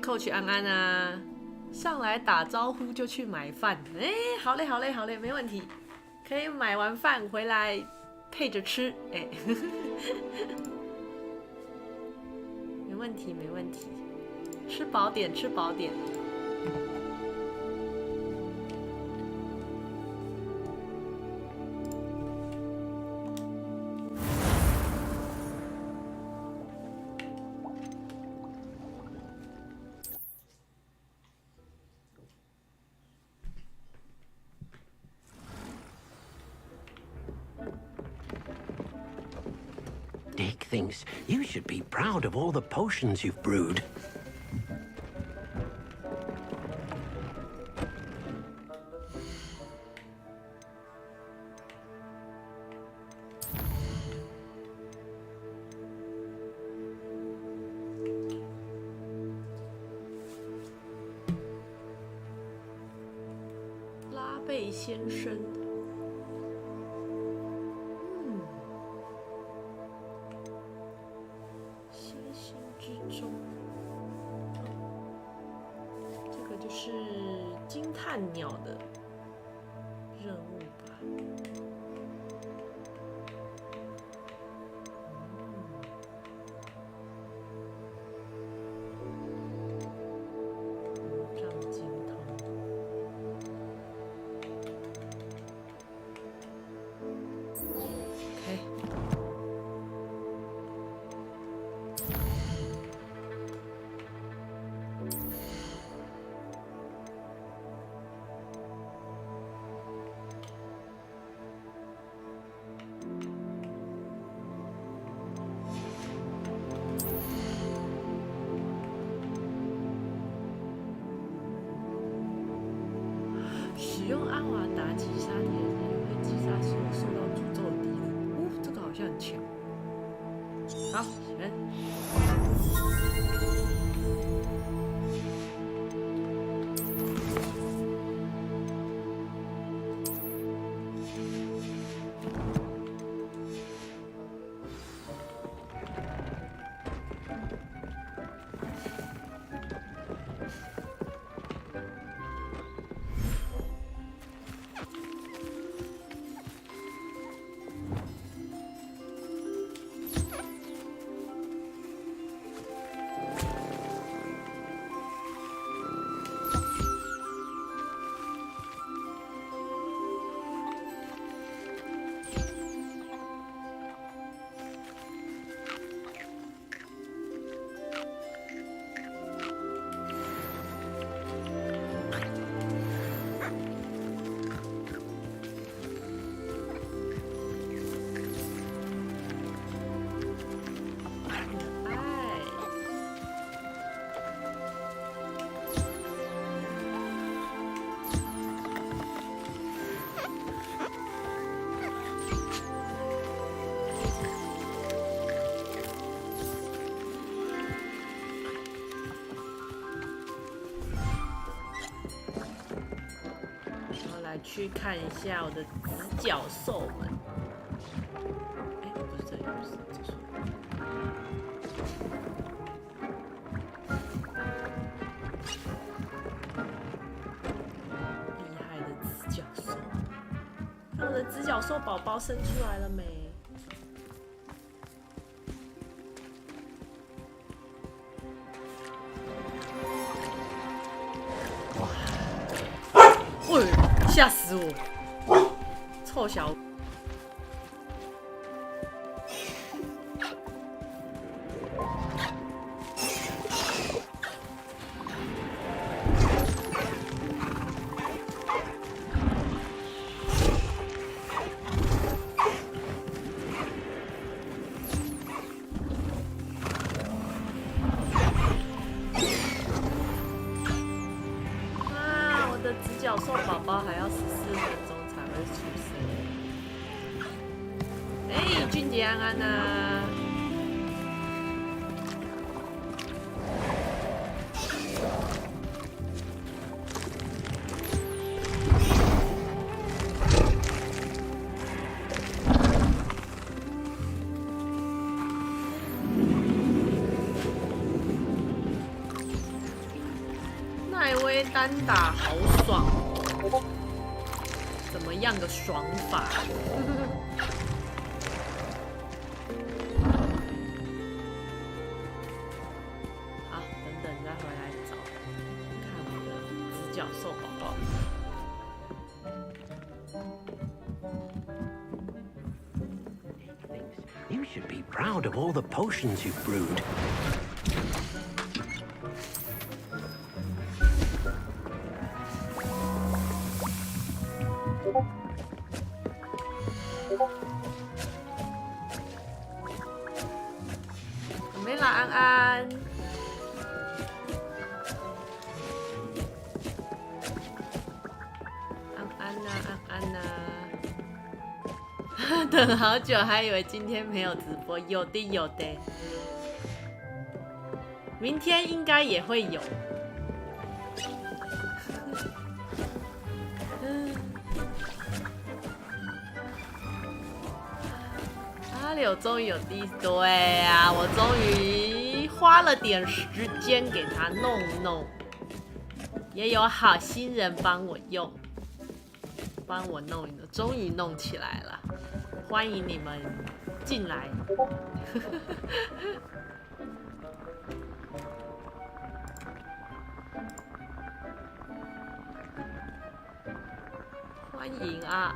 Coach 安安啊，上来打招呼就去买饭。好嘞，好嘞，好嘞，没问题，可以买完饭回来配着吃。没问题，没问题，吃饱点，吃饱点。Dick thinks you should be proud of all the potions you've brewed.拉贝先生。就是惊叹鸟的任务吧。让精通。OK。使用阿瓦达击杀敌人，会击杀所有受到诅咒的敌人。这个好像很强。好，选。去看一下我的直角兽们。不是这里，不是这里。厉害的直角兽，看我的直角兽宝宝生出来了没？吓死我！臭小。直角兽宝宝还要14分钟才会出生。俊杰安安啊！奈威单打好爽，怎么样的爽法？好，等等再回来找看我的独角兽宝宝。You should be proud of all the potions you've brewed. An An， 安呐，等好久，还以为今天没有直播，有的有的，明天应该也会有。阿柳终于有对啊，我终于花了点时间给他弄，也有好心人帮我用，帮我弄，终于弄起来了。欢迎你们进来。欢迎啊！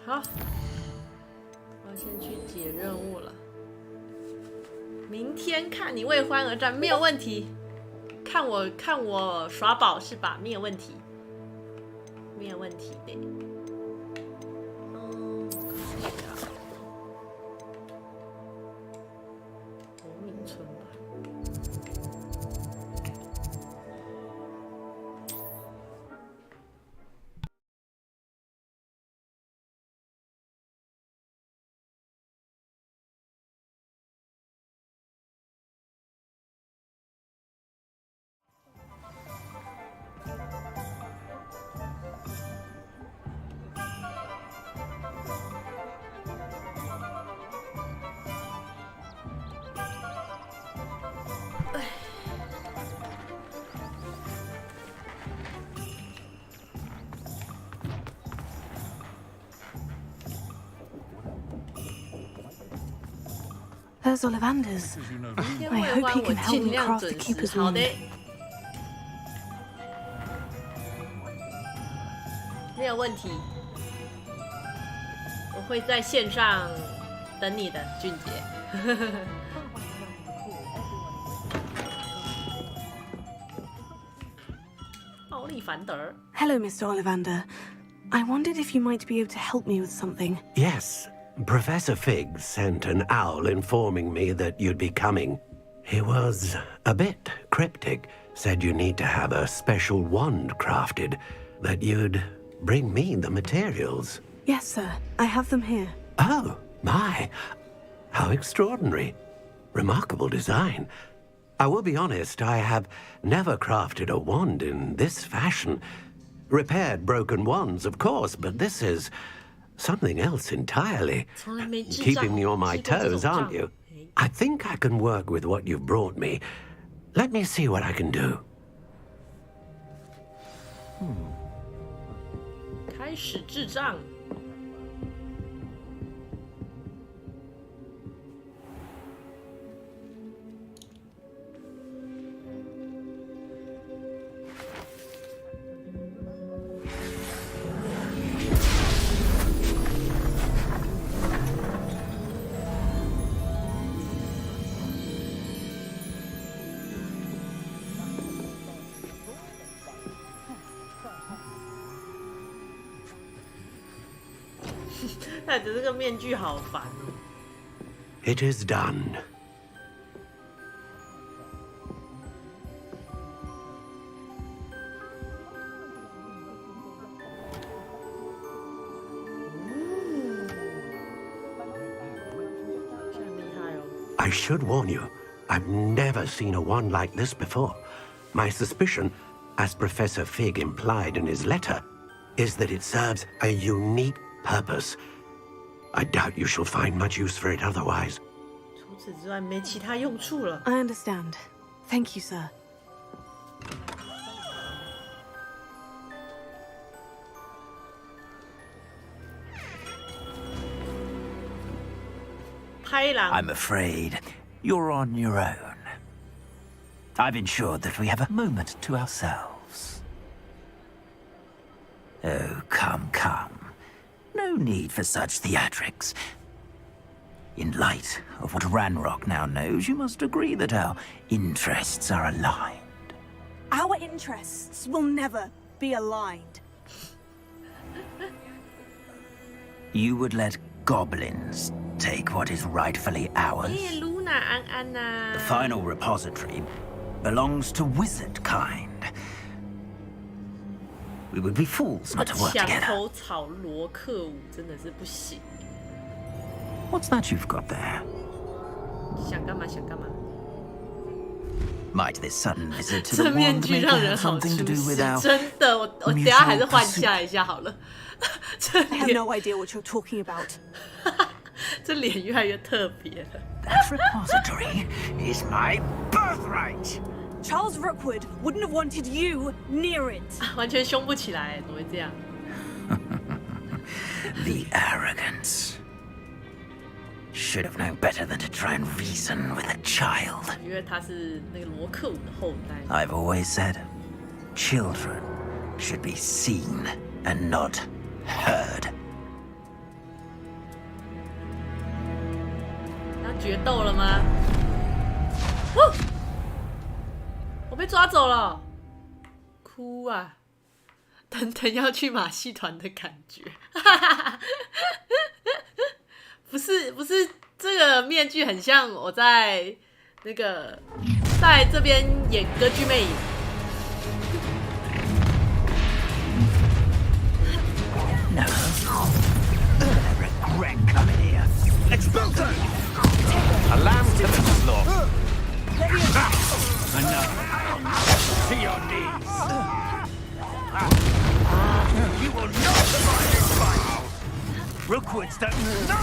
好，我先去解任务了。明天看你为欢而战没有问题，看我耍宝是吧？没有问题，没有问题的。国民村吧。There's Ollivanders. I hope he can help me craft the keeper's wound. 没有问题，我会在线上等你的，俊杰。奥利凡德。Hello, Mr. Ollivander. I wondered if you might be able to help me with something. Yes, Professor Fig sent an owl informing me that you'd be coming. He was a bit cryptic, said you need to have a special wand crafted, that you'd bring me the materials. Yes, sir. I have them here. Oh, my. How extraordinary. Remarkable design. I will be honest, I have never crafted a wand in this fashion. Repaired broken wands, of course, but this is something else entirely. Keeping me on my toes, aren't you? I think I can work with what you've brought me. Let me see what I can do. 开始智障。戴着这个面具好烦哦。It is done. I should warn you, I've never seen a wand like this before. My suspicion, as Professor Fig implied in his letter, is that it serves a unique purpose. I doubt you shall find much use for it otherwise. 除此之外没其他用处了。 I understand. Thank you, sir. 拍狼 I'm afraid you're on your own. I've ensured that we have a moment to ourselves. Oh, come, come. No need for such theatrics. In light of what Ranrock now knows, you must agree that our interests are aligned. Our interests will never be aligned. You would let goblins take what is rightfully ours? 耶，Luna 安安呐 The final repository belongs to wizard kind. We would be fools not to work 墙 together. 头草罗克舞真的是不行， What's that you've got there? 想干嘛想干嘛。 Might this sudden visit to 这 the 面 wand 具 maker 让人 have 好 something to 出 do 戏 with，our 真的，我等下还是换下一下好了。这 I have 脸 no idea what you're talking about. 这脸越来越特别了。 That repository is my birthright. Charles Rookwood wouldn't have wanted you near it. 完全凶不起来，怎么会这样？ The arrogance. Should have known better than to try and reason with a child. 因为他是那个罗克舞的后代。 I've always said, children should be seen and not heard. 要决斗了吗？哦，我被抓走了，哭啊！等等要去马戏团的感觉，不是，这个面具很像我在那个在这边演歌剧魅影。 No. I regret coming here. Expulso! A lamb to the slaughter. Enough. To your knees. You will not survive this fight. Rookwoods don't. No!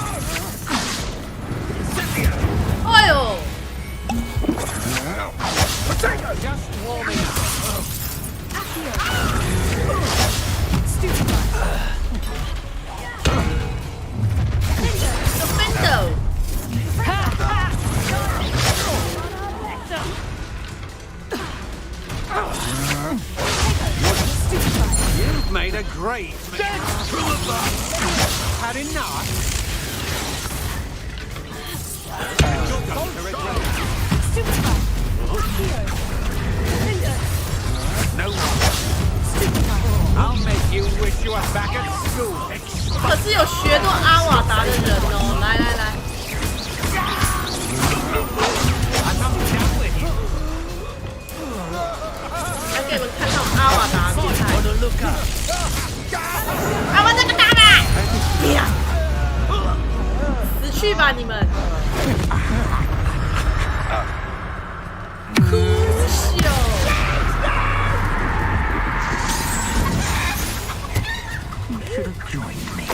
Cynthia! 哎呦！ Potato! Just warming up. Defendo! You've made a great dead through a bus. Had enough? You're going to regret it. No one. I'll make you wish you were back at school. 可是有学过阿瓦达的人哦，来来来， I'm not down with you. 来给你们看看阿瓦达厉害。 On the lookout. 阿瓦这个大的，呀！死去吧你们！酷秀！ You should have joined me.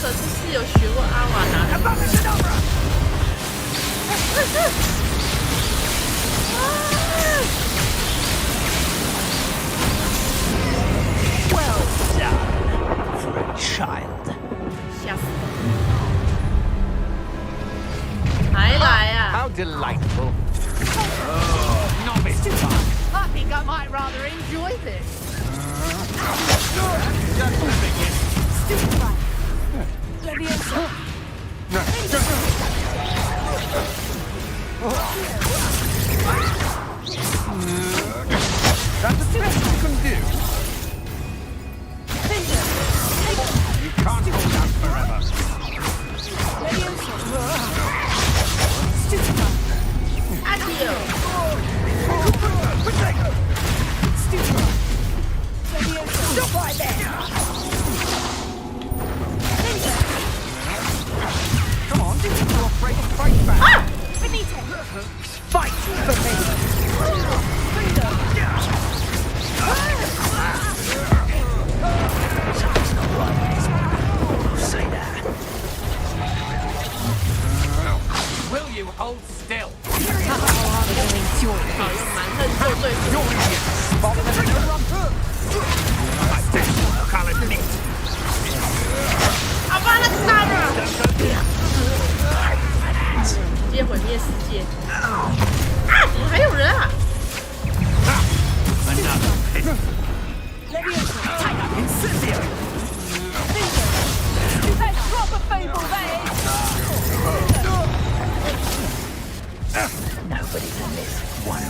可是是有学过阿瓦达的人。 Well done for a child. 吓死了！还来啊！ How delightful. Oh, novice. I think I might rather enjoy this. Just the beginning. That's the best you can do. You can't hold out forever. Ah-Liu， Stop right there. Come on, you're afraid to fight back. Benito. Fight for me. you hold still. 好用蛮横做对付。 好吧，那大了，直接毁灭世界。啊，怎么还有人啊？ Nobody can miss one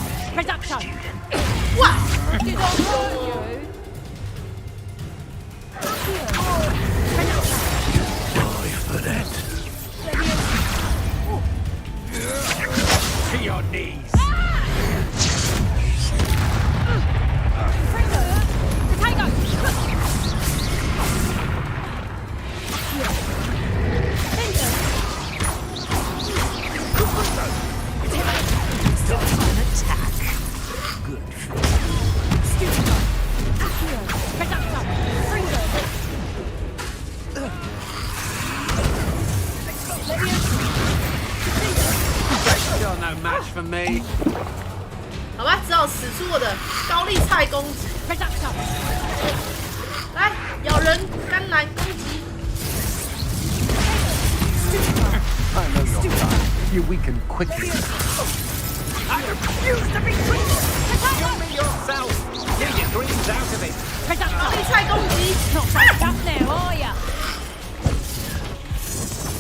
student. Die for that. To your knees. You're no match for me. 好吧，只好使出我的高丽菜攻击。来，咬人，甘蓝攻击。 I know your type. You weaken quickly. I refuse to be treated. Kill me yourself. Get your dreams out of it. 高丽菜攻击。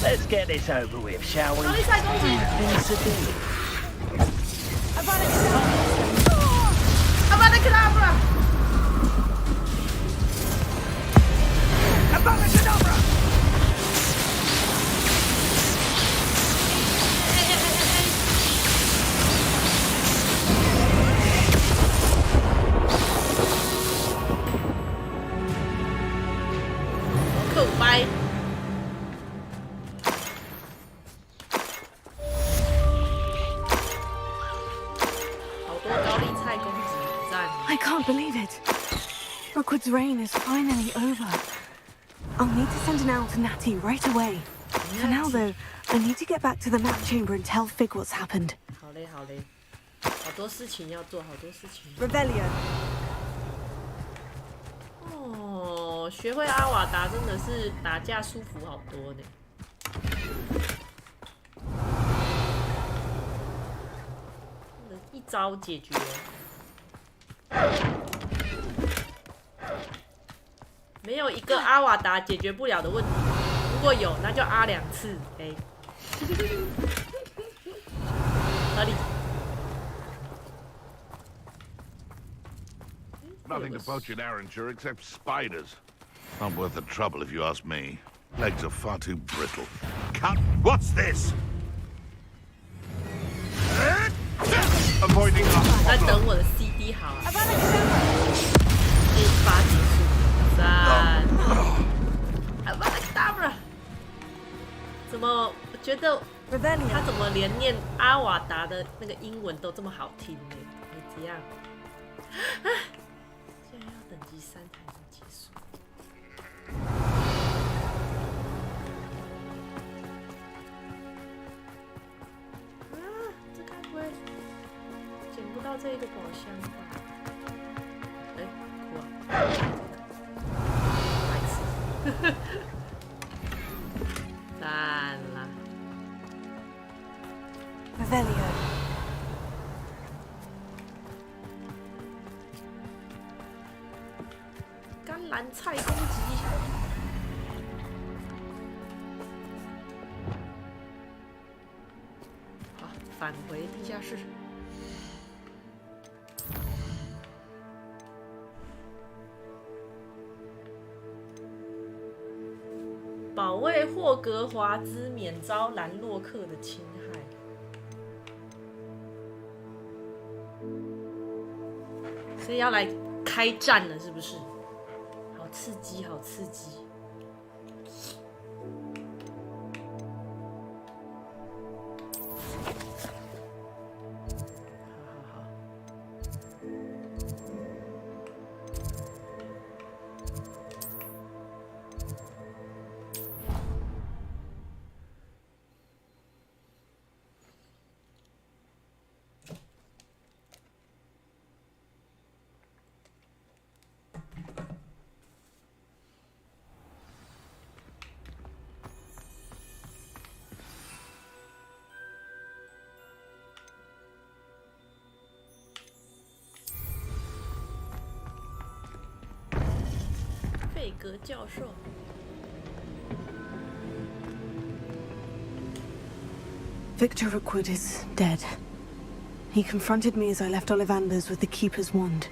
Let's get this over with, shall we? 高丽菜攻击。 阿巴达克拉布拉。 口掰。好多高丽菜攻击赞。 I can't believe it. Rookwood's reign is finally over. I'll need to send an owl to Natty right away. For now, though, I need to get back to the map chamber and tell Fig what's happened. 好嘞，好嘞，好多事情要做，好多事情。 Revelio. 哦，学会阿瓦达真的是打架舒服好多呢。一招解决。没有一个阿瓦达解决不了的问题，如果有，那就阿2次，哎，合理。 Nothing to poach in Arranger except spiders. Not worth the trouble if you ask me. Legs are far too brittle. Cut! What's this? Avoiding our 在 problem. 等我的 CD 好啊。A8结束，3。阿巴达达布拉，怎么我觉得他怎么连念阿瓦达的那个英文都这么好听呢？你这样，啊，现在要等级3才能结束。啊，这该不会捡不到这一个宝箱吧？哎，哭啊！白痴，赞啦！ Revelio. 甘蓝菜攻击。好，返回地下室。保卫霍格华兹免遭兰洛克的侵害。所以要来开战了，是不是？好刺激，好刺激！好好好。格教授。Victor Rookwood is dead. He confronted me as I left Ollivander's with the Keeper's wand.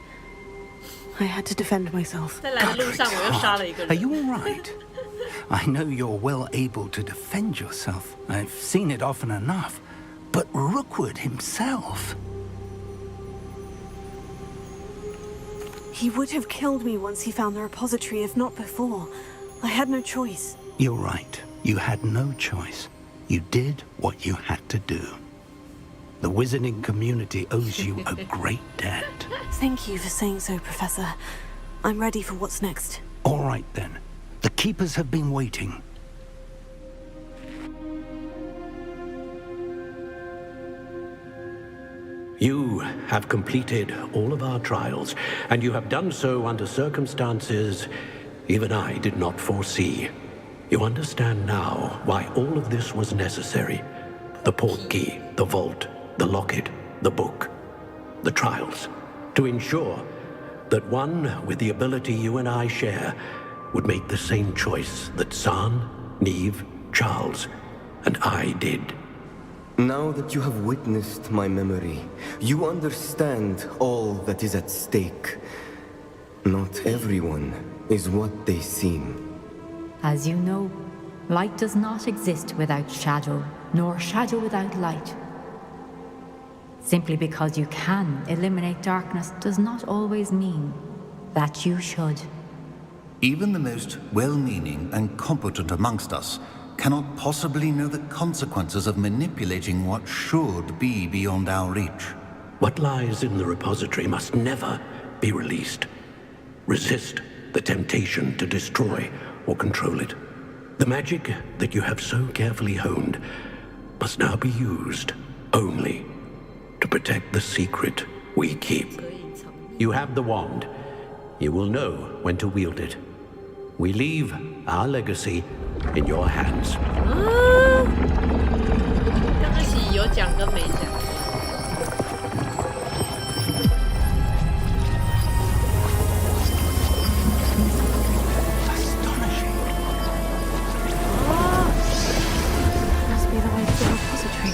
I had to defend myself. 在来的路上，我又杀了一个 Are 人。 you all right? I know you're well able to defend yourself. I've seen it often enough. But Rookwood himself... He would have killed me once he found the repository, if not before. I had no choice. You're right. You had no choice. You did what you had to do. The wizarding community owes you a great debt. Thank you for saying so, Professor. I'm ready for what's next. All right, then. The Keepers have been waiting. You have completed all of our trials, and you have done so under circumstances even I did not foresee. You understand now why all of this was necessary. The portkey, the vault, the locket, the book, the trials. To ensure that one with the ability you and I share would make the same choice that San, Neve, Charles, and I did. Now that you have witnessed my memory, you understand all that is at stake. Not everyone is what they seem. As you know, light does not exist without shadow, nor shadow without light. Simply because you can eliminate darkness does not always mean that you should. Even the most well-meaning and competent amongst us cannot possibly know the consequences of manipulating what should be beyond our reach. What lies in the repository must never be released. Resist the temptation to destroy or control it. The magic that you have so carefully honed must now be used only to protect the secret we keep. You have the wand. You will know when to wield it. We leave our legacy in your hands. 刚开始有讲跟没讲。Must be the way to the repository.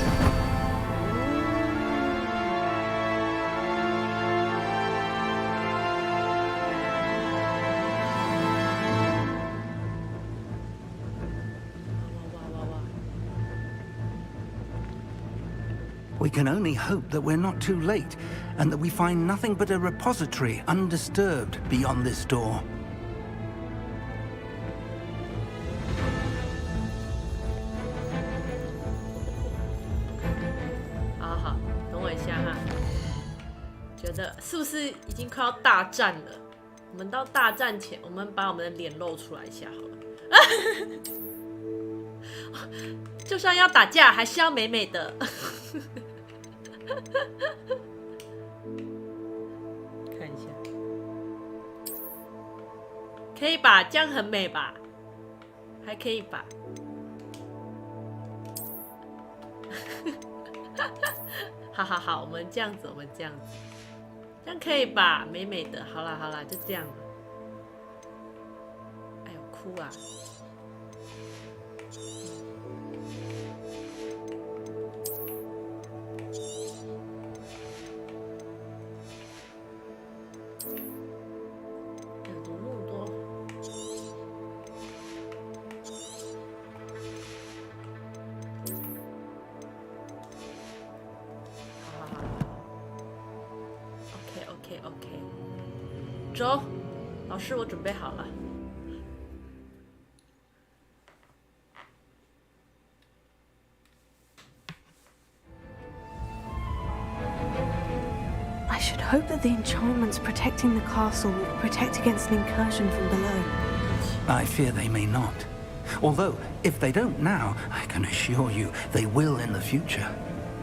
We can only hope that we're not too late, and that we find nothing but a repository undisturbed beyond this door. 好好，等我一下哈。觉得是不是已经快要大战了？我们到大战前，我们把我们的脸露出来一下好了。就算要打架，还是要美美的。看一下，可以吧？这样很美吧？还可以吧？好好好，我们这样子，我们这样子，这样可以吧？美美的，好啦好啦，就这样了。哎呦，哭啊！OK， 走，老师，我准备好了。I should hope that the enchantments protecting the castle will protect against an incursion from below. I fear they may not. Although, if they don't now, I can assure you they will in the future.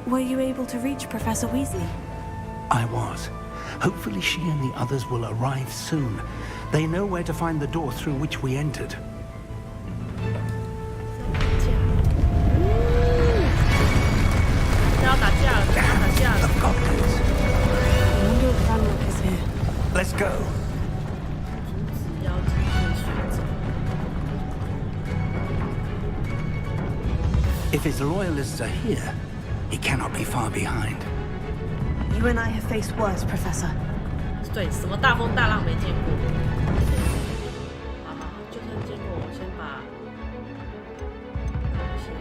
Were you able to reach Professor Weasley? I was. Hopefully she and the others will arrive soon. They know where to find the door through which we entered. 要打架了，要打架了。 The goblins. I wonder if Ranrock is here. Let's go. 阻止妖精被选择。If his loyalists are here, he cannot be far behind. You and I have faced worse, Professor. 对，什么大风大浪没见过？好，就算见过，我先把一些。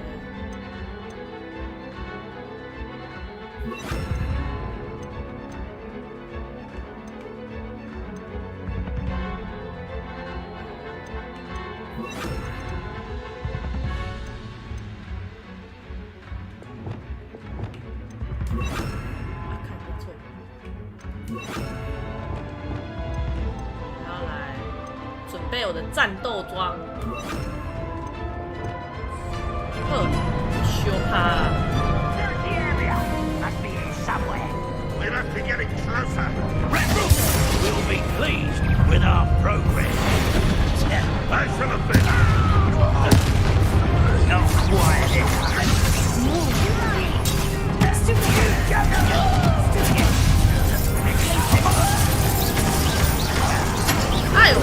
准备我的战斗装，修它。We'll have to get it closer. We'll be pleased with our progress. I shall have been. Not quiet. Eh呦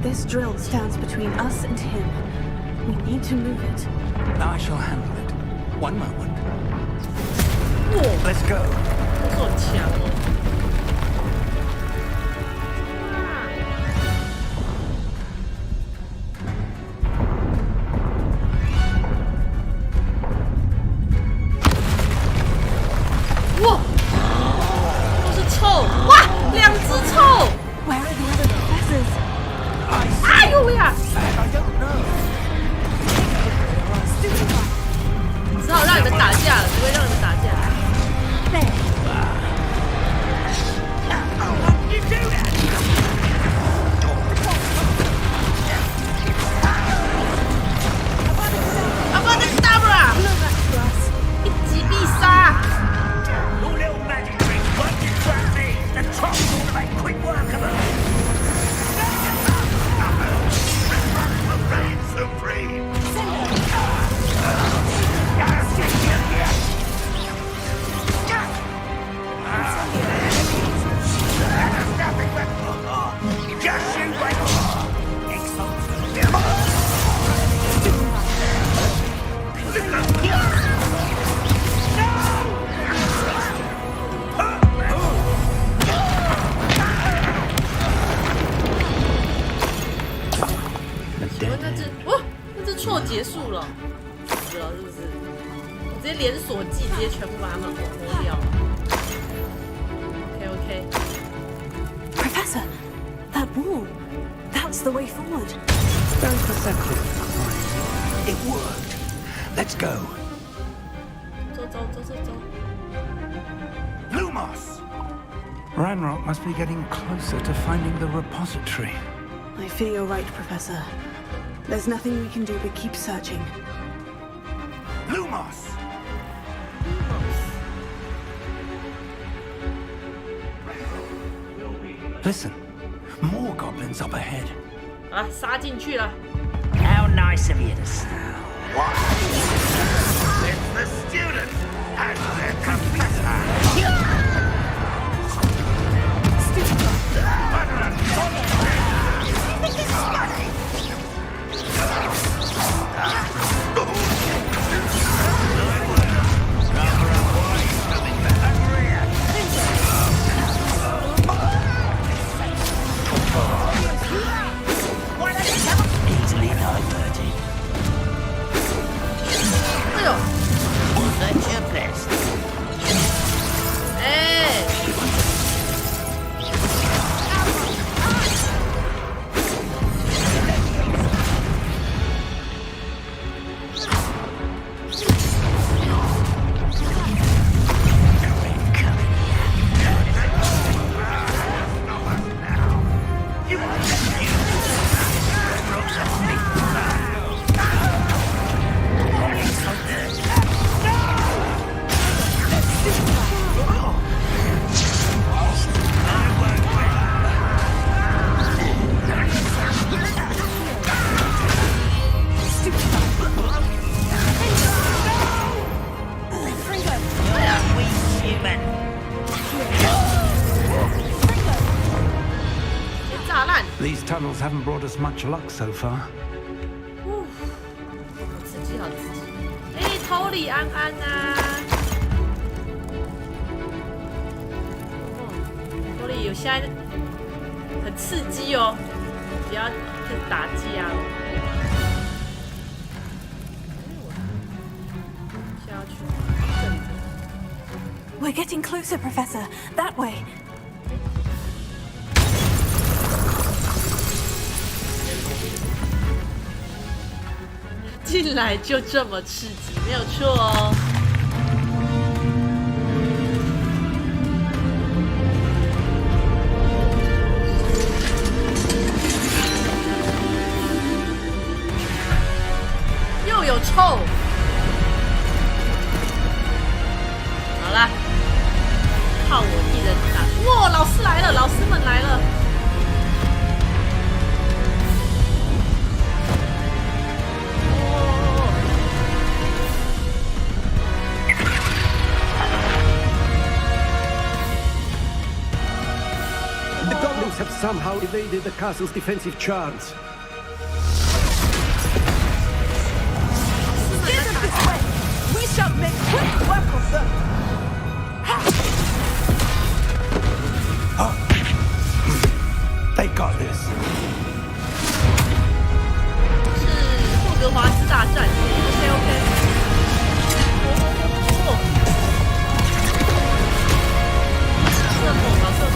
！This drill stands between us and him. We need to move it. I shall handle it. One moment. Let's go. 好强哦！哇，都是臭！哇，两只臭！ Where are the other professors? 哎呦呀！只好让你们打架了，只会让你们打架。阿巴的 Dabra， 一击必杀。 结束了，死了是不是？我直接连锁技，直接全部把他们活掉。OK。 Professor, that wall. That's the way forward. Don't be so quick. It worked. Let's go. 走。 Lumos! Ranrock must be getting closer to finding the repository. I fear you're right, Professor. There's nothing we can do but keep searching. Lumos! Listen, more goblins up ahead. 啊，杀进去了。 How nice of you to stop. What? It's the students and their professor. Easily diverted. tunnels haven't brought us much luck so far. 好刺激，好刺激！哎，头里安安啊！头里有现在很刺激哦，不要开始打架了。下去正着。We're getting closer, Professor. That way. 进来就这么刺激，没有错哦。又有臭。好啦，靠我一人打。哇，老师来了，老师们来了。Have somehow evaded the castle's defensive charms. Get them this way! We shall make quick work of them! They got this. 是霍格华兹大战 ，OK。射猛啊，射猛！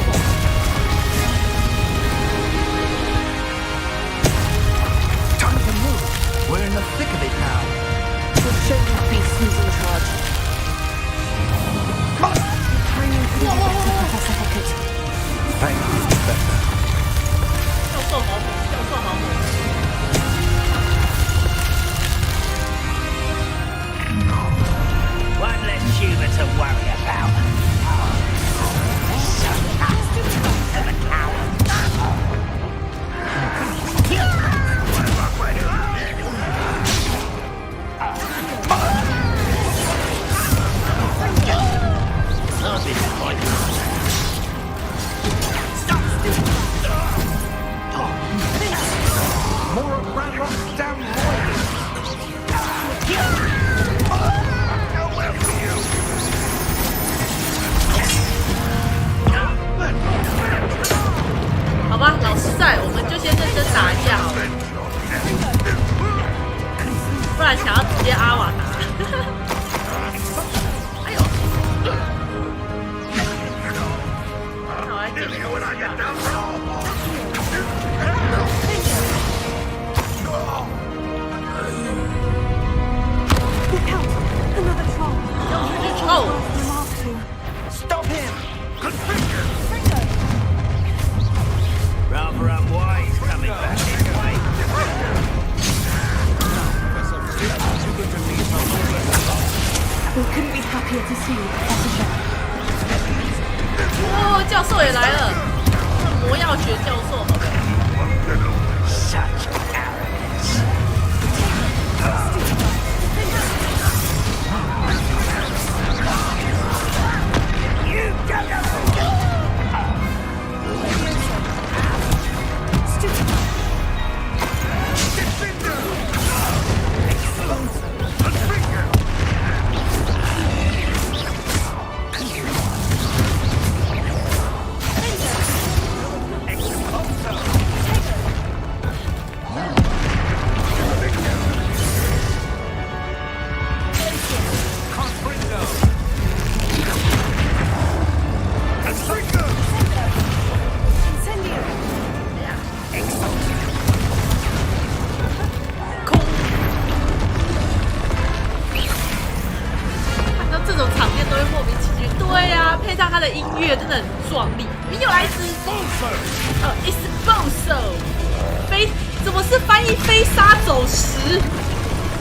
We're in the thick of it now. We'll show you beasts who's in charge. Timing couldn't be better, Professor Hecat. Thank you, Professor. 教授好猛，教授好猛！ One less human to worry about. So fast to the coward. 好吧，老师在，我们就先认真打一下好了，不然想要直接阿瓦达。哎呦！好，来点东西吧。Look out! Another troll. 又是只臭。 Stop him! Rather unwise coming back this way. We couldn't be happier to see you, Professor Hecat. 哦，教授也来了，魔药学教授，好的。 Such arrogance. You don't音乐真的很壮丽。又来一只，Exposo， 飞怎么是翻译飞沙走石？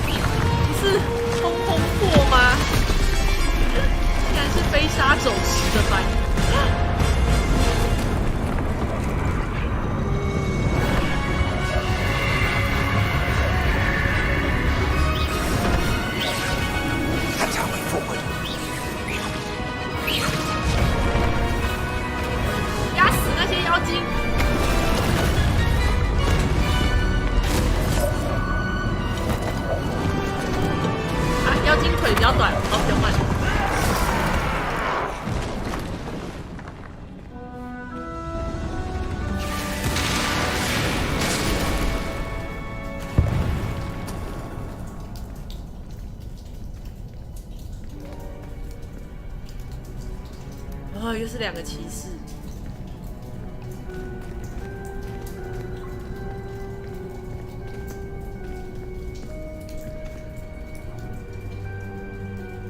不是冲锋破吗？竟然是飞沙走石的翻译。压死那些妖精！腿比较短，比较慢。又是2个骑士。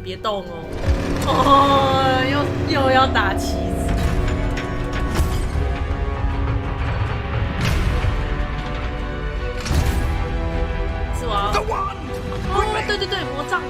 别动哦！又要打旗子。是吗？哦，对对对，魔杖。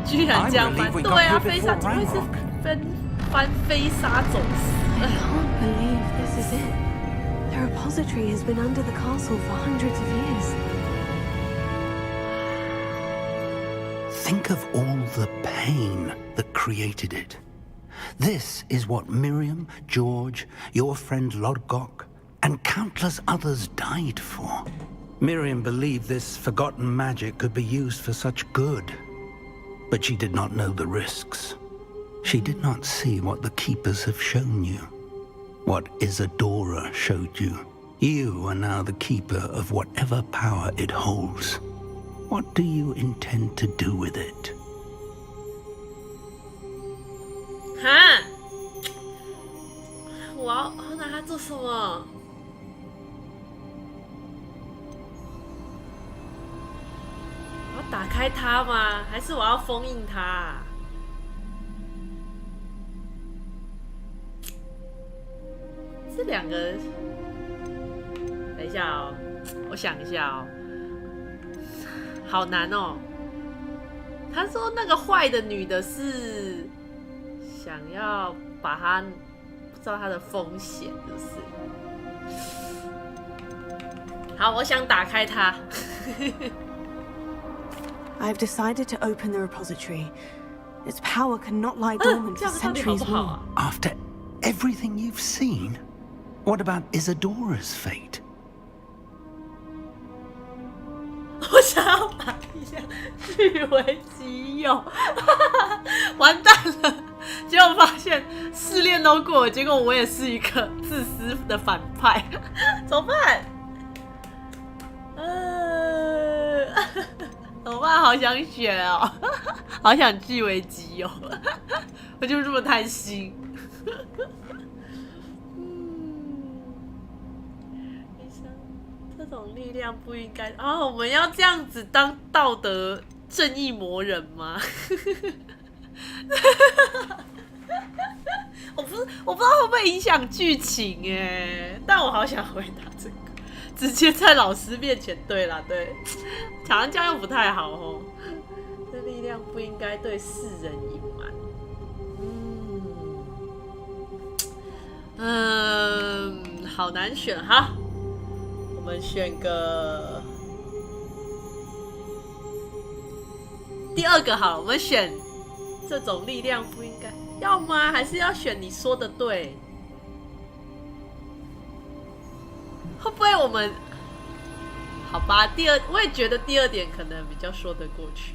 居然这样翻，对啊，飞沙怎么会是翻飞沙走石 I can't believe this is it. The repository has been under the castle for hundreds of years. Think of all the pain that created it. This is what Miriam, George, your friend Lodgok, and countless others died for. Miriam believed this forgotten magic could be used for such good. But she did not know the risks. She did not see what the Keepers have shown you. What Isadora showed you. You are now the Keeper of whatever power it holds. What do you intend to do with it? 哈，我要拿它做什么？我要打开它吗？还是我要封印它？这两个，等一下哦，我想一下哦，好难哦。他说那个坏的女的是想要把她不知道她的风险，就是好，我想打开它。I've decided to open the repository. Its power cannot lie dormant for centuries more. After everything you've seen, what about Isadora's fate? 我想要把力量据为己有，完蛋了！结果发现试炼都过了，结果我也是一个自私的反派，怎么办？怎么办？好想选哦，好想据为己有，我就这么贪心。这种力量不应该啊！我们要这样子当道德正义魔人吗？我不知道会不会影响剧情哎，但我好想回答这个，直接在老师面前对啦，对，好像这样又不太好哦。这力量不应该对世人隐瞒。好难选哈。我们选个第二个好了，我们选这种力量不应该要吗？还是要选你说的对？会不会我们好吧？我也觉得第二点可能比较说得过去。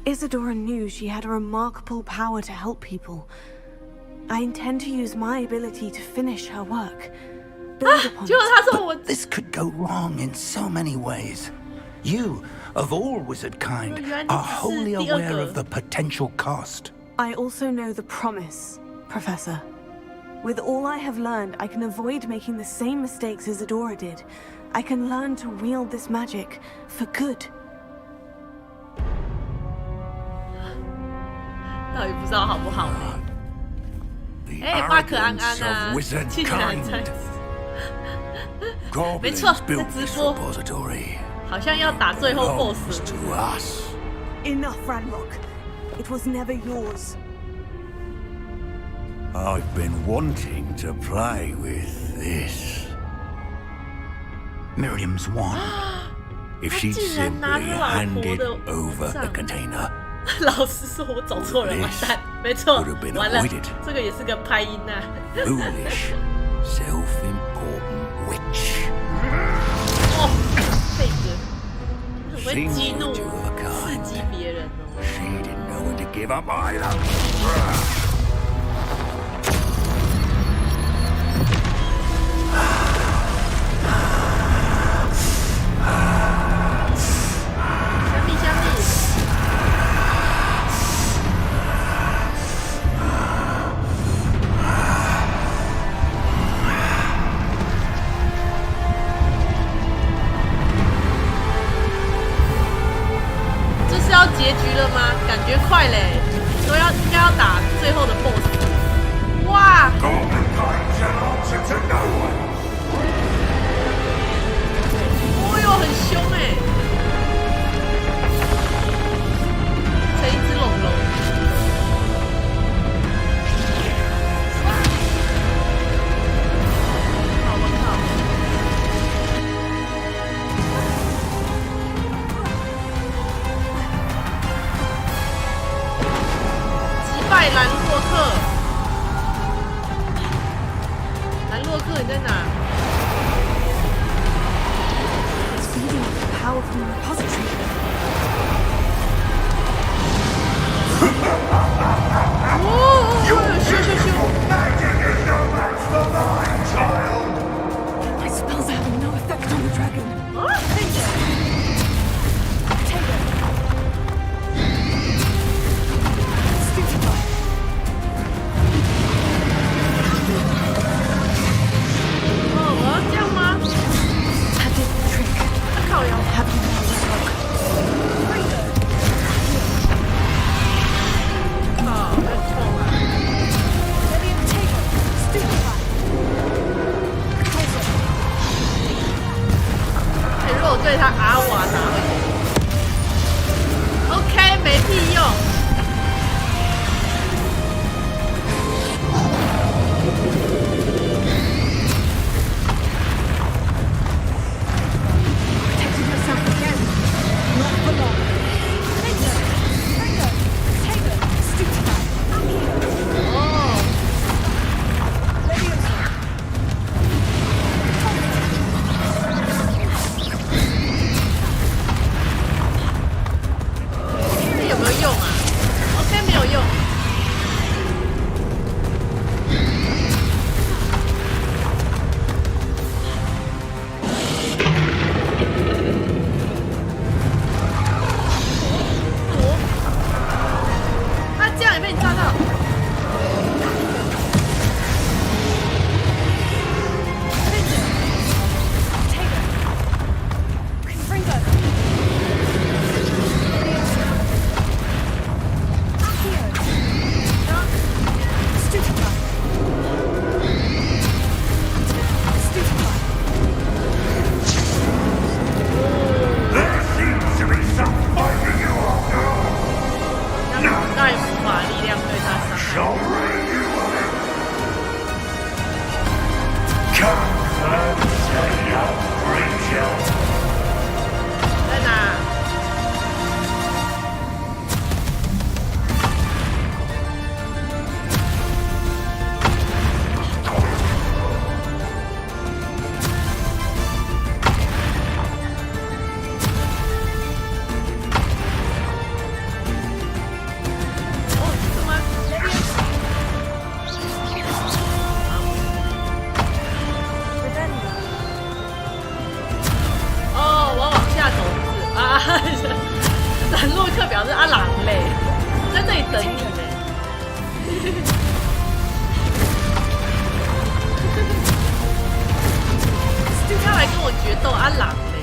Isadora knew she had a remarkable power to help people. I intend to use my ability to finish her work. But this could go wrong in so many ways. You, of all wizard kind, are wholly aware of the potential cost. I also know the promise, Professor. With all I have learned, I can avoid making the same mistakes as Adora did. I can learn to wield this magic for good. 到底不知道好不好呢？哎，巴克安安啊，竟然在，没错，在直播，好像要打最后 BOSS。Enough, Ranrock. It was never yours. I've been wanting to play with this. Miriam's won. If she'd simply handed over the container. 老师说我走错了，完蛋，没错，完了，这个也是个拍音呐。Foolish, self-important witch. 哦，这个很会激怒、刺激别人哦。She didn't know when to give up either. 结局了吗？感觉快嘞，说应该要打最后的 BOSS。哇！哦哟，很凶哎，成一只龙龙。兰洛克，兰洛克，你在哪？ It's feeding on the power from the repository. 哦， My spells are having no effect on the dragon. 啊，这个。 对他阿瓦拿回去 ，OK， 没屁用。斗Ah-Liu嘞。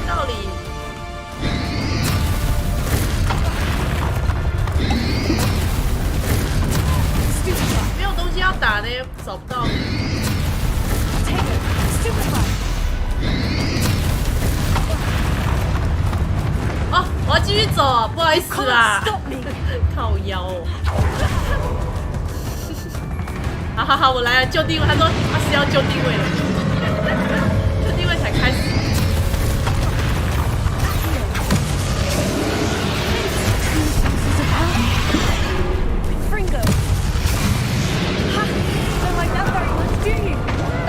道理。没有东西要打呢，找不到。哦，我要继续走，不好意思啦，靠腰哦。好好好，我来了，就定位。他说他是要就定位了，就定位才开始。Fringo. Ha! Don't like that very much, do you? 打！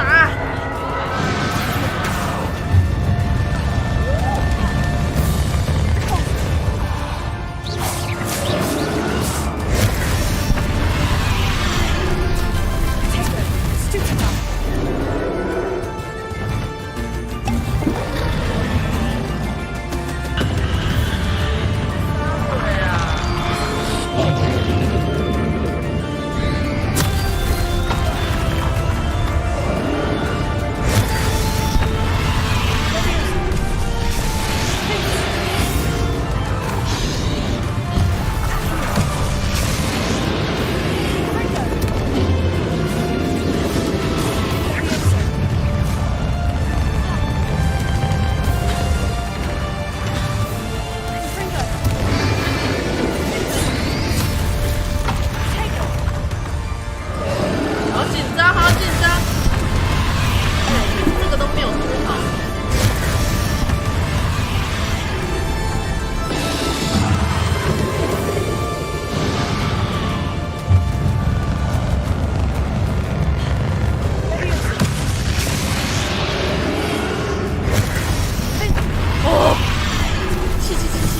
好紧张，好紧张！这个都没有多好。哦，气气气气！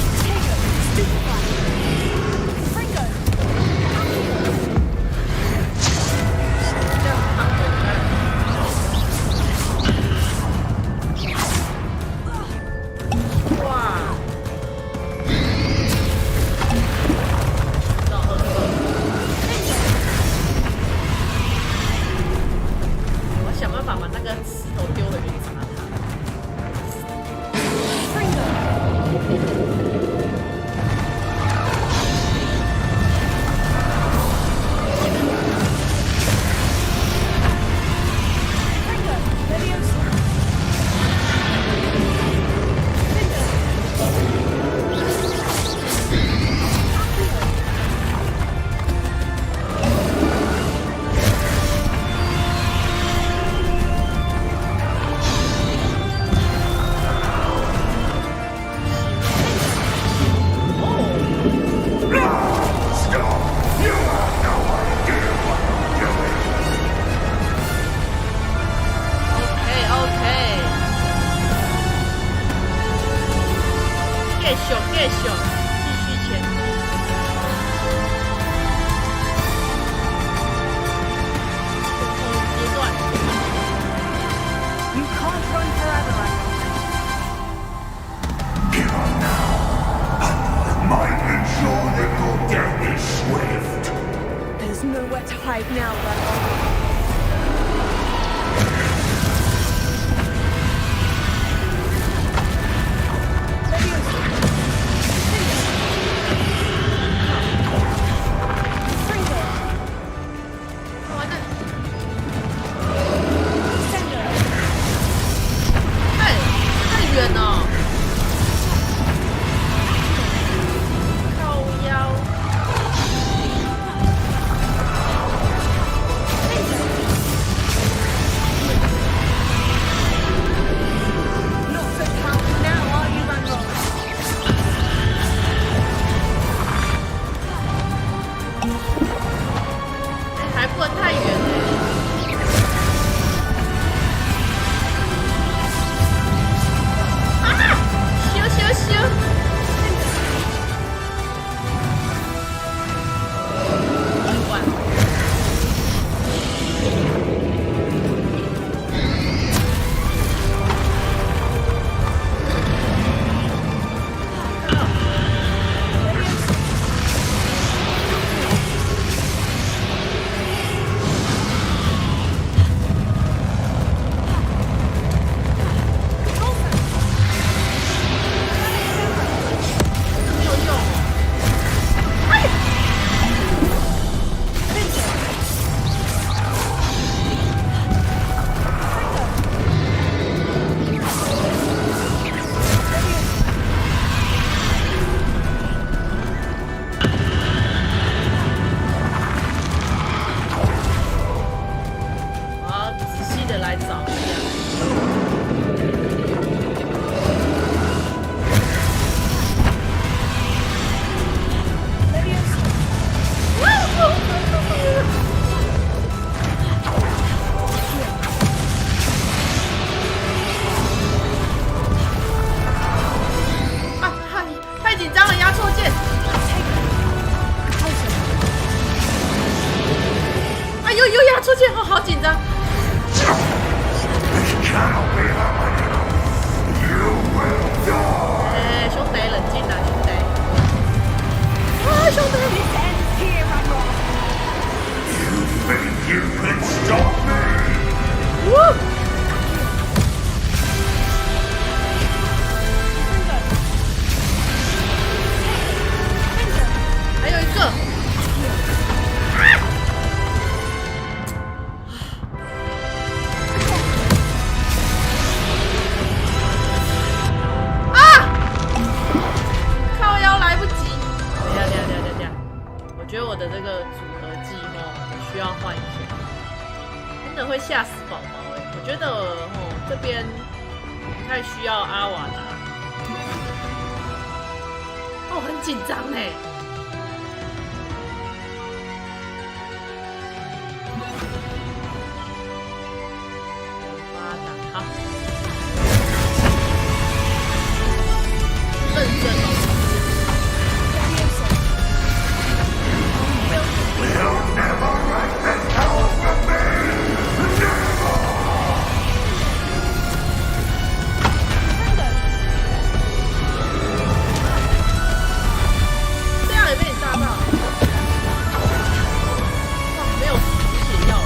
我想办法把那个石头丢回去砸他。继续前进。阶段。You can't run forever, Give up now. Might ensure that your death is swift. There's nowhere to hide now, Randall. 需要换一下，真的会吓死宝宝哎！我觉得这边不太需要阿瓦达，很紧张哎。好，认真哦。这样也被你炸到，没有血药了。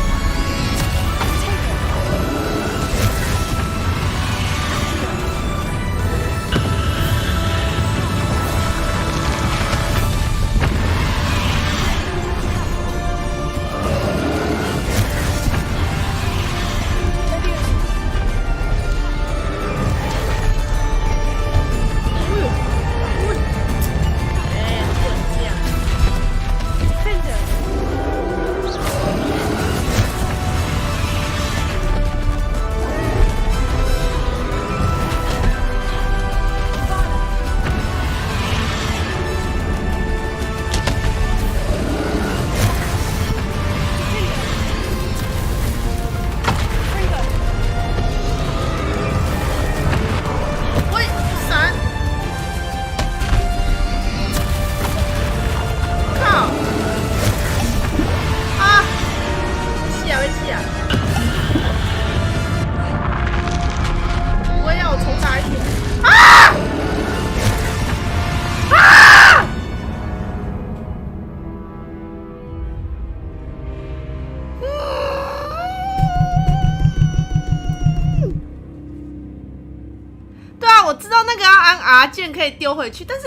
键可以丢回去，但是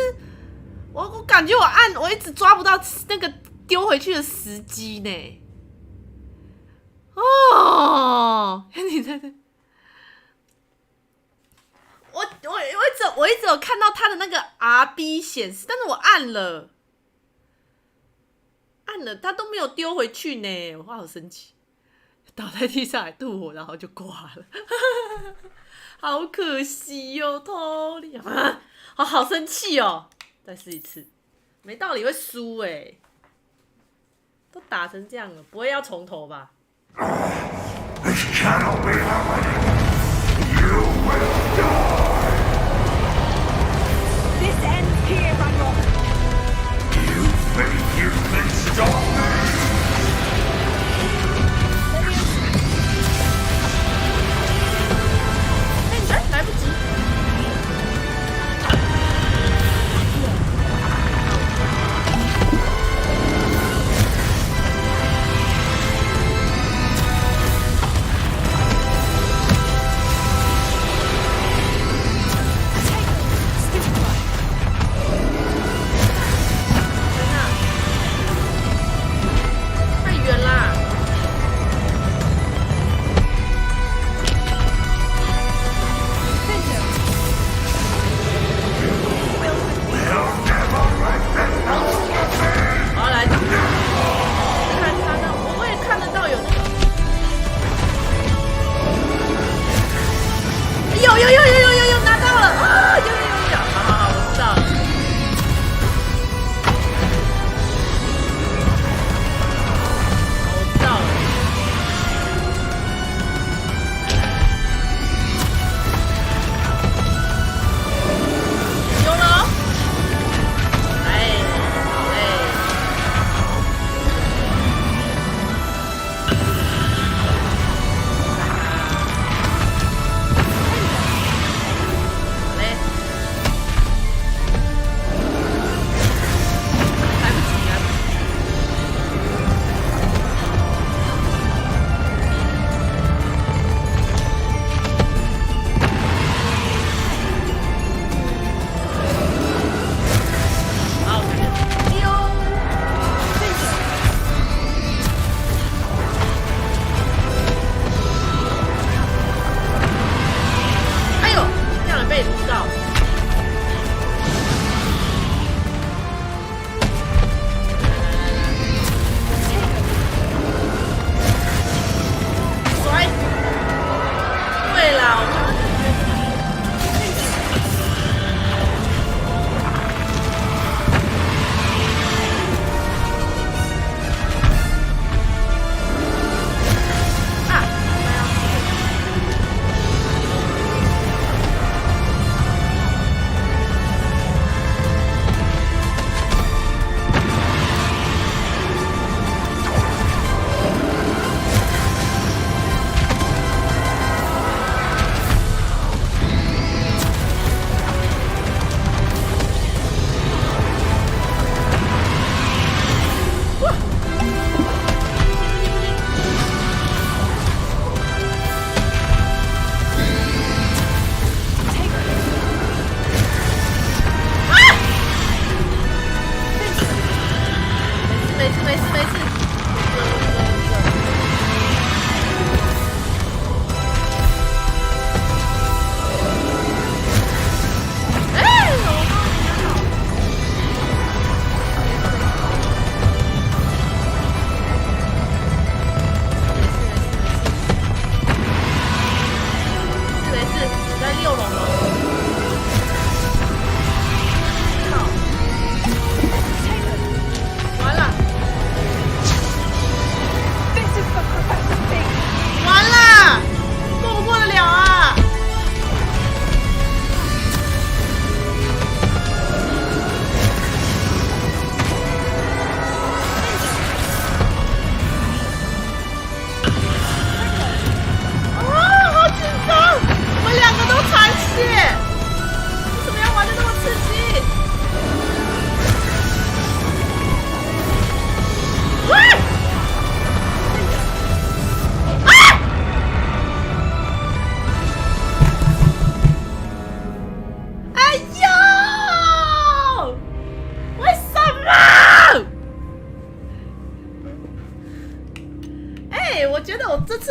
我感觉我一直抓不到那个丢回去的时机呢。哦，你在这，我一直有看到他的那个 RB 显示，但是我按了，他都没有丢回去呢，我好生气，倒在地上还吐火，然后就挂了，好可惜哟、托尼啊！好生气哦！再试一次，没道理会输哎！都打成这样了，不会要从头吧？ This cannot be happening. You will die. This ends here, Ranrock. You think you can stop me? 来不及。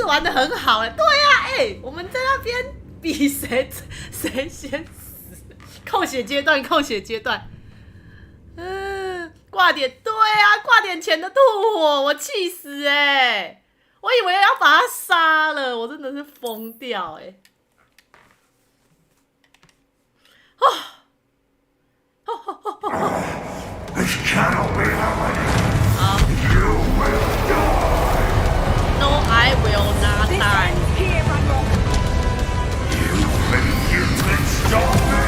玩得很好哎。对啊，我们在那边比谁先死，扣血阶段，挂点，对啊，挂点钱的吐火，我气死哎！我以为要把他杀了，我真的是疯掉哎！This cannot be happening. 好 You will die. No, I will not This die. ends here, Ranrock. You think you can stop me?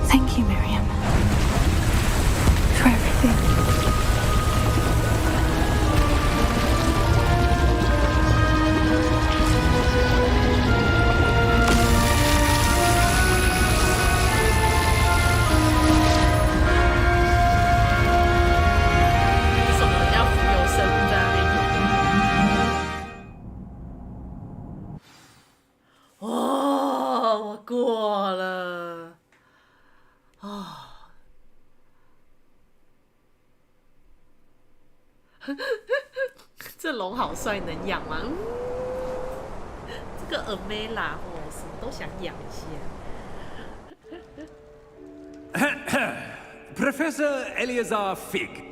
Thank you, Miriam, for everything. 我了。哦，这龙好帅，能养吗？这个Amela什么都想养一下。Professor Eleazar Fig.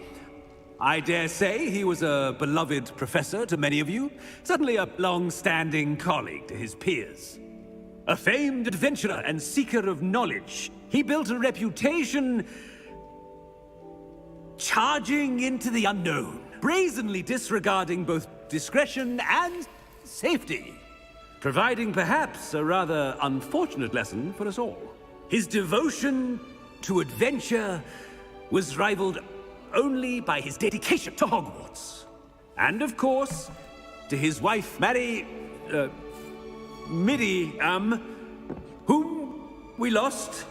I dare say he was a beloved professor to many of you, certainly a long-standing colleague to his peers. A famed adventurer and seeker of knowledge, he built a reputation charging into the unknown, brazenly disregarding both discretion and safety, providing perhaps a rather unfortunate lesson for us all. His devotion to adventure was rivaled only by his dedication to Hogwarts. And of course, to his wife, Midi, whom we lost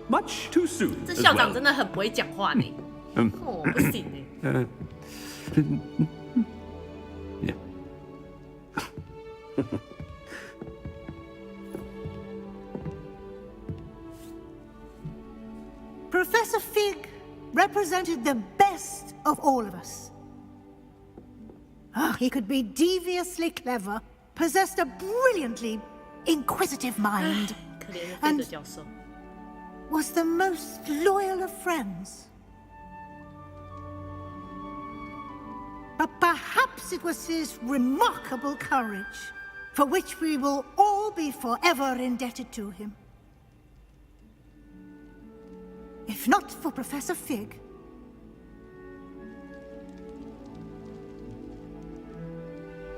much too soon. 这校长真的很不会讲话呢。哦，不行呢。Professor Fig represented the best of all of us. He could be deviously clever, possessed a brilliantly inquisitive mind, and was the most loyal of friends. But perhaps it was his remarkable courage, for which we will all be forever indebted to him. If not for Professor Fig,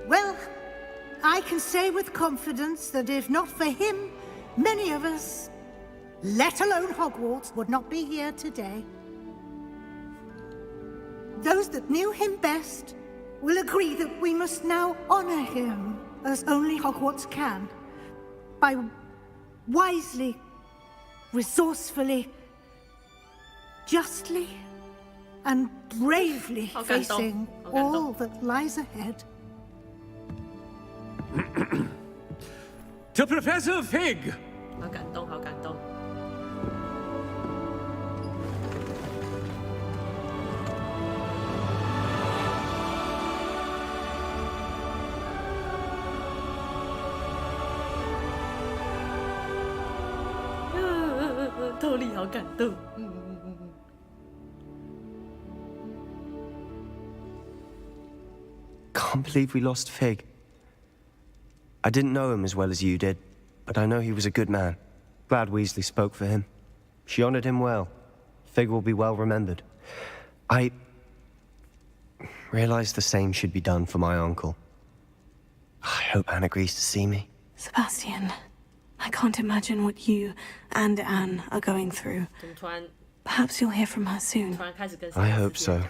well, I can say with confidence that if not for him, many of us, let alone Hogwarts, would not be here today. Those that knew him best will agree that we must now honor him as only Hogwarts can, by wisely, resourcefully, justly and bravely facing all that lies ahead. To Professor Fig! 好感动，好感动。透力好感动。Can't believe we lost Fig. I didn't know him as well as you did, but I know he was a good man. Glad Weasley spoke for him. She honored him well. Fig will be well remembered. I realized the same should be done for my uncle. I hope Anne agrees to see me. Sebastian, I can't imagine what you and Anne are going through. Perhaps you'll hear from her soon. I hope so.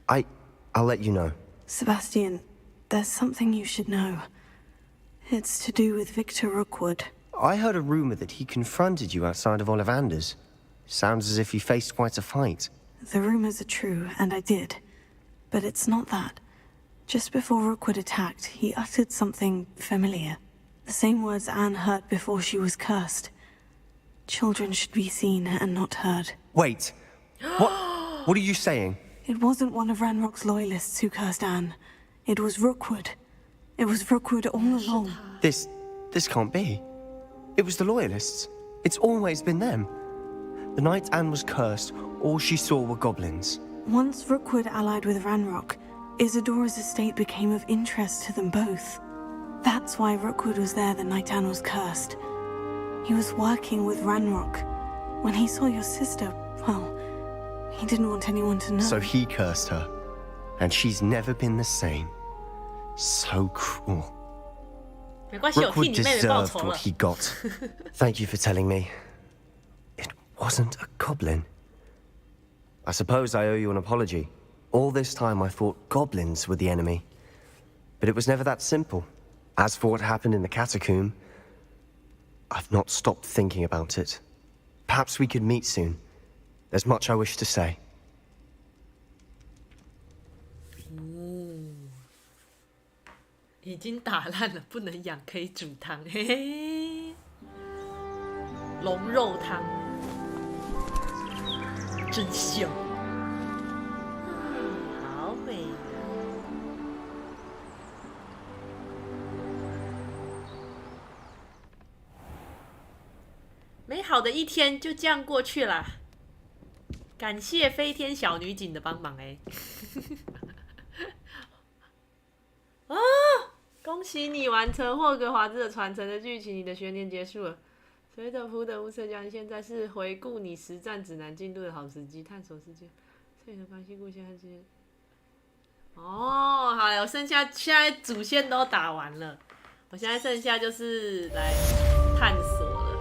I'll let you know. Sebastian, there's something you should know. It's to do with Victor Rookwood. I heard a rumor that he confronted you outside of Ollivander's. Sounds as if you faced quite a fight. The rumors are true, and I did. But it's not that. Just before Rookwood attacked, he uttered something familiar. The same words Anne heard before she was cursed. Children should be seen and not heard. Wait. What are you saying? It wasn't one of Ranrock's loyalists who cursed Anne. It was Rookwood. It was Rookwood all along. This can't be. It was the loyalists. It's always been them. The night Anne was cursed, all she saw were goblins. Once Rookwood allied with Ranrock, Isadora's estate became of interest to them both. That's why Rookwood was there the night Anne was cursed. He was working with Ranrock. When he saw your sister, well, he didn't want anyone to know. So he cursed her. And she's never been the same. So cruel. Rookwood deserved what he got. Thank you for telling me. It wasn't a goblin. I suppose I owe you an apology. All this time I thought goblins were the enemy. But it was never that simple. As for what happened in the catacomb, I've not stopped thinking about it. Perhaps we could meet soon. There's much I wish to say. 已经打烂了，不能养，可以煮汤。嘿嘿，龙肉汤，真香。好美啊！美好的一天就这样过去了。感谢飞天小女警的帮忙啊！恭喜你完成霍格华兹的传承的剧情，你的学年结束了。随着普等物测量，现在是回顾你实战指南进度的好时机，探索世界，这里的关系故线和之间。哦，好，我剩下现在主线都打完了，我现在剩下就是来探索了。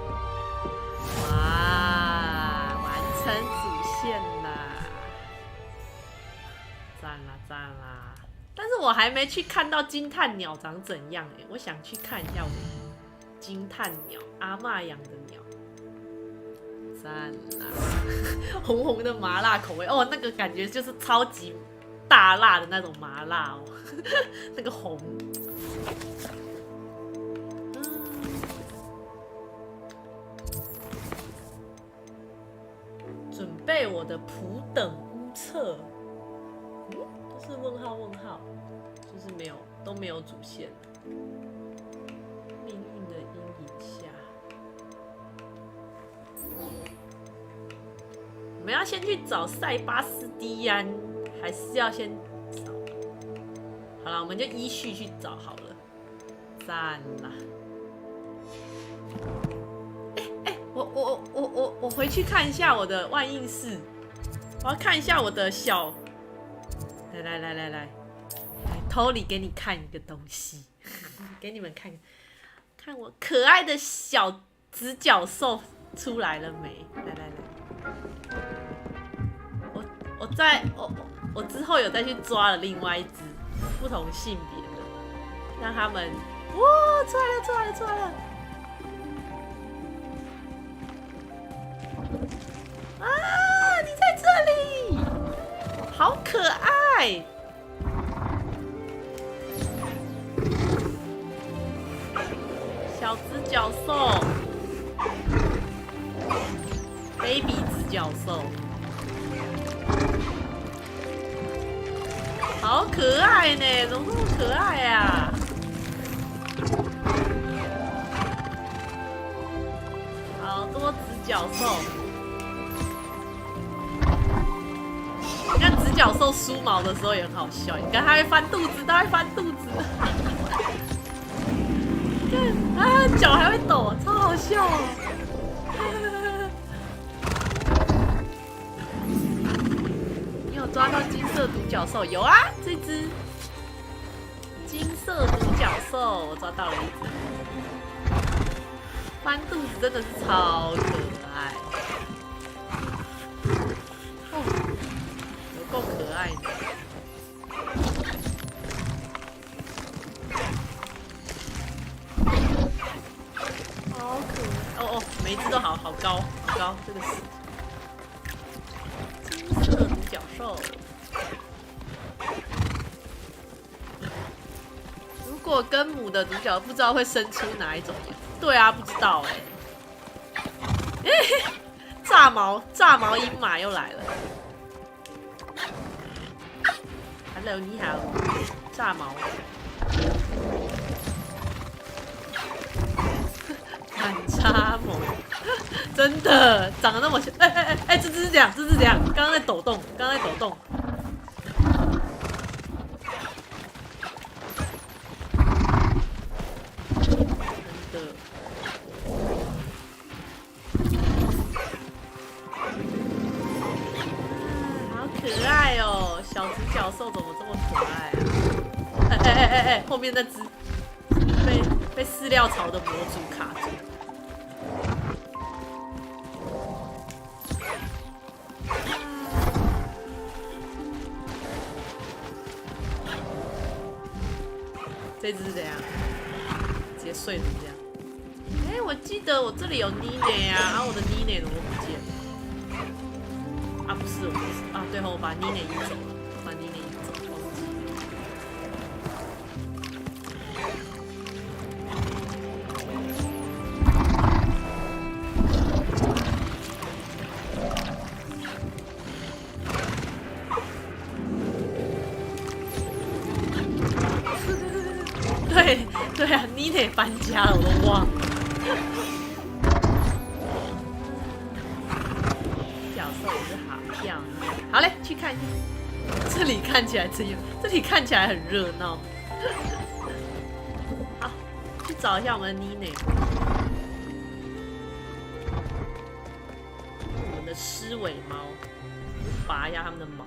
哇，完成主线啦！赞啦赞啦！但是我还没去看到金叹鸟长怎样我想去看一下我的金叹鸟，阿嬷养的鸟。赞啦！红红的麻辣口味哦，那个感觉就是超级大辣的那种麻辣哦，那个红。准备我的普等屋测，都是问号问号，就是都没有主线。命运的阴影下，我们要先去找塞巴斯蒂安，还是要先找？好了，我们就依序去找好了。赞啦！我回去看一下我的万应室，我要看一下我的小，来，偷里给你看一个东西，给你们看，看我可爱的小直角兽出来了没？来，我之后有再去抓了另外一只不同性别的，让他们，哇，出来了！啊！你在这里，好可爱！小直角兽 ，baby 直角兽，好可爱呢，怎么那么可爱啊？好多直角兽。你看直角兽梳毛的时候也很好笑，你看它会翻肚子，看啊，脚还会抖，超好笑哦！你有抓到金色独角兽？有啊，这只金色独角兽我抓到了一只，翻肚子真的是超可爱。够可爱的，好可爱哦！每一只都好高，这个是金色独角兽。如果跟母的独角不知道会生出哪一种颜色？对啊，不知道炸毛鹰马又来了。Hello， 你好，炸毛，反差萌，真的长得那么像，这只是这样，刚刚在抖动，真的。可爱哦，小直角兽怎么这么可爱啊？后面那只被饲料槽的模组卡住。这只是怎样？直接睡成这样。我记得我这里有妮妮啊，我的妮妮怎么不见了？啊，不是啊，对我把妮妮移走了，忘记。对啊，妮娜搬家了，我都忘了。角色也是好漂亮。好嘞，去看一下。这里看起来真有，这里看起来很热闹。好，去找一下我们的妮娜。我们的狮尾猫，拔一下它们的毛。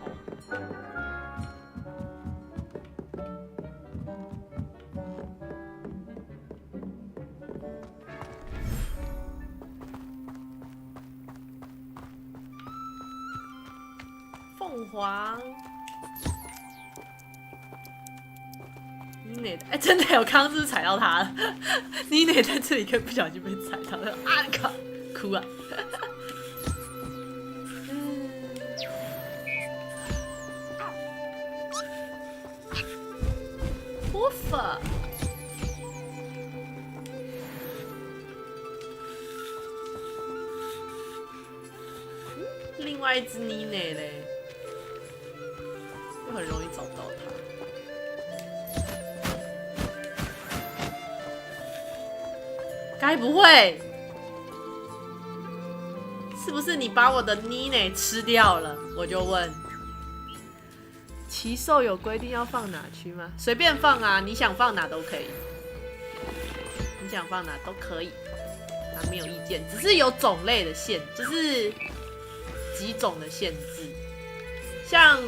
凤凰，妮娜，哎，真的有，刚刚是不是踩到它了？妮娜在这里，可不小心被踩到了，啊靠，哭啊！波法，另外一只妮娜嘞。又很容易找到它。该不会是不是你把我的妮娜吃掉了？我就问。奇兽有规定要放哪区吗？随便放啊，你想放哪都可以。你想放哪都可以，啊，没有意见，只是有种类的限，就是几种的限制，像。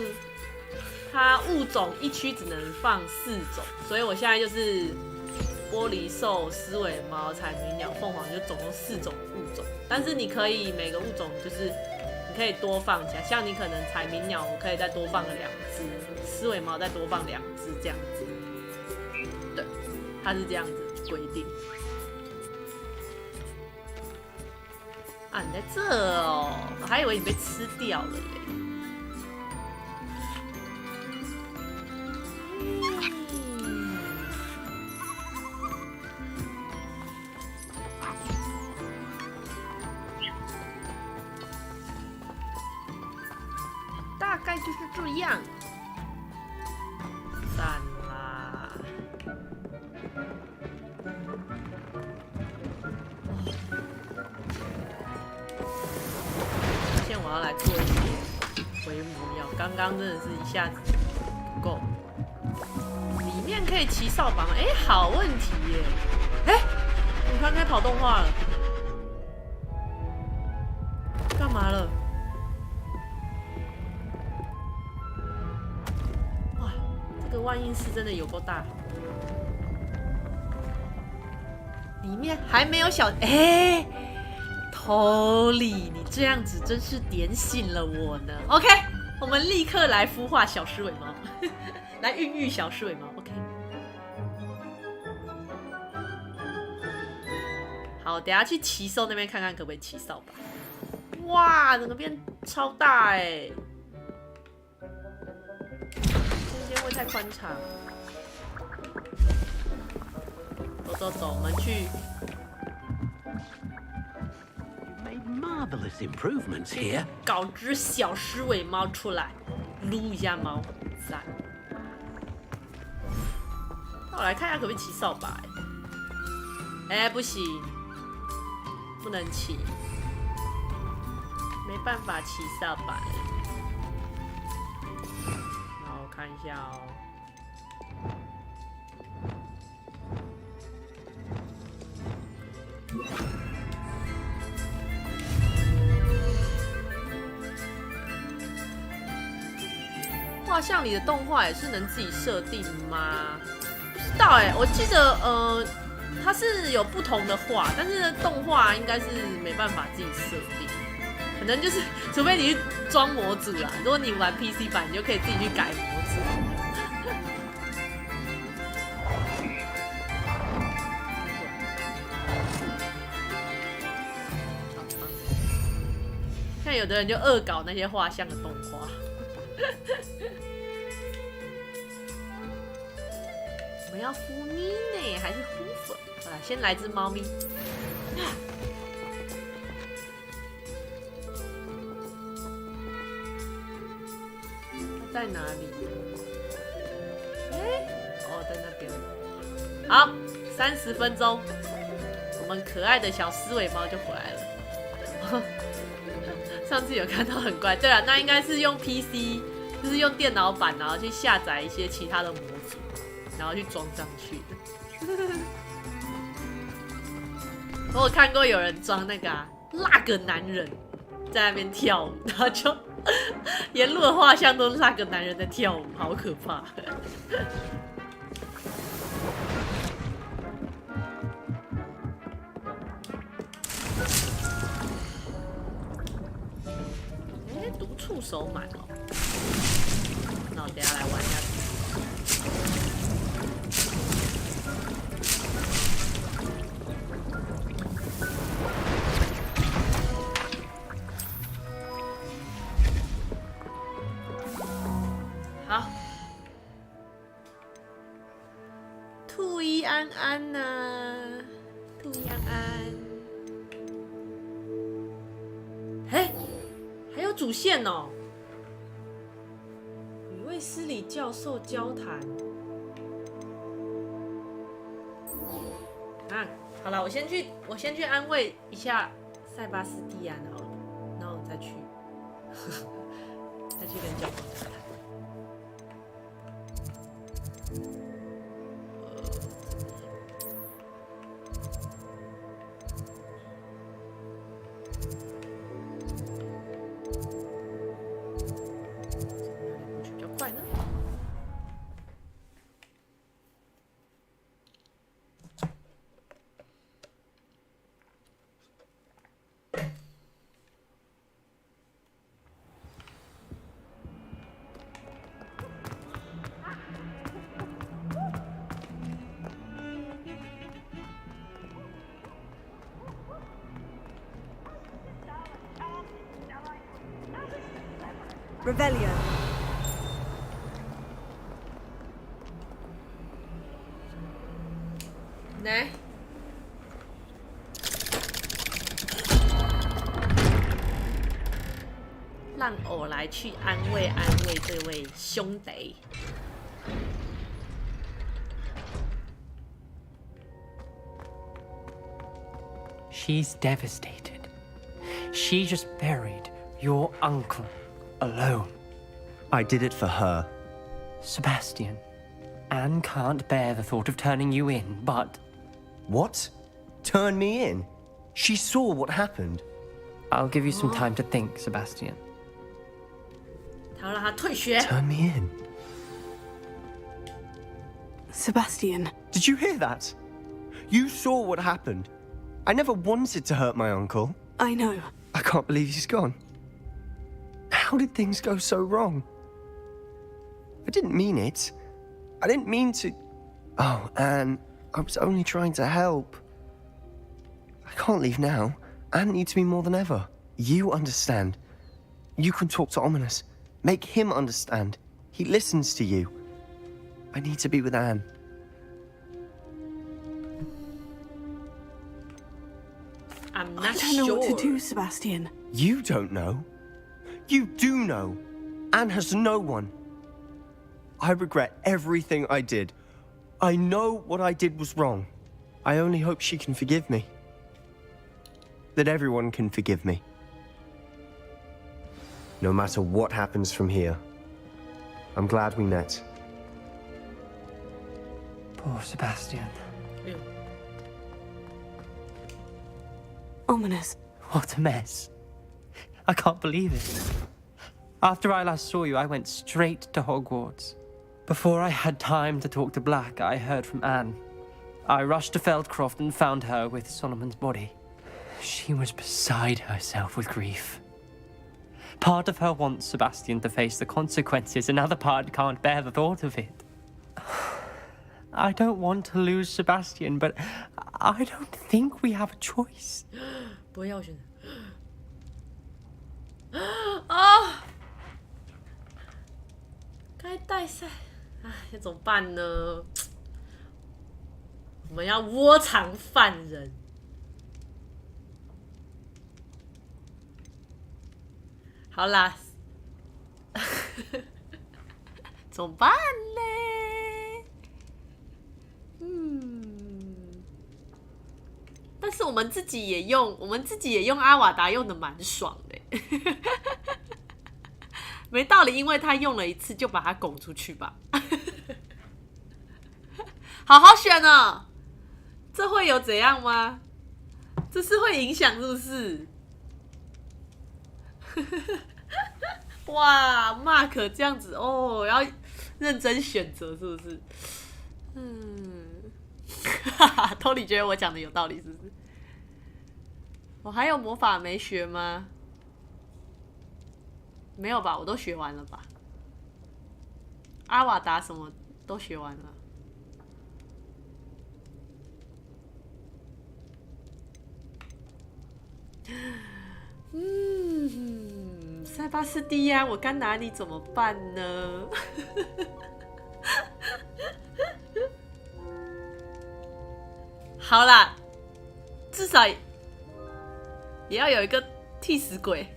它物种一区只能放4种，所以我现在就是玻璃兽、狮尾猫、彩鸣鸟、凤凰，就总共4种物种。但是你可以每个物种就是你可以多放起来，像你可能彩鸣鸟，我可以再多放个2只，狮尾猫再多放2只这样子。对，它是这样子规定。啊，你在这哦，我还以为你被吃掉了嘞。大概就是这样。赞啦！现在我要来做一些回母鸟，刚刚真的是一下子不够。里面可以骑扫把吗？哎，好问题耶！哎，你看开跑动画了，干嘛了？这个万应室真的有够大，里面还没有小哎，头里你这样子真是点醒了我呢。OK， 我们立刻来孵化小狮尾猫，来孕育小狮尾猫。OK， 好，等下去骑兽那边看看可不可以骑扫把。哇，整个变超大哎！会太宽敞，走，我们去。Marvelous improvements here. 搞只小狮尾猫出来，撸一下猫，赞。那我来看一下可不可以骑扫把。哎，不行，不能骑，没办法骑扫把。看一下哦，画像里的动画也是能自己设定吗？不知道哎，我记得它是有不同的画，但是动画应该是没办法自己设定。可能就是，除非你去装模组啦。如果你玩 PC 版，你就可以自己去改模组。像有的人就恶搞那些画像的动画。我们要孵妮呢，还是孵粉？好了，先来只猫咪。在哪里？哎，哦，在那边。好，30分钟，我们可爱的小狮尾猫就回来了。上次有看到很怪，对了，那应该是用 PC， 就是用电脑版，然后去下载一些其他的模组，然后去装上去的。我有看过有人装那个那个男人在那边跳舞，然后就沿路的画像都是那个男人在跳舞，好可怕。毒触手满哦，那我等一下来玩一下。好，兔一安安呐、啊，兔一安安。哎，还有主线哦，与卫斯理教授交谈。啊，好了，我先去安慰一下塞巴斯蒂安好了，然后我再去跟教皇谈谈。Revelio. 来，让我来去安慰这位兄弟。She's devastated. She just buried your uncle alone. I did it for her. Sebastian, Anne can't bear the thought of turning you in, but... What? Turn me in? She saw what happened. I'll give you some time to think, Sebastian. 他要让他退学。 Turn me in. Sebastian. Did you hear that? You saw what happened. I never wanted to hurt my uncle. I know. I can't believe he's gone. How did things go so wrong? I didn't mean it. I didn't mean to... Oh, Anne, I was only trying to help. I can't leave now. Anne needs me more than ever. You understand. You can talk to Ominous. Make him understand. He listens to you. I need to be with Anne. I'm not I don't know sure. what to do, Sebastian. You don't know. You do know. Anne has no one. I regret everything I did. I know what I did was wrong. I only hope she can forgive me. That everyone can forgive me. No matter what happens from here, I'm glad we met. Poor Sebastian. Ominous. What a mess. I can't believe it. After I last saw you, I went straight to Hogwarts. Before I had time to talk to Black, I heard from Anne. I rushed to Feldcroft and found her with Solomon's body. She was beside herself with grief. Part of her wants Sebastian to face the consequences, another part can't bear the thought of it. I don't want to lose Sebastian, but I don't think we have a choice. 不会要选啊！该带赛，哎，要怎么办呢？我们要窝藏犯人。好啦，怎么办嘞？是我们自己也用阿瓦达用的蛮爽的。没道理，因为他用了一次就把他拱出去吧。好好选哦，这会有怎样吗？这是会影响是不是？哇 ，Mark 这样子哦，要认真选择是不是？Tony 觉得我讲的有道理是不是？我还有魔法没学吗？没有吧，我都学完了吧？阿瓦达什么都学完了。塞巴斯蒂安，我该拿你怎么办呢？好啦，至少也要有一个替死鬼。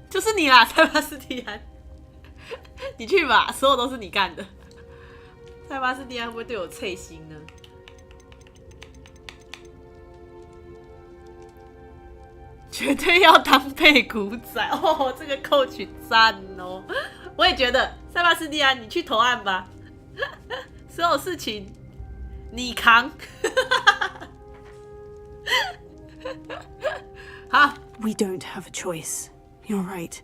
就是你啦，塞巴斯蒂安，你去吧，所有都是你干的。塞巴斯蒂安会不会对我脆心呢？绝对要当背骨仔哦！这个coach赞哦，我也觉得塞巴斯蒂安，你去投案吧，所有事情你扛。好 We don't have a choice. You're right.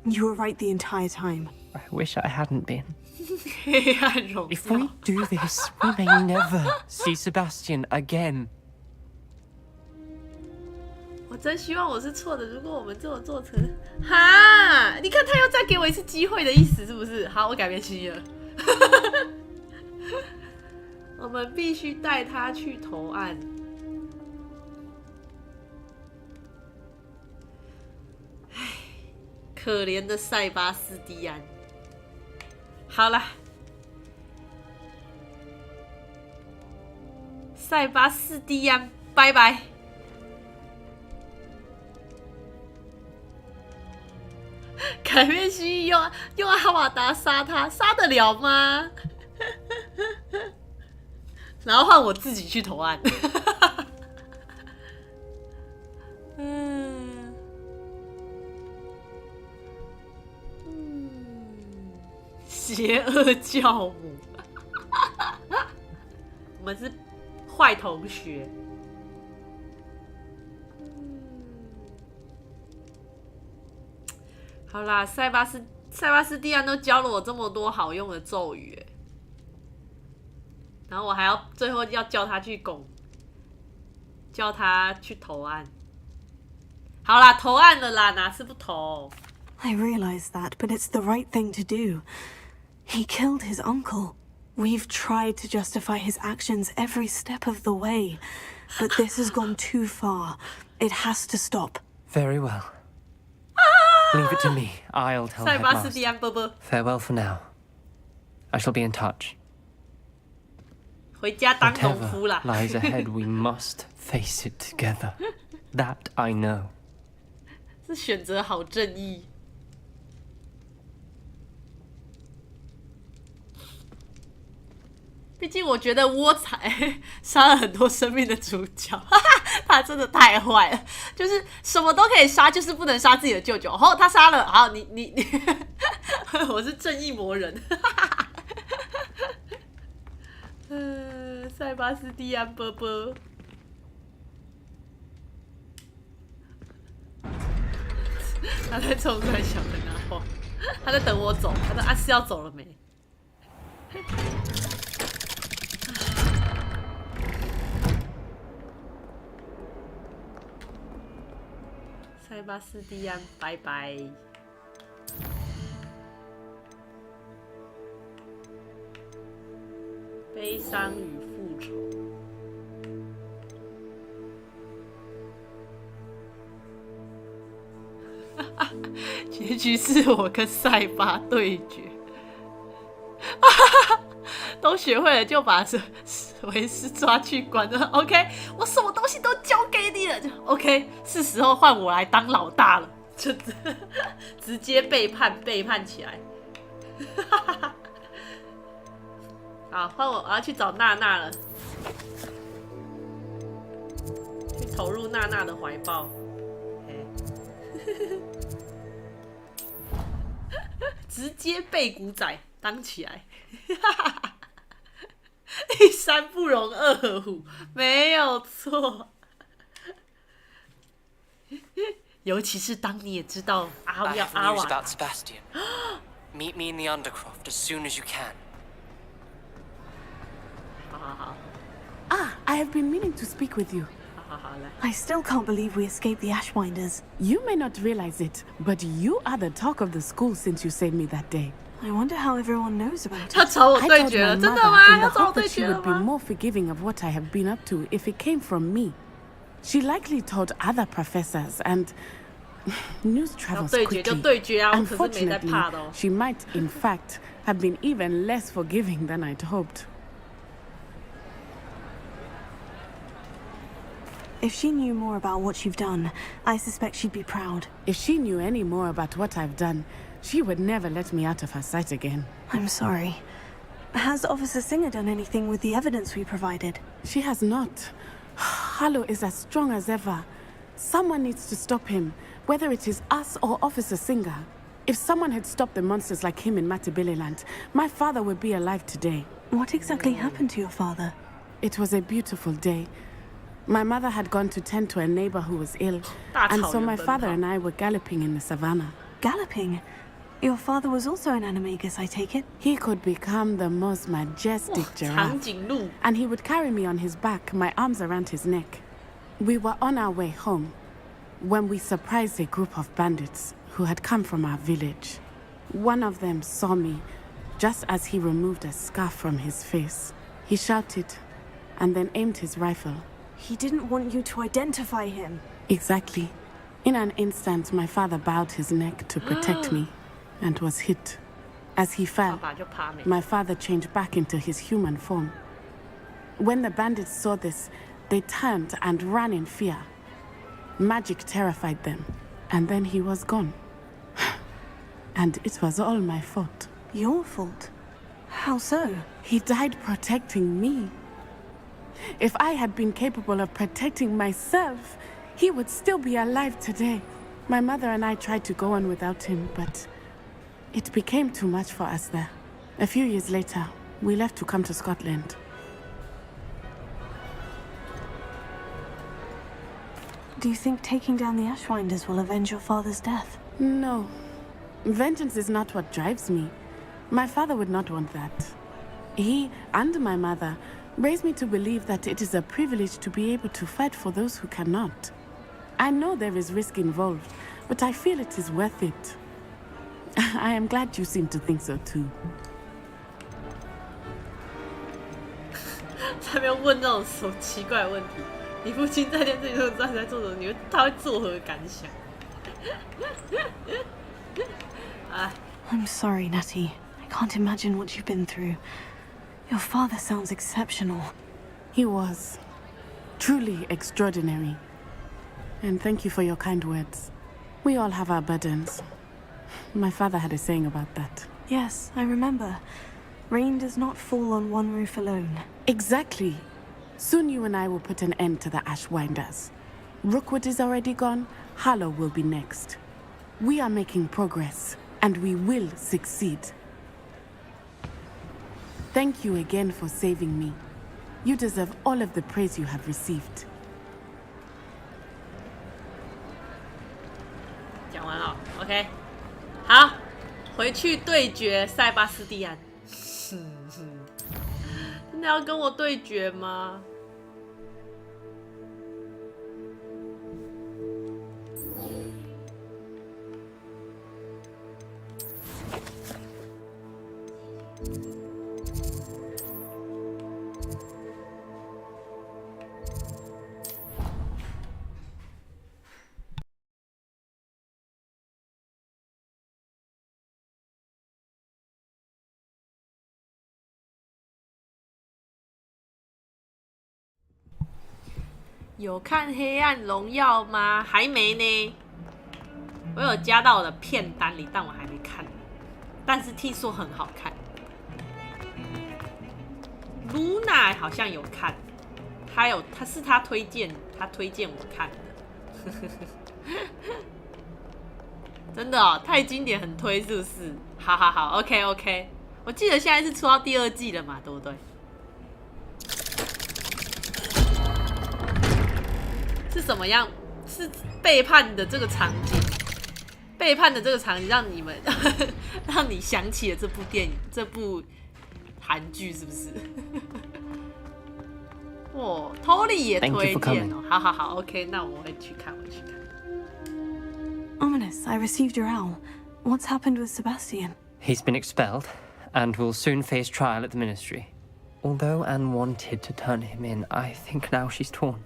You were right the entire time. I wish I hadn't been. 黑暗荣耀。If we do this, we may never see Sebastian again. 我真希望我是错的。如果我们这么做成，哈，你看他又再给我一次机会的意思是不是？好，我改变心意了。我们必须带他去投案。唉，可怜的塞巴斯蒂安。好了，塞巴斯蒂安，拜拜。改变心意用阿瓦达杀他，杀得了吗？然后换我自己去投案。邪恶教母，我们是坏同学。好啦，塞巴斯蒂安都教了我这么多好用的咒语，然后我还要最后要叫他去叫他去投案。好啦，投案了啦，哪次不投？ I realize that, but it's the right thing to do. He killed his uncle. We've tried to justify his actions every step of the way, but this has gone too far. It has to stop. Very well. Leave it to me. I'll tell 塞巴斯蒂 Headmaster. 安伯伯， Farewell for now. I shall be in touch. 回家当农夫 Whatever 啦。 lies ahead, we must face it together. That I know. 是选择好正义。毕竟我觉得窝财杀了很多生命的主角，他真的太坏了，就是什么都可以杀，就是不能杀自己的舅舅。哦，他杀了，好，你，我是正义魔人。塞巴斯蒂安伯伯，他在冲出来想跟他话，他在等我走，他说阿是要走了没？塞巴斯蒂安，拜拜。悲伤与复仇。结局是我跟塞巴对决。都学会了就把维斯抓去关了。OK， 我什么东西都交给你了，就 OK， 是时候换我来当老大了，就直接背叛起来。好，换我要去找娜娜了。投入娜娜的怀抱。直接背骨仔当起来。一山不容二虎，没有错。尤其是当你也知道阿瓦。Meet me in the Undercroft as soon as you can. 好。I have been meaning to speak with you. 好，来。 I still can't believe we escaped the Ashwinders. You may not realize it, but you are the talk of the school since you saved me that day. I wonder how everyone knows about it. 他找我对决了，真的吗？要找我对决 She 了 would be 吗？ more forgiving of what I have been up to if it came from me. She likely told other professors and news travels 对决就 quickly. 对决啊，我可是没在 Unfortunately, 怕的哦。 she might, in fact, have been even less forgiving than I'd hoped. If she knew more about what you've done, I suspect she'd be proud. If she knew any more about what I've done, she would never let me out of her sight again. I'm sorry. Has Officer Singer done anything with the evidence we provided? She has not. Ah-Liu is as strong as ever. Someone needs to stop him, whether it is us or Officer Singer. If someone had stopped the monsters like him in Matabeleland, my father would be alive today. What exactly happened to your father? It was a beautiful day. My mother had gone to tend to a neighbor who was ill, and so my father and I were galloping in the savannah. Galloping? Your father was also an animagus, I take it? He could become the most majestic giraffe, and he would carry me on his back, my arms around his neck. We were on our way home when we surprised a group of bandits who had come from our village. One of them saw me just as he removed a scarf from his face. He shouted and then aimed his rifle. He didn't want you to identify him. Exactly. In an instant, my father bowed his neck to protect me and was hit. As he fell, my father changed back into his human form. When the bandits saw this, they turned and ran in fear. Magic terrified them, and then he was gone. And it was all my fault. Your fault? How so? He died protecting me. If I had been capable of protecting myself, he would still be alive today. My mother and I tried to go on without him, but it became too much for us there. A few years later, we left to come to Scotland. Do you think taking down the Ashwinders will avenge your father's death? No. Vengeance is not what drives me. My father would not want that. He and my mother raised me to believe that it is a privilege to be able to fight for those who cannot. I know there is risk involved, but I feel it is worth it. I am glad you seem to think so too. 他没有问那种什么奇怪的问题。你父亲在天这里都知道你在做什么，他会作何感想？I'm sorry, Natty. I can't imagine what you've been through. Your father sounds exceptional. He was. Truly extraordinary. And thank you for your kind words. We all have our burdens. My father had a saying about that. Yes, I remember. Rain does not fall on one roof alone. Exactly. Soon you and I will put an end to the Ashwinders. Rookwood is already gone. Harlow will be next. We are making progress, and we will succeed. Thank you again for saving me. You deserve all of the praise you have received. 讲完了 ，OK， 好，回去对决塞巴斯蒂安。真的要跟我对决吗？有看《黑暗荣耀》吗？还没呢。我有加到我的片单里，但我还没看。但是听说很好看。Luna 好像有看，他推荐我看的，真的哦，太经典，很推是不是？好 ，OK， 我记得现在是出到第2季了嘛，对不对？是什么样？是背叛的这个场景，让你想起了这部电影、这部韩剧，是不是？哇 ，Tony 也推荐哦，好 ，OK， 那我会去看。Ominous, I received your owl. What's happened with Sebastian? He's been expelled, and will soon face trial at the Ministry. Although Anne wanted to turn him in, I think now she's torn.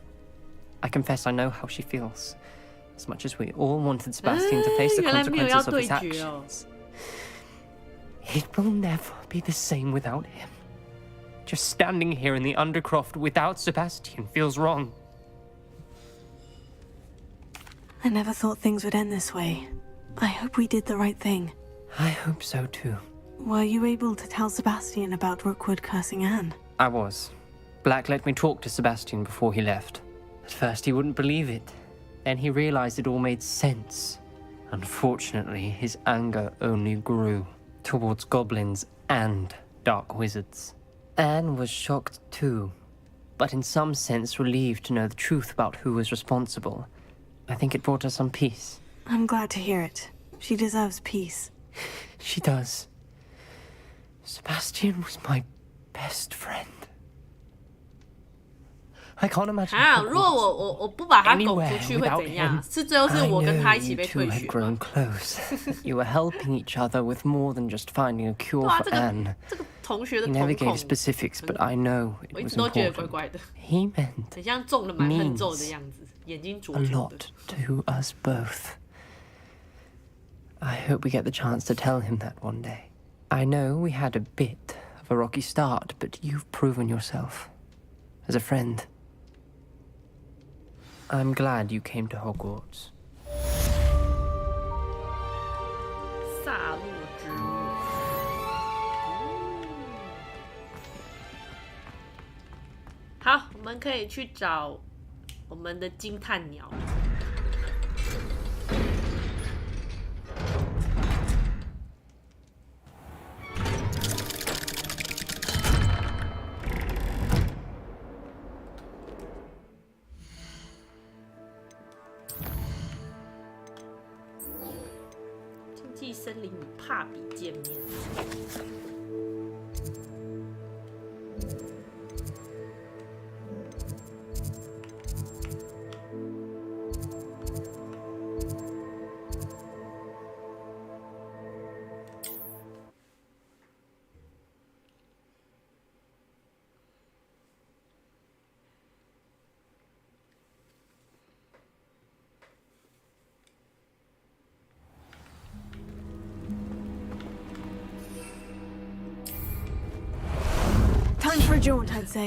I confess I know how she feels. As much as we all wanted Sebastian to face the consequences of his actions. It will never be the same without him. Just standing here in the Undercroft without Sebastian feels wrong. I never thought things would end this way. I hope we did the right thing. I hope so too. Were you able to tell Sebastian about Rookwood cursing Anne? I was. Black let me talk to Sebastian before he left. At first he wouldn't believe it. Then he realized it all made sense. Unfortunately, his anger only grew towards goblins and dark wizards. Anne was shocked too, but in some sense relieved to know the truth about who was responsible. I think it brought her some peace. I'm glad to hear it. She deserves peace. She does. Sebastian was my best friend. I can't imagine. 如果我不把他拱出去会怎样？是最后是我跟他一起被退学。grown close. You were helping each other with more than just finding a cure for Anne. 这个同学的 He never gave specifics, but I know it was important. He meant 很像中了蛮横咒的样子，眼睛灼 a 灼 lot to us both. I hope we get the chance to tell him that one day. I know we had a bit of a rocky start, but you've proven yourself as a friend. I'm glad you came to Hogwarts. 萨洛之路。好，我们可以去找我们的金探鸟。森林与帕比见面。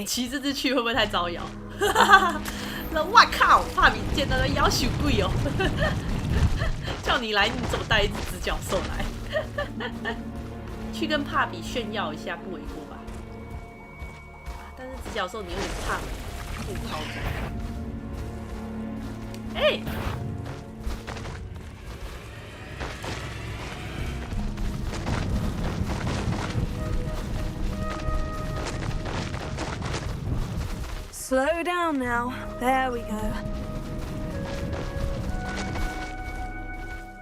骑这只去会不会太招摇？那哇靠，帕比见到的妖羞贵哦！叫你来，你怎么带一只直角兽来？去跟帕比炫耀一下，不为过吧？但是直角兽你有点胖，不超重。哎！ Slow down now. There we go.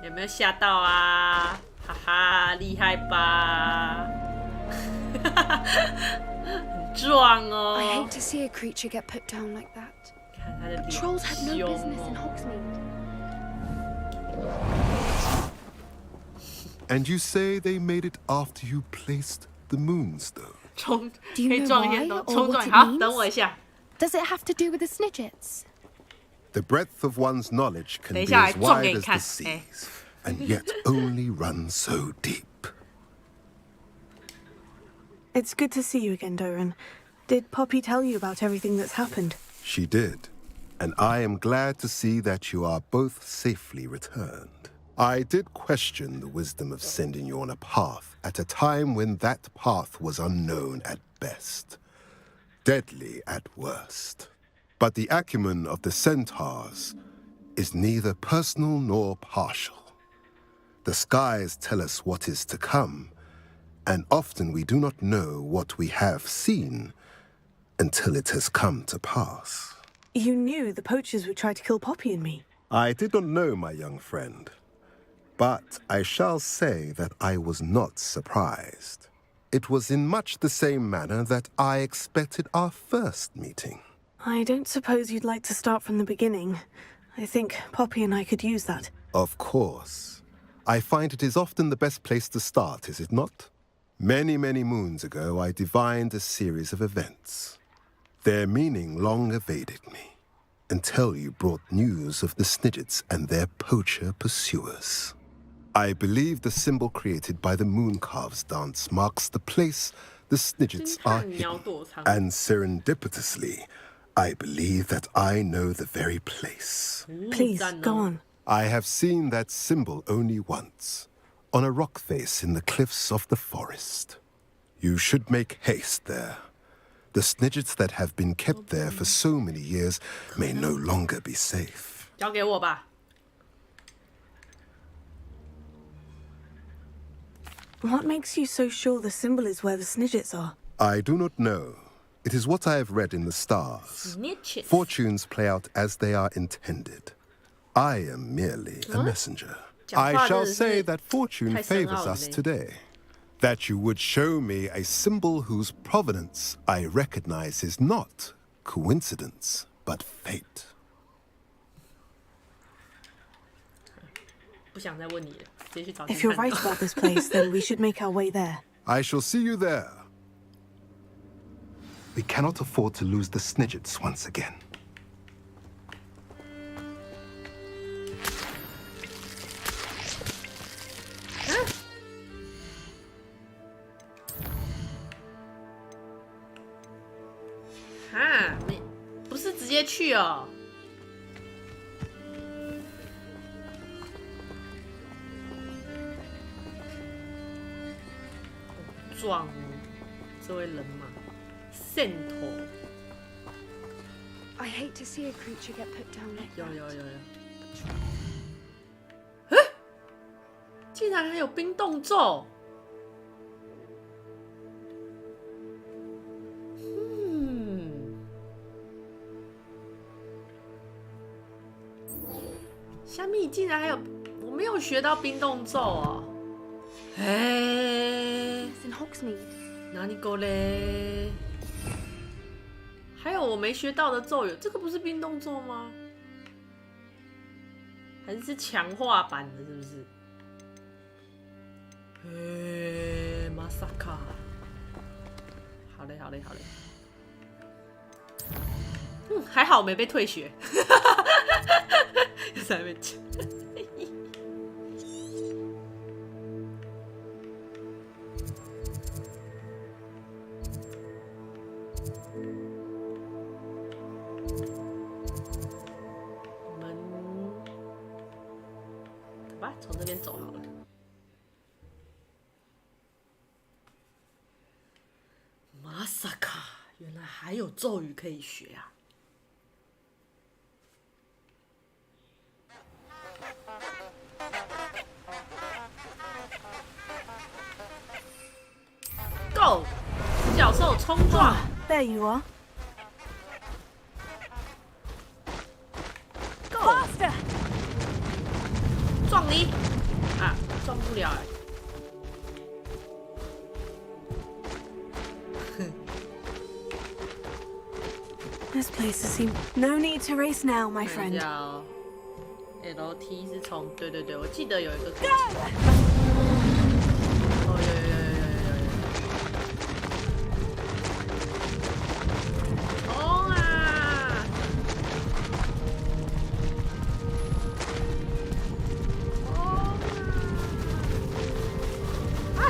有没有吓到啊？哈哈，厉害吧？很壮哦。I hate to see a creature get put down like that. 看他的脸， Trolls had no business in Hogsmeade. And you say they made it after you placed the moonstone? 冲，可 Do you 以 know 撞一 why 下， or 冲 what 撞。 it 好， means? 等我一下。 Does it have to do with the Snidgets? The breadth of one's knowledge can 等一 be 下来 as 撞 wide 给你 as 看 the。哎， seas, and yet only run so deep. It's good to see you again, Doran. Did Poppy tell you about everything that's happened? She did, and I am glad to see that you are both safely returned. I did question the wisdom of sending you on a path at a time when that path was unknown at best, deadly at worst. But the acumen of the centaurs is neither personal nor partial. The skies tell us what is to come, and often we do not know what we have seen until it has come to pass. You knew the poachers would try to kill Poppy and me. I did not know, my young friend, but I shall say that I was not surprised. It was in much the same manner that I expected our first meeting. I don't suppose you'd like to start from the beginning. I think Poppy and I could use that. Of course. I find it is often the best place to start, is it not? Many, many moons ago, I divined a series of events. Their meaning long evaded me, until you brought news of the Snidgets and their poacher pursuers. I believe the symbol created by the Mooncalves dance marks the place the Snidgets are hidden. And serendipitously, I believe that I know the very place. Please, go on. I have seen that symbol only once, on a rock face in the cliffs of the forest. You should make haste there. The Snidgets that have been kept there for so many years may no longer be safe. 交给我吧。What makes you so sure the symbol is where the Snidgets are? I do not know. It is what I have read in the stars. Snitches. Fortunes play out as they are intended. I am merely a messenger. I shall say that fortune favors us today. That you would show me a symbol whose provenance I recognize is not coincidence, but fate. 不想再问你了，直接去找。If you're right about this place, then we should make our way there. I shall see you there. We cannot afford to lose the Snidgets once again. 啊，你不是直接去哦？好壮哦，这位人马，Centaur。I hate to see a creature get put down like that. 有。竟然还有冰冻咒！虾米竟然还有，我没有学到冰冻咒哦。哎，哪里够嘞？还有我没学到的咒语，这个不是冰冻咒吗？还是强化版的，是不是？哎，马萨卡，好嘞。还好我没被退学。在那边讲。我们走吧，从这边走好了。马萨卡，原来还有咒语可以学啊！Go！ 直角兽冲撞。There you are. Go！ Faster！ 撞你！啊，撞不了哎。This place is seem. No need to race now, my friend. LT 是从对，我记得有一个。哦，有。冲啊！啊！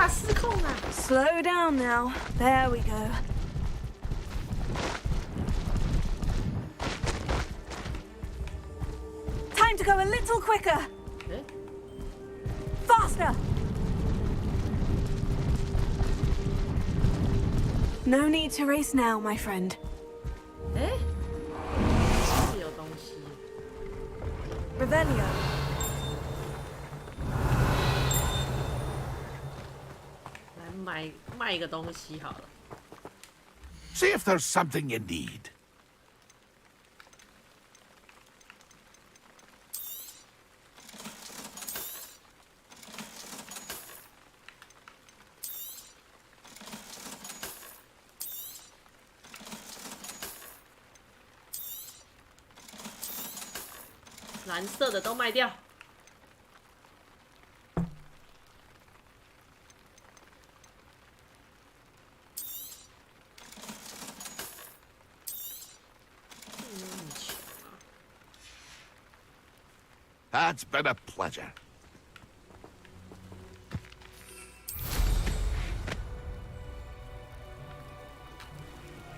失控啊！ Slow down now. There we go. Time to go a little quicker. Faster. No need to race now, my friend. Revelio. 来卖一个东西好了。See if there's something you need. 蓝色的都卖掉。That's been a pleasure.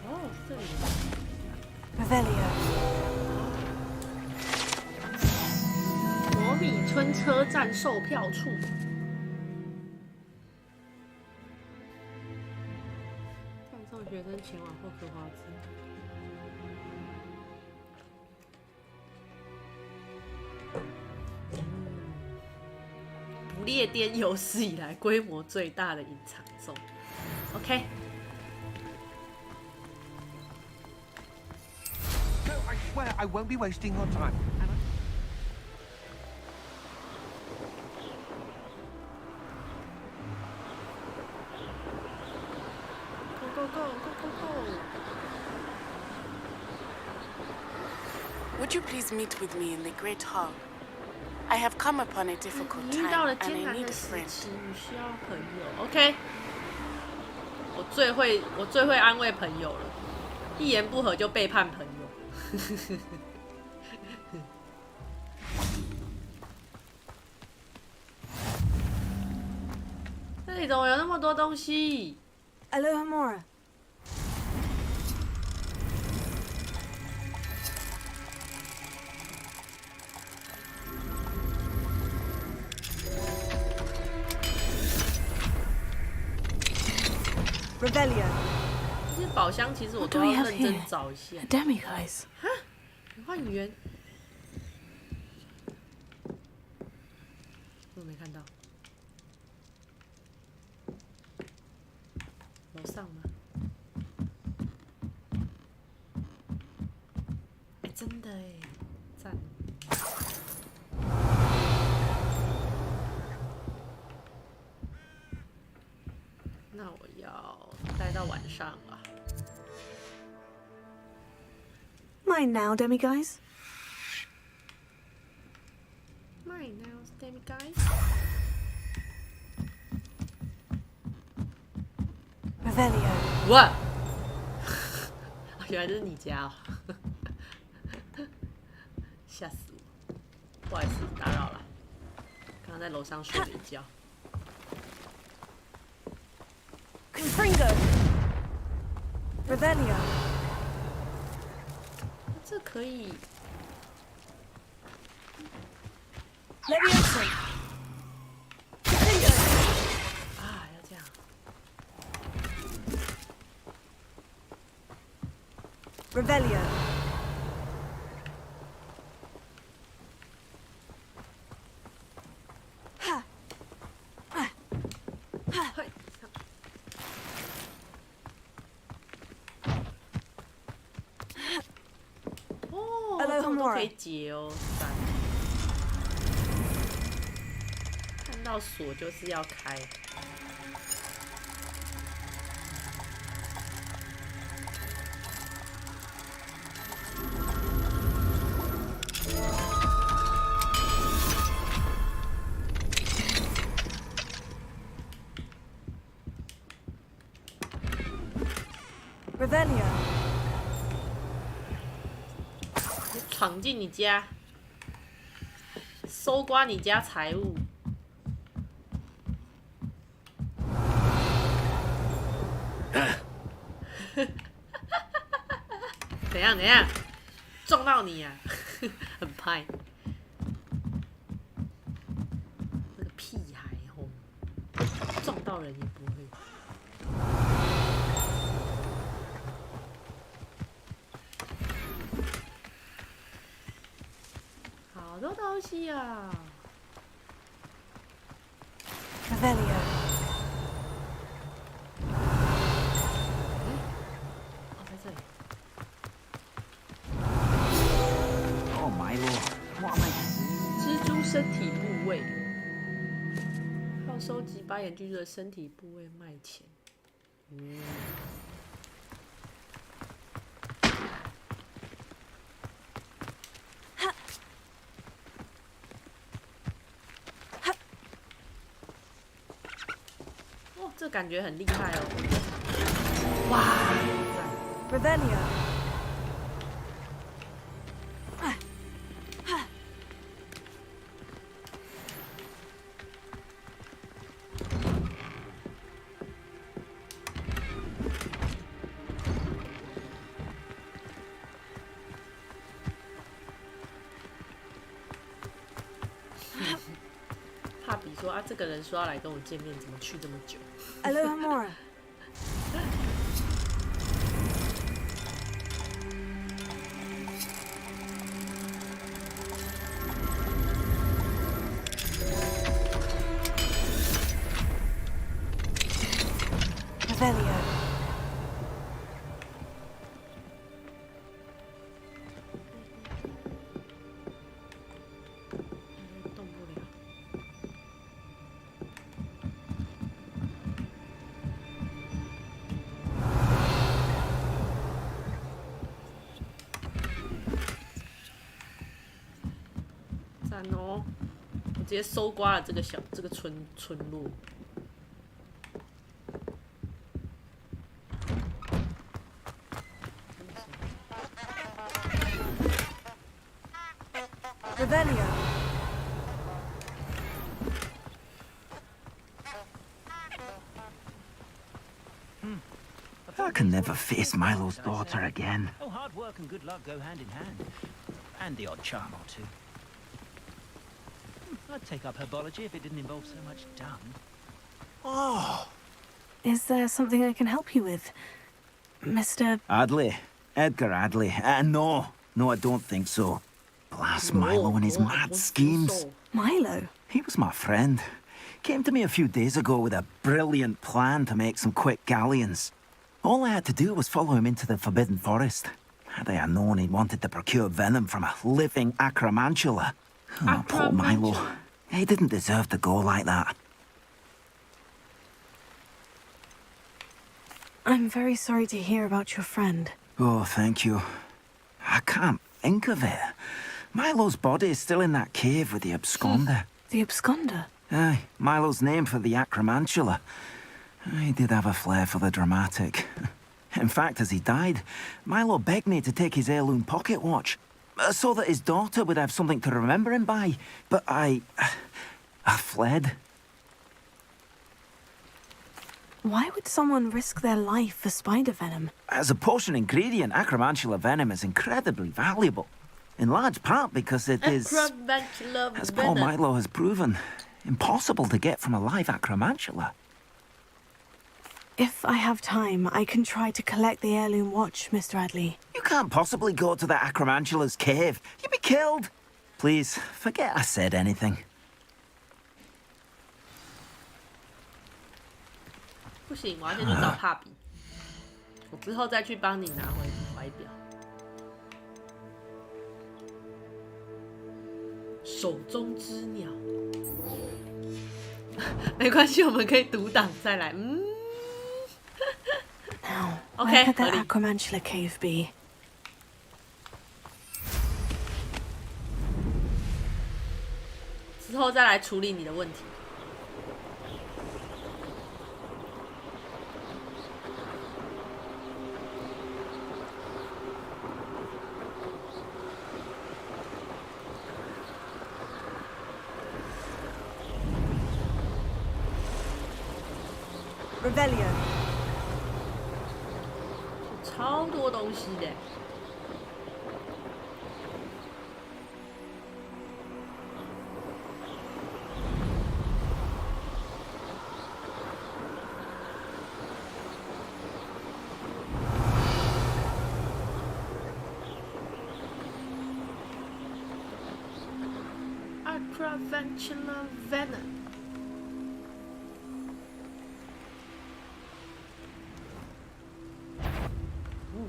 Oh, 这里。Revelio. 魔米村车站售票处。带送学生前往霍格华兹。不列颠有史以来规模最大的隐藏中。OK。No, I swear I won't be wasting your time. Would you please meet with me in the Great Hall? I have come upon a difficult 你遇到 time 了 and 艰 I 难 need 的 a 时 friend. 期，你需要朋友。OK， 我最会安慰朋友了，一言不合就背叛朋友。这里怎么有那么多东西 Aloha Mora. Revelio. 这些宝箱其实我都要认真找一下。 Demiguise. 哈，换语言，我没看到。楼上吗？哎，真的哎，赞！那我要待到晚上了。Mine now, Demiguise. Mine now, Demiguise. Revelio. What? 原来这是你家哦！吓死我！不好意思，打扰了。刚刚在楼上睡了一觉。Confringo. Revelio. 这可以。Leviosa. 啊，要这样。Revelio. Ha. Ha. Ha. 哦，这种都可以解哦，赞！看到锁就是要开。Revelio. 闯进你家，搜刮你家财物。怎样？撞到你啊！很拍。那个屁孩吼，撞到人也不会。好多东东西啊 Revelio. 哦，在这里。Oh my lord, what am I? 蜘蛛身体部位，靠收集白眼蜘蛛的身体部位卖钱。哦，这感觉很厉害哦！哇 Revelio. 帕比说啊，这个人说要来跟我见面，怎么去这么久 Alohomora. Revelio. 动不了。赞哦！我直接搜刮了这个村落。Revelio. I can never face Milo's daughter again. Oh, hard work and good luck go hand in hand. And the odd charm or two. I'd take up herbology if it didn't involve so much dung. Oh. Is there something I can help you with, Mr. Adley. Edgar Adley. No, I don't think so. Blast Milo and his mad schemes. Milo? He was my friend. Came to me a few days ago with a brilliant plan to make some quick galleons. All I had to do was follow him into the Forbidden Forest. Had I known he wanted to procure venom from a living acromantula. Oh, poor Milo. He didn't deserve to go like that. I'm very sorry to hear about your friend. Oh, thank you. I can't think of it. Milo's body is still in that cave with the absconder. The absconder? Aye, Milo's name for the acromantula. He did have a flair for the dramatic. In fact, as he died, Milo begged me to take his heirloom pocket watch, so that his daughter would have something to remember him by. But I fled. Why would someone risk their life for spider venom? As a potion ingredient, acromantula venom is incredibly valuable. In large part because it is, as poor Milo has proven, impossible to get from a live acromantula. If I have time, I can try to collect the heirloom watch, Mr. Adley. You can't possibly go to the acromantula's cave. You'd be killed. Please, forget I said anything. 不行，我要先去找帕比，我之后再去帮你拿回怀表。手中之鸟，没关系，我们可以读档再来。Now, where could that acromantula cave be? 之后再来处理你的问题。Revelio. 超多东西的。Ultraventula Venom。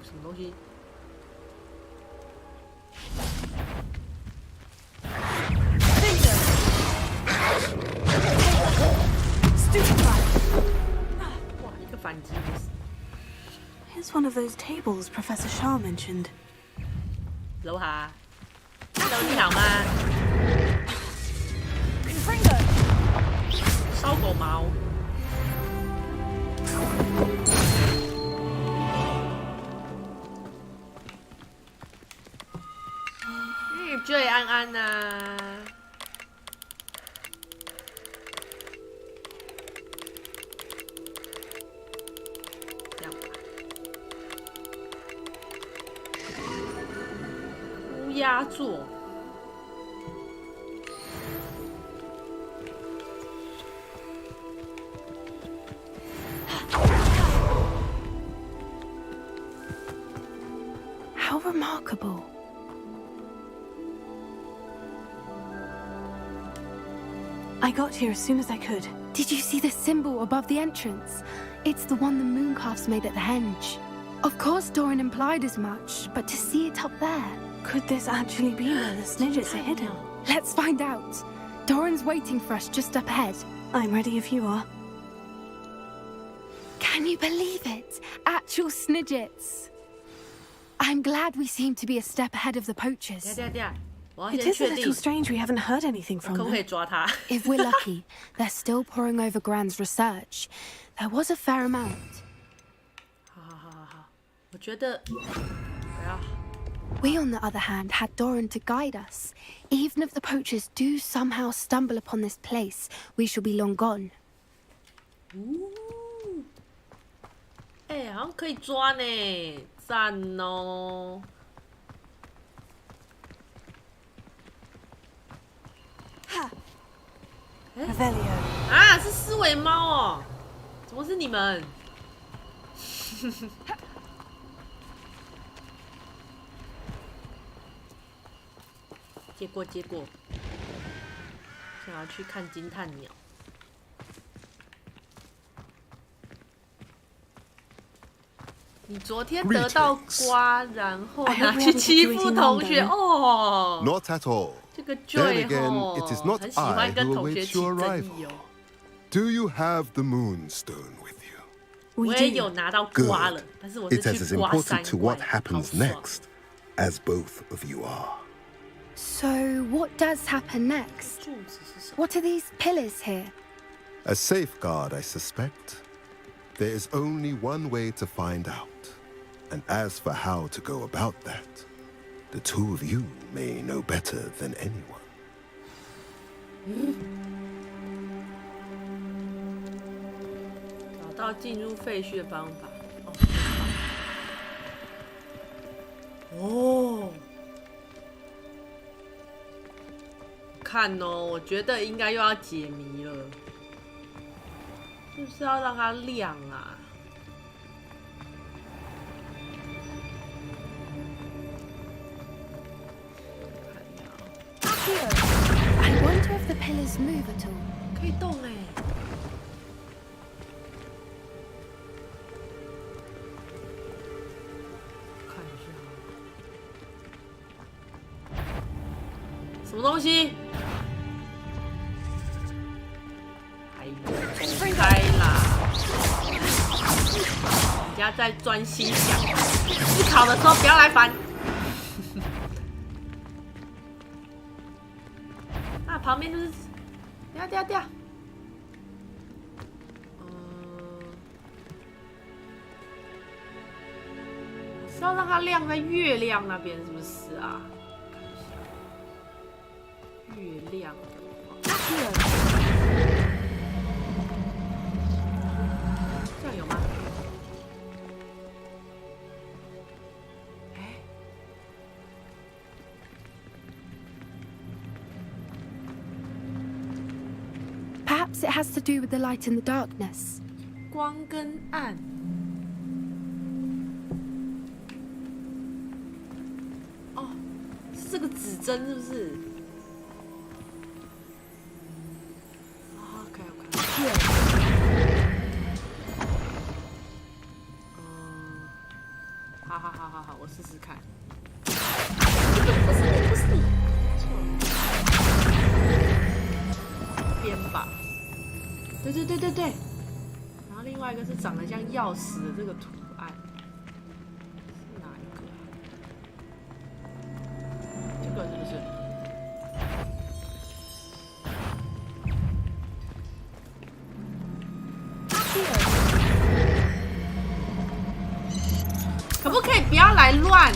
什么东西？哇，一个反击！Here's one of those tables Professor Shah mentioned. 楼下 ，Hello， 你好吗？烧狗毛。最安安呐、啊，这样吧。乌鸦座，How remarkable. I got here as soon as I could. Did you see the symbol above the entrance? It's the one the mooncalfs made at the henge. Of course Doran implied as much, but to see it up there... Could this actually be where the Snidgets are hidden? Let's find out. Doran's waiting for us just up ahead. I'm ready if you are. Can you believe it? Actual Snidgets. I'm glad we seem to be a step ahead of the poachers. It is a little strange we haven't heard anything from them. If we're lucky, they're still poring over Gran's research. There was a fair amount. We, on the other hand, had Doran to guide us. Even if the poachers do somehow stumble upon this place, we shall be long gone. 哎，好像可以抓呢，赞哦！啊，是四尾猫哦！怎么是你们？接过，想要去看惊叹鸟。你昨天得到瓜，然后拿去欺负同学哦。Not at all. Then again, it is not I who awaits your arrival. Do you have the Moonstone with you? 我也有拿到瓜了，但是我是 It is as 去刮 important 3 to what 怪 happens next as both of you are. So, what does happen next? What are these pillars here? A safeguard, I suspect. There is only one way to find out. And as for how to go about that, the two of you may know better than anyone. 找到进入废墟的方法。哦，看哦，我觉得应该又要解谜了，就是要让它亮啊。I wonder if the pillars move at all. 可以动哎！看一下，什么东西？哎，分开啦！人家在专心想思考的时候，不要来烦。那旁边就是，掉。是要让它亮在月亮那边，是不是啊？月亮的话，这样有吗？Perhaps it has to do with the light and the darkness. 光跟暗。哦，是这个指针是不是？对。然后另外一个是长得像钥匙的这个图案，是哪一个啊？这个是不是？可不可以不要来乱？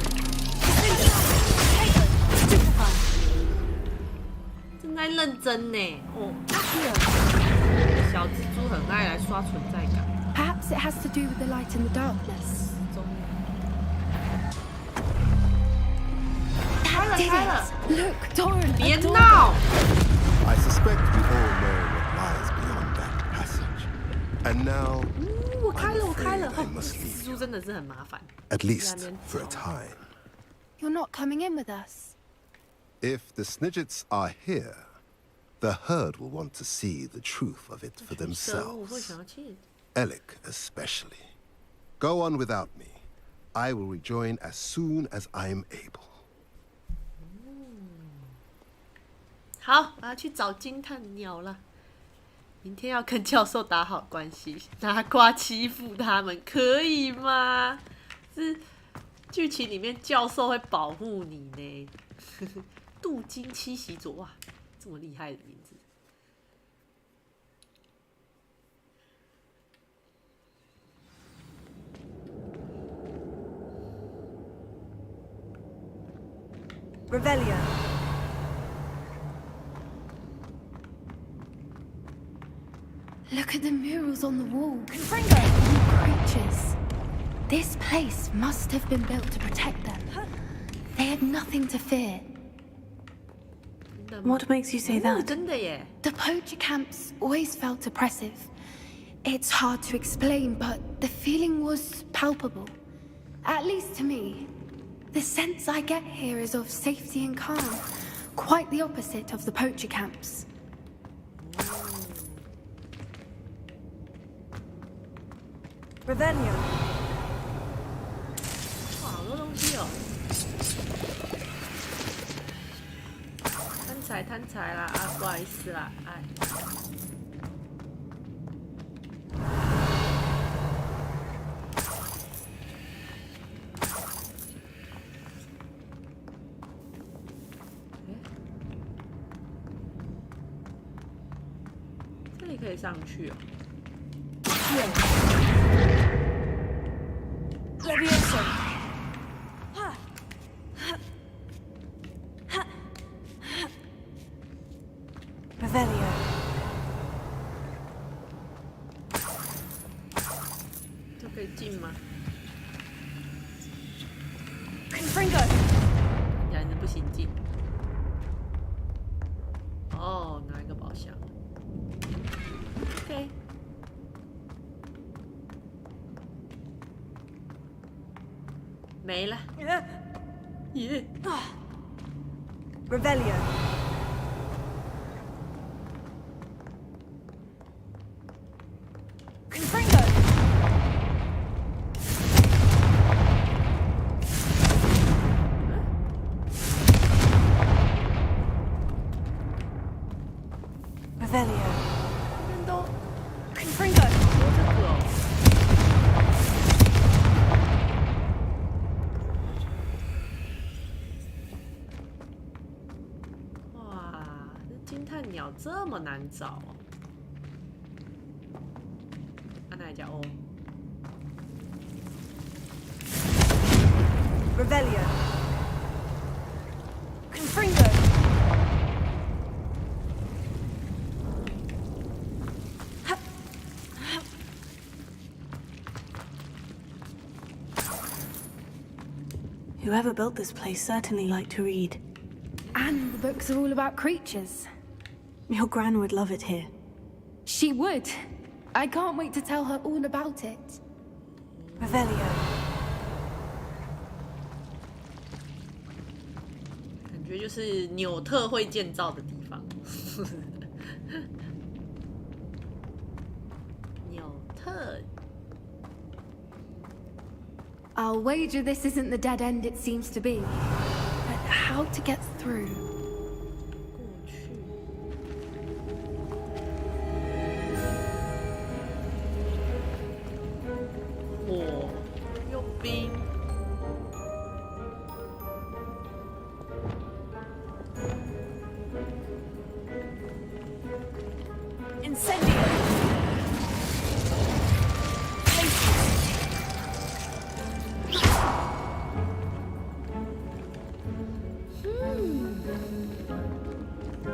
正在认真呢。哦，小蜘蛛很爱来刷存在感。Perhaps it has to do with the light and the darkness. 开了 Look, Doran. 别闹。I suspect we all know what lies beyond that passage. And now, 我开了。 I must leave. 蜘蛛真的是很麻烦。 At least for a time. You're not coming in with us. If the Snidgets are here, the herd will want to see the truth of it for themselves. Alec especially. Go on without me. I will rejoin as soon as I am able. 好，我要去找金碳鸟了。明天要跟教授打好关系，拿瓜欺负他们，可以吗？是剧情里面教授会保护你呢。镀金七喜佐，哇，这么厉害的名字。Revelio. Look at the murals on the wall. Confringo! Creatures. This place must have been built to protect them. They had nothing to fear. What makes you say that? The poacher camps always felt oppressive. It's hard to explain, but the feeling was palpable. At least to me. The sense I get here is of safety and calm. Quite the opposite of the poacher camps. Revelio. 哇，好多东西哦！贪财啦，啊，不好意思啦，哎。这里可以上去哦。Levioso. Revelio. 这可以进吗？ Confringo. 竟然是不行进。哦，拿一个宝箱。OK。没了。耶。Revelio. Confringo. Revelio. Confringo. 哇，这金碳鸟这么难找哦！啊，哪一家哦 Revelio. Confringo. Whoever built this place certainly liked to read. And the books are all about creatures. Your gran would love it here. She would. I can't wait to tell her all about it. Revelio. 感觉就是纽特会建造的地方。纽特。 I'll wager this isn't the dead end it seems to be. But how to get through? Oh, 过去。 Huh? 感觉就是纽特会建造的地方。 I'll wager this isn't the dead end it seems to be. But how to get through? 过去。 What? 过去。 What? Huh? 嗯。 Huh? Incendio.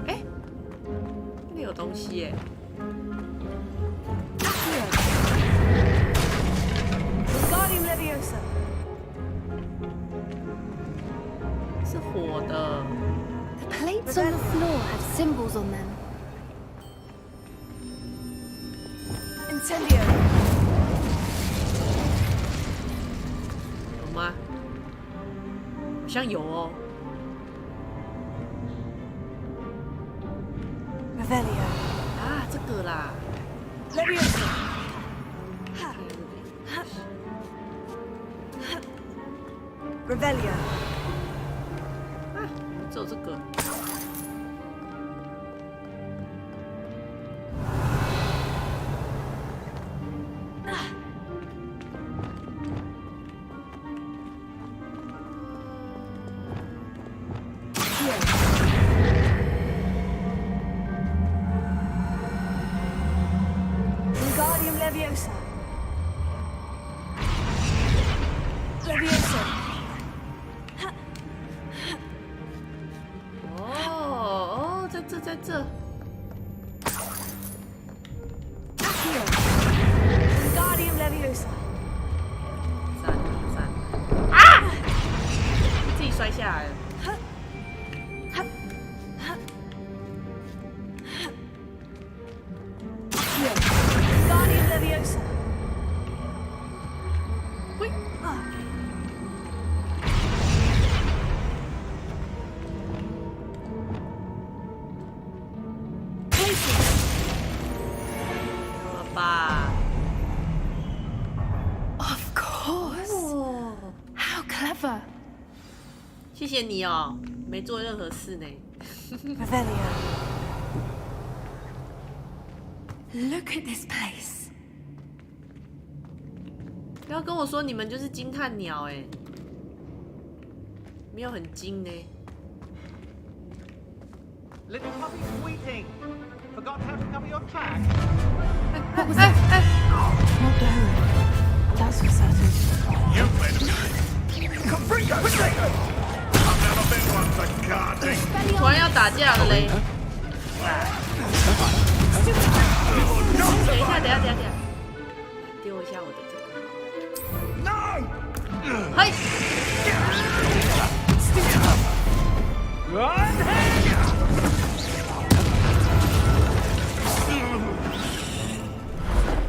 Eh? 那里有东西耶。Guardian Leviosa. 是火的。The plates on the floor have symbols on them. Incendio. 有吗？好像有哦。Revelio. 啊，这个啦。Leviosa. Revelio. 啊，只有这个。Wingardium Leviosa. Leviosa. 哦，在这。Accio. Wingardium Leviosa. 赞！啊！自己摔下来了。Wingardium Leviosa. 喂。有了吧 Of course. 哦， How clever. 谢谢你哦，没做任何事呢。Revelio. Look at this place. 不要跟我说你们就是惊叹鸟哎，没有很惊呢。Little puppy squeaking. Forgot how to cover your track. What was that? Not Darren. That's for certain. You made a mistake. Come bring us. I've never been one for guarding. 突然要打架了嘞！等一下，丢一下我的这个。No！ 嘿！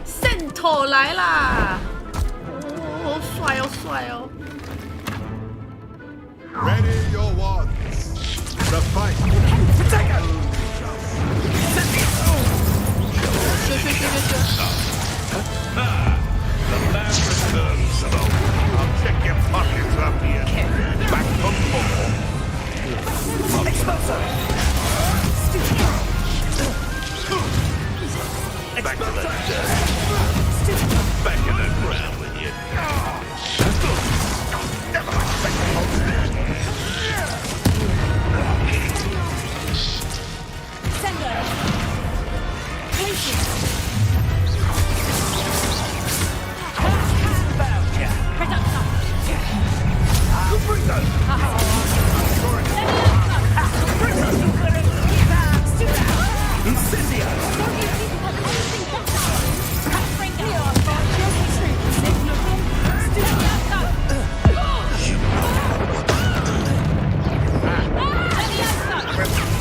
渗透来啦！哦，帅哦，帅哦！ Ready your wands. The fight. The man returns, so I'll check your pockets up here. Back for more. Expulsor! Back to the dirt. Back in the ground with you. Never expect to hold that. Sendo. Places.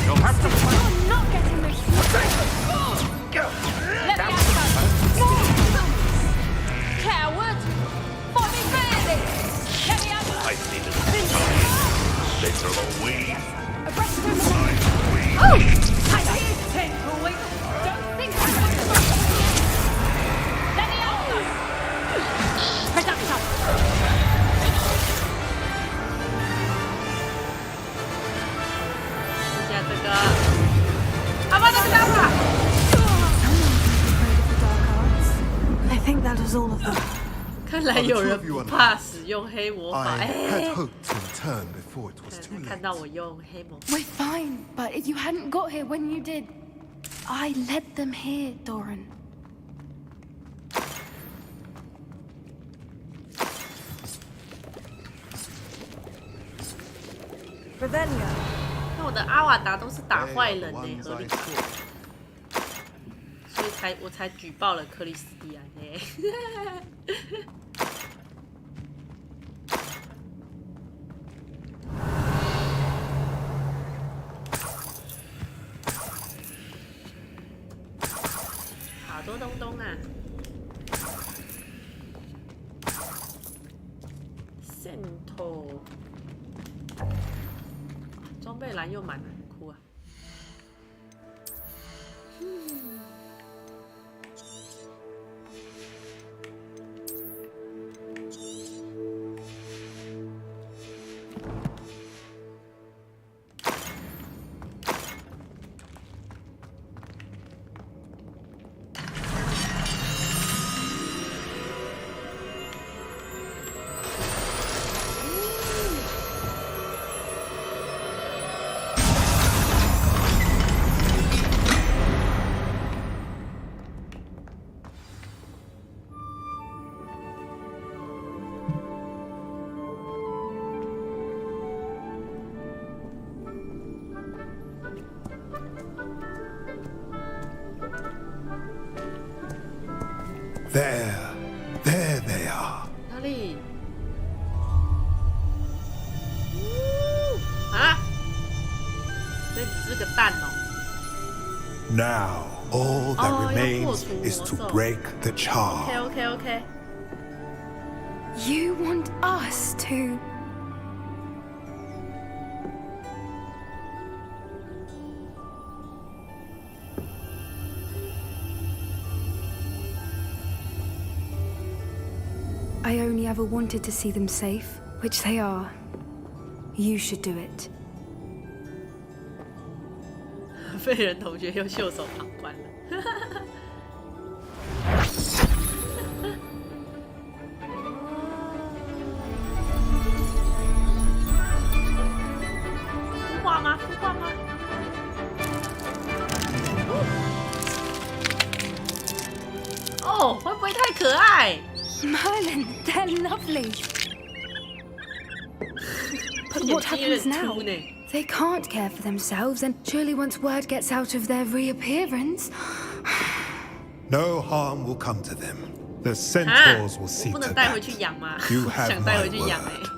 You'll have to fight. I'm not getting this. Coward! Fight me fairly! Get me out! I see the literal weed. Abreast of Weed. Oh! I see it, Temple Week. Don't think I'm going to stop. Let me out! Production! 一下这个，阿爸那个打法。I think that was all of them. 看来有人不怕使用黑魔法。 I 哎 had，hoped to return before it was too 看 late. 到我用黑魔法。 We're fine, but if you hadn't got here when you did, I led them here, Doran. Revelio. 那我的阿瓦达都是打坏人呢，合理吧？所以我才举报了克里斯蒂安呢。好多东东啊！线头。装备栏又满了，酷啊！There they are. 哪里？啊？这只是个蛋哦。Now, all that remains is to break the charm. Okay. You want us to? I only ever wanted to see them safe, which they are. You should do it. 废人同学又袖手旁观了。孵化吗？哦，会不会太可爱？ Merlin, they're lovely. But what happens now? They can't care for themselves, and surely once word gets out of their reappearance... No harm will come to them. The centaurs will see to that. You have my word.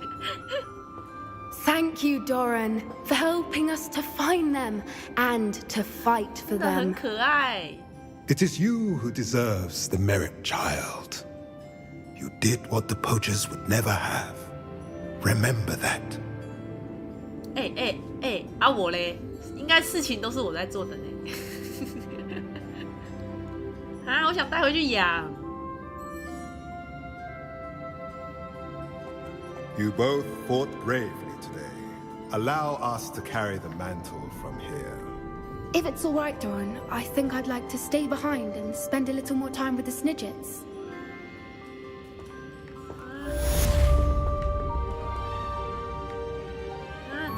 Thank you, Doran, for helping us to find them and to fight for them. 很可爱。 It is you who deserves the merit, child. You did what the poachers would never have. Remember that. 我嘞，应该事情都是我在做的呢。啊，我想带回去养。You both fought bravely today. Allow us to carry the mantle from here. If it's all right, Doran, I think I'd like to stay behind and spend a little more time with the Snidgets.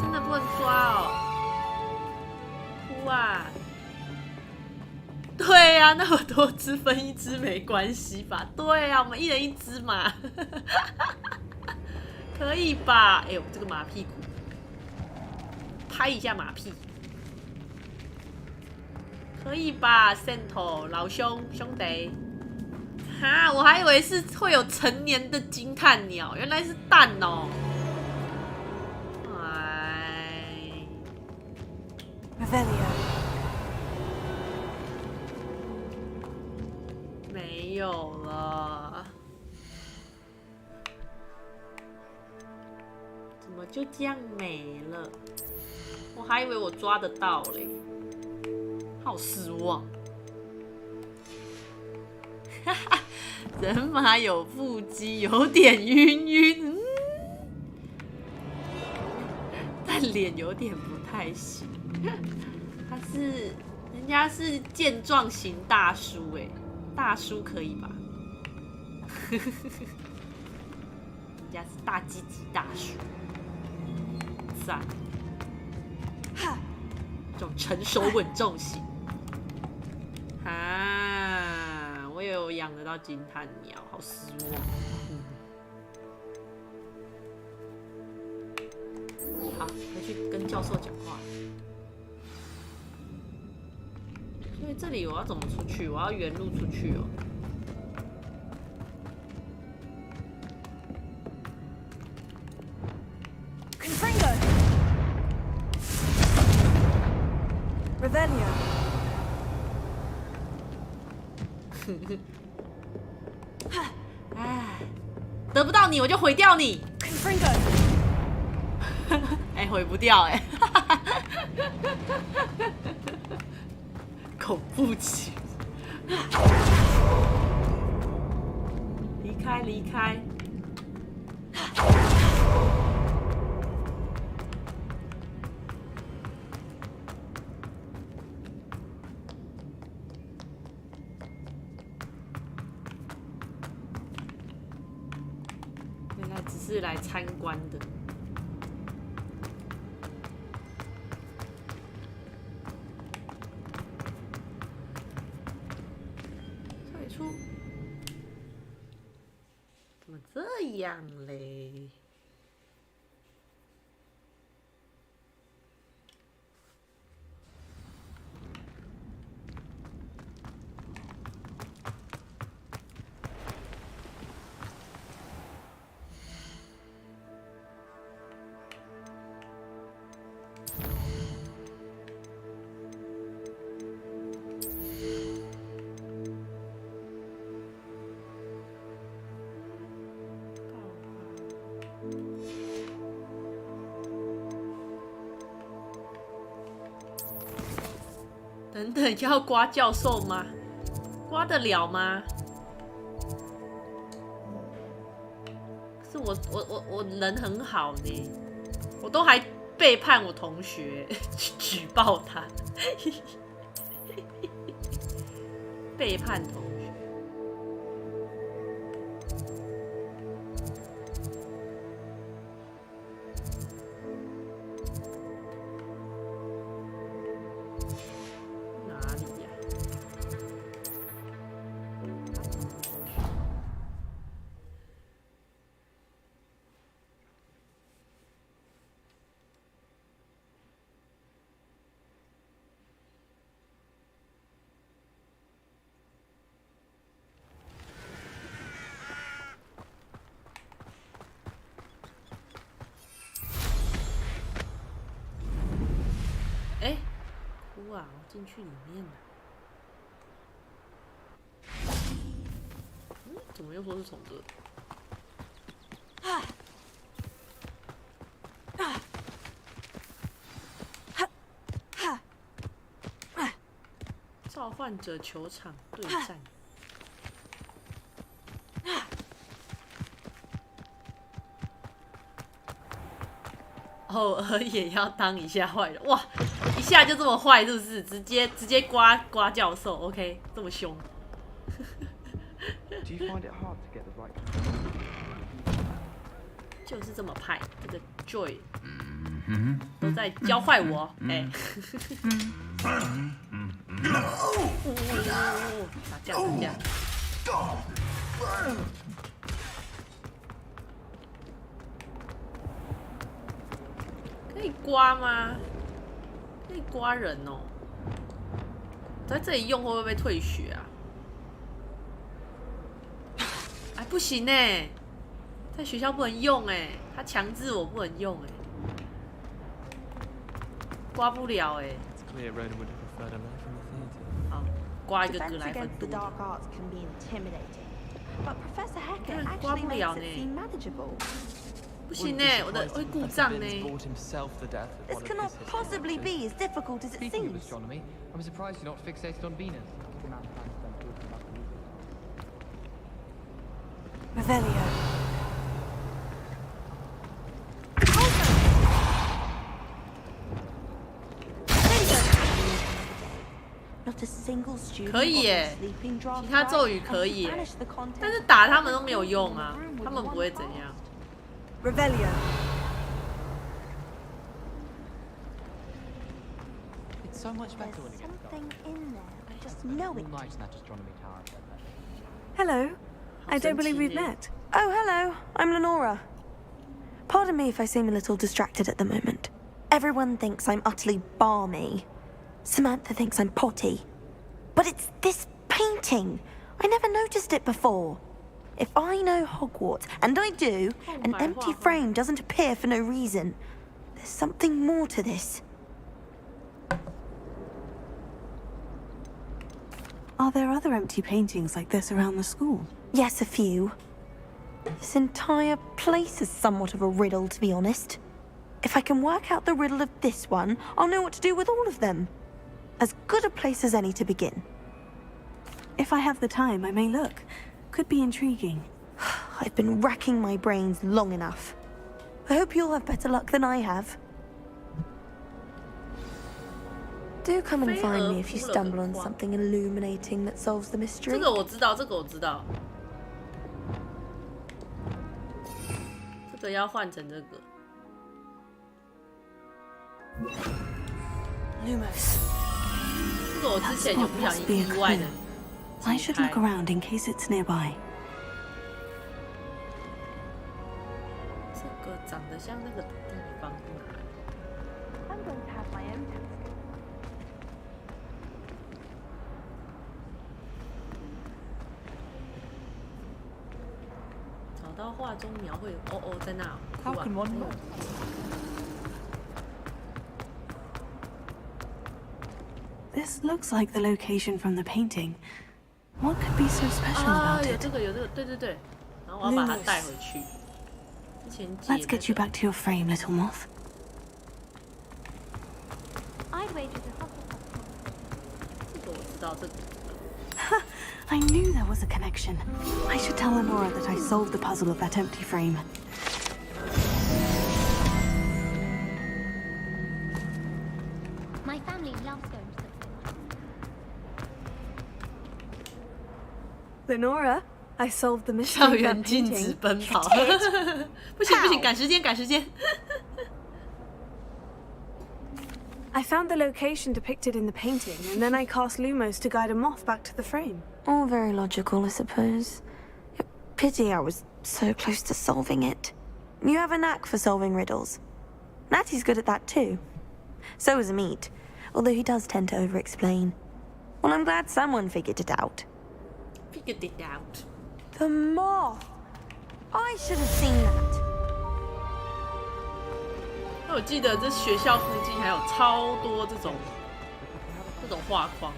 真的不能抓哦！哭啊！对呀、那么多只分一只没关系吧？对呀、我们一人一只嘛，可以吧？哎呦，这个马屁股，拍一下马屁，可以吧 ？Sento 老兄弟，哈，我还以为是会有成年的惊叹鸟，原来是蛋哦。 没有了，怎么就这样没了？我还以为我抓得到嘞，好失望。哈哈，人马有腹肌，有点晕晕，但脸有点不太行。他是，人家是健壮型大叔哎，大叔可以吧？人家是大鸡鸡大叔，赞，这种成熟稳重型。我以为我养得到金碳鸟，好失望。好，回去跟教授讲话。所以这里我要怎么出去？我要原路出去哦。Revelio. 得不到你，我就毁掉你。哎，毁不掉哎。恐怖情。离开，离开。原来只是来参观的。退出。怎么这样嘞？等等，要刮教授吗？刮得了吗？可是我人很好呢，我都还背叛我同学，举报他，背叛同学。哎，哭啊！我进去里面了。怎么又说是从这？召唤者球场对战。偶尔也要当一下坏人，哇！一下就这么坏，是不是？直接刮教授 ，OK， 这么凶。就是这么派，这个 Joy 都在教坏我，哎。打架。可以刮吗？可以刮人哦。在这里用会不会被退血啊？哎，不行哎，在学校不能用哎，他强制我不能用哎，刮不了哎。好，刮一个格莱芬多。刮不了呢。不行呢，我的会故障呢。This cannot possibly be as difficult as it seems. I'm surprised you're not fixated on Venus. Revelio. Not a single student 可以耶，其他咒语可以耶，但是打他们都没有用啊，他们不会怎样。Revelio. It's so much better when you get something in there. I just know it. All night in that astronomy tower. Hello. I don't believe we've met. Oh, hello. I'm Lenora. Pardon me if I seem a little distracted at the moment. Everyone thinks I'm utterly balmy. Samantha thinks I'm potty. But it's this painting. I never noticed it before. If I know Hogwarts, and I do, an empty frame doesn't appear for no reason. There's something more to this. Are there other empty paintings like this around the school? Yes, a few. This entire place is somewhat of a riddle, to be honest. If I can work out the riddle of this one, I'll know what to do with all of them. As good a place as any to begin. If I have the time, I may look. Could be intriguing. I've been racking my brains long enough. I hope you'll have better luck than I have. Do come and find me if you stumble on something illuminating that solves the mystery. 这个我知道，这个我知道。这个要换成这个。Lumos. 这个我之前有不小心意外的。I should look around in case it's nearby. 这个长得像那个地方哪里？ I'm going to have my own telescope. 找到画中描绘哦，在那。 How can one know? This looks like the location from the painting. What could be so special about it? 有这个，对对对。然后我要把它带回去。之前借。 Let's get you back to your frame, little moth. I'd wager the 这个我知道，这个。 I knew there was a connection. I should tell Lenora that I solved the puzzle of that empty frame. My family loves going to the Lenora, I solved the 校 mystery of 园 that 禁止 painting. 奔跑。不行，赶时间。 I found the location depicted in the painting, and then I cast Lumos to guide a moth back to the frame. All very logical, I suppose. Pity I was so close to solving it. You have a knack for solving riddles. Natty's good at that too. So is Amit, although he does tend to over-explain. Well, I'm glad someone figured it out. Figured it out. The moth! I should have seen that. 我记得这学校附近还有超多这种画框。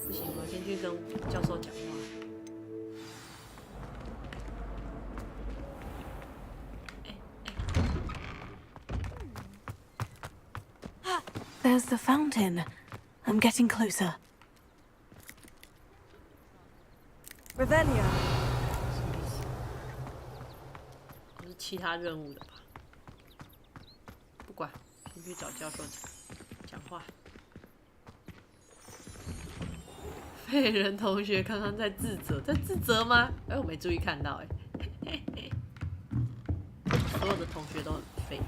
不行，我先去跟教授讲话。 There's the fountain. I'm getting closer. Revelio. 是其他任务的吧？不管，先去找教授讲话。废人同学刚刚在自责吗？哎，我没注意看到哎。所有的同学都很废。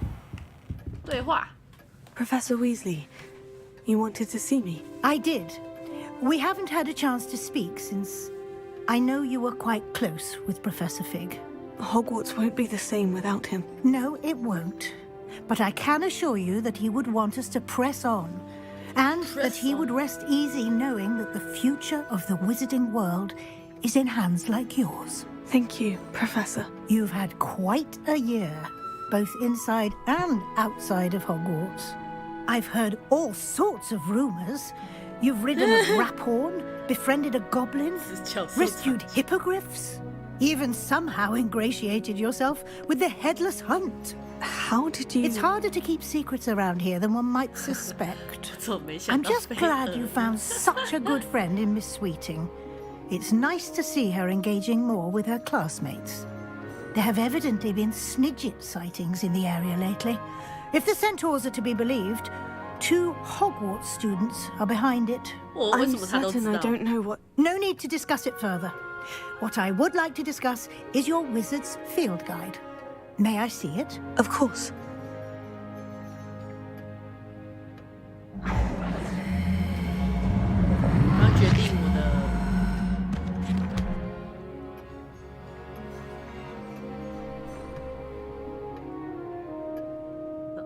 对话。 Professor Weasley, you wanted to see me? I did. We haven't had a chance to speak since I know you were quite close with Professor Fig. Hogwarts won't be the same without him. No, it won't. But I can assure you that he would want us to press on. And that he would rest easy knowing that the future of the wizarding world is in hands like yours. Thank you, Professor. You've had quite a year, both inside and outside of Hogwarts. I've heard all sorts of rumors. You've ridden a raphorn, befriended a goblin, rescued hippogriffs, even somehow ingratiated yourself with the headless hunt. How did you... It's harder to keep secrets around here than one might suspect. I'm just glad you found such a good friend in Miss Sweeting. It's nice to see her engaging more with her classmates. There have evidently been Snidget sightings in the area lately. If the centaurs are to be believed, 2 Hogwarts students are behind it. I'm certain I don't know what... No need to discuss it further. What I would like to discuss is your wizard's field guide. May I see it? Of course.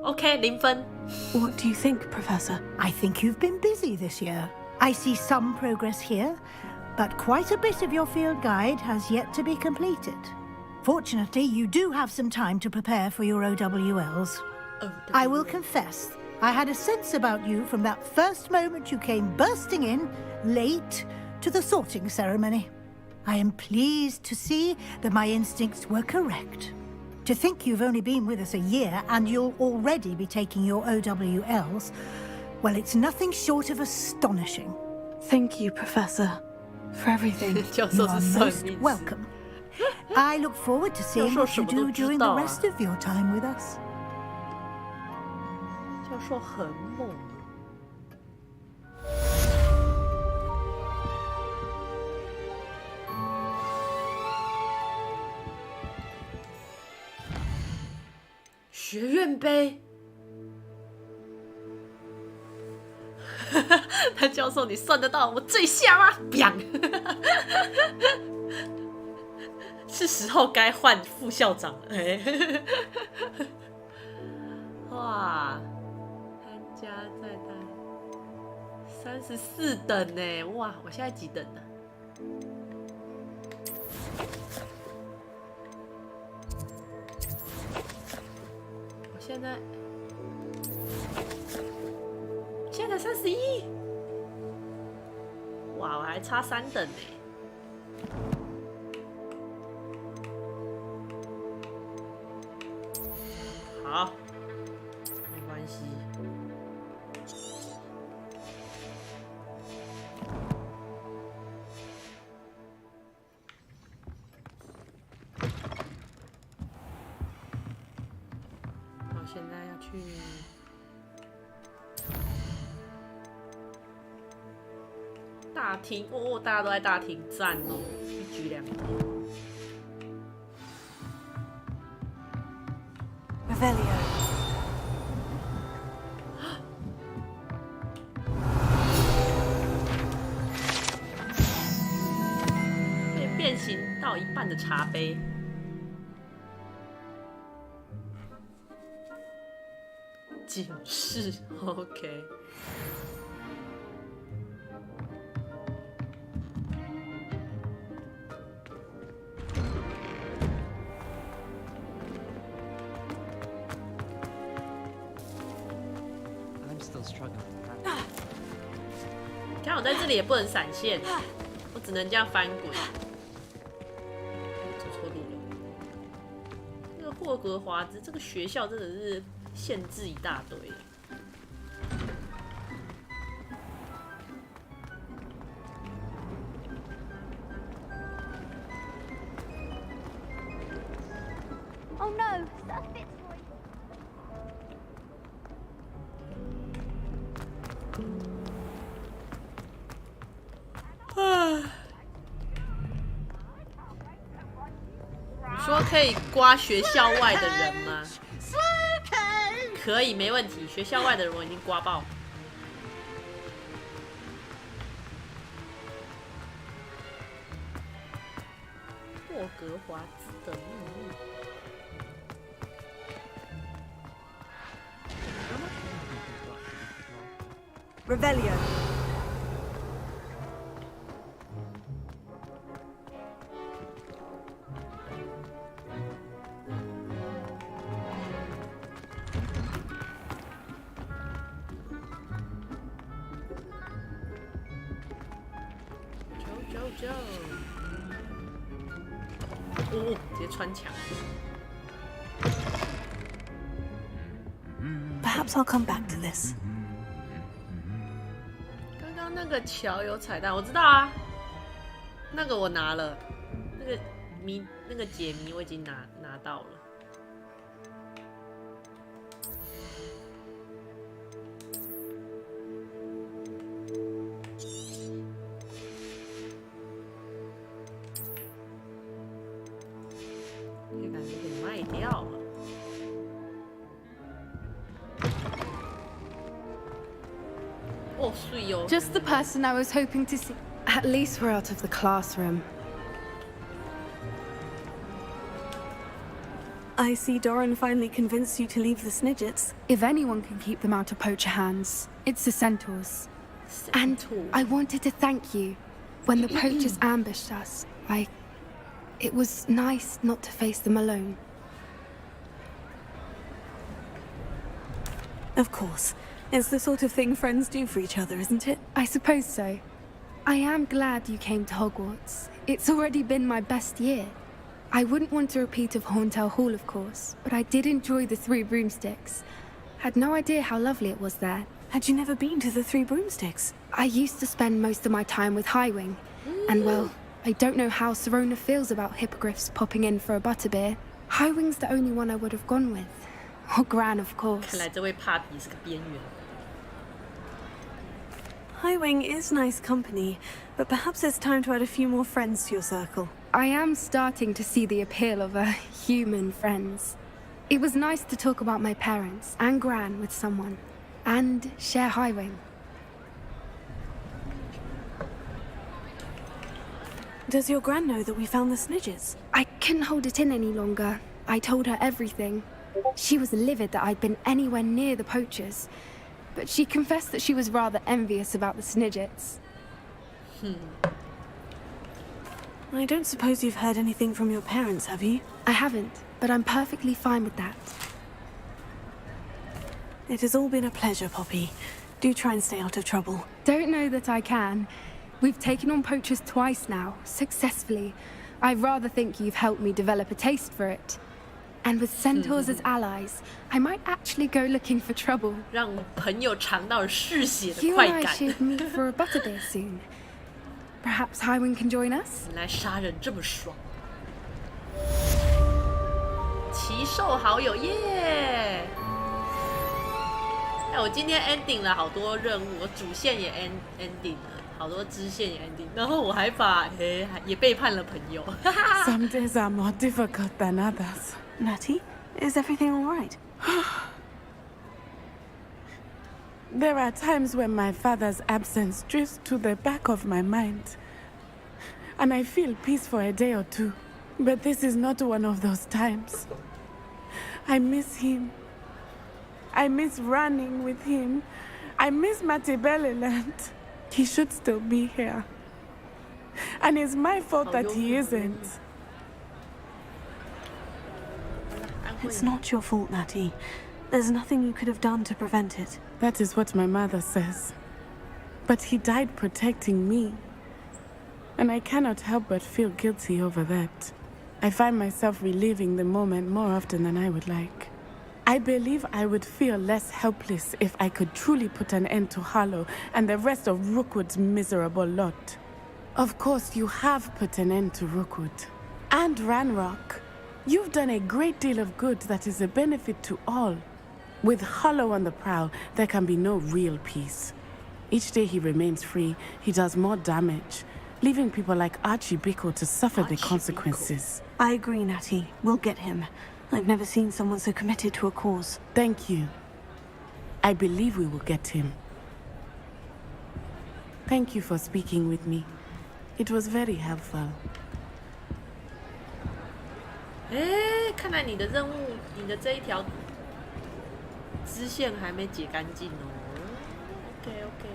OK， 0分。What do you think, Professor? I think you've been busy this year. I see some progress here, but quite a bit of your field guide has yet to be completed. Fortunately, you do have some time to prepare for your OWLs. I will confess, I had a sense about you from that first moment you came bursting in, late, to the sorting ceremony. I am pleased to see that my instincts were correct. To think you've only been with us a year and you'll already be taking your OWLs, well, it's nothing short of astonishing. Thank you, Professor, for everything. You are most welcome. I look forward to seeing what you do during the rest of your time with us. 教授很猛。学院杯。他教授，你算得到我最下吗？砰！是时候该换副校长了。哇，参加再带34等呢！哇，我现在几等呢？我现在31。哇，我还差3等呢。好，没关系。我现在要去大厅哦，大家都在大厅站哦，一举两得。可以变形到一半的茶杯。警示 ，OK。看我在这里也不能闪现，我只能这样翻滚。走错路了。这个霍格华兹这个学校真的是限制一大堆。Oh no, that fits for you. 你说可以刮学校外的人吗？可以，没问题。学校外的人我已经刮爆。霍格华兹的秘密。Revelio. Go！ 哦，直接穿墙。Perhaps I'll come back to this. 刚刚那个桥有彩蛋，我知道啊。那个我拿了，那个解谜我已经拿到了。也感觉给卖掉了。哦，水哦。 Just the person I was hoping to see. At least we're out of the classroom. I see Doran finally convinced you to leave the Snidgets. If anyone can keep them out of poacher hands, it's the centaurs. And I wanted to thank you. When the poachers ambushed us, it was nice not to face them alone. Of course. It's the sort of thing friends do for each other, isn't it? I suppose so. I am glad you came to Hogwarts. It's already been my best year. I wouldn't want a repeat of Horntail Hall, of course, but I did enjoy the Three Broomsticks. Had no idea how lovely it was there. Had you never been to the Three Broomsticks? I used to spend most of my time with Highwing. And well, I don't know how Serona feels about hippogriffs popping in for a butterbeer. Highwing's the only one I would have gone with. Or Gran, of course. 看来这位帕比是个边缘。Highwing is nice company, but perhaps it's time to add a few more friends to your circle. I am starting to see the appeal of human friends. It was nice to talk about my parents and Gran with someone, and share Highwing. Does your Gran know that we found the Snidgets? I couldn't hold it in any longer. I told her everything. She was livid that I'd been anywhere near the poachers, but she confessed that she was rather envious about the Snidgets. I don't suppose you've heard anything from your parents, have you? I haven't, but I'm perfectly fine with that. It has all been a pleasure, Poppy. Do try and stay out of trouble. Don't know that I can. We've taken on poachers twice now, successfully. I rather think you've helped me develop a taste for it. And with centaurs as allies, I might actually go looking for trouble. 让朋友尝到嗜血的 You 快 and I 感。 should meet for a butterbeer soon. Perhaps Highwing can join us? 原来杀人这么爽！奇兽好友耶！哎，我今天 ending 了好多任务，我主线也 ending 了，好多支线也 ending， 然后我还也背叛了朋友。 Some days are more difficult than others. Natty, is everything all right? There are times when my father's absence drifts to the back of my mind, and I feel peace for a day or two. But this is not one of those times. I miss him. I miss running with him. I miss Matibeleland. He should still be here. And it's my fault that he isn't. It's not your fault, Natty. There's nothing you could have done to prevent it. That is what my mother says. But he died protecting me. And I cannot help but feel guilty over that. I find myself reliving the moment more often than I would like. I believe I would feel less helpless if I could truly put an end to Harlow and the rest of Rookwood's miserable lot. Of course, you have put an end to Rookwood. And Ranrock. You've done a great deal of good that is a benefit to all. With Harlow on the prowl, there can be no real peace. Each day he remains free, he does more damage, leaving people like Archie Bickle to suffer the consequences. I agree, Natty. We'll get him. I've never seen someone so committed to a cause. Thank you. I believe we will get him. Thank you for speaking with me. It was very helpful. 哎，看来你的任务，你的这一条支线还没解干净哦。OK。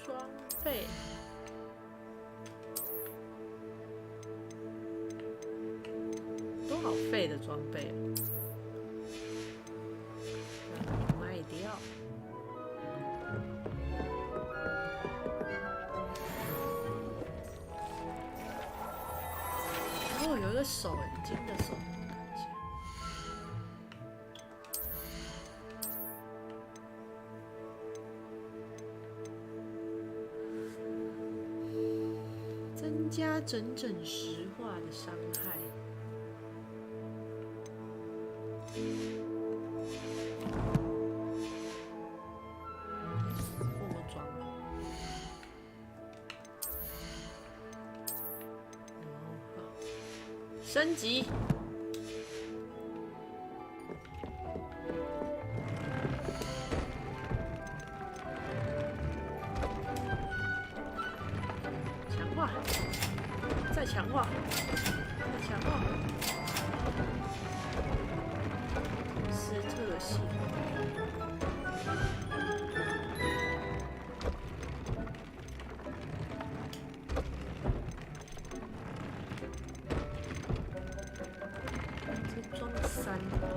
装备，都好废的装备，卖掉。哦，有一个手，金的手。增加整整10话的伤害。我装了。升级。强化，再强化，再强化。是特性。这装了3个。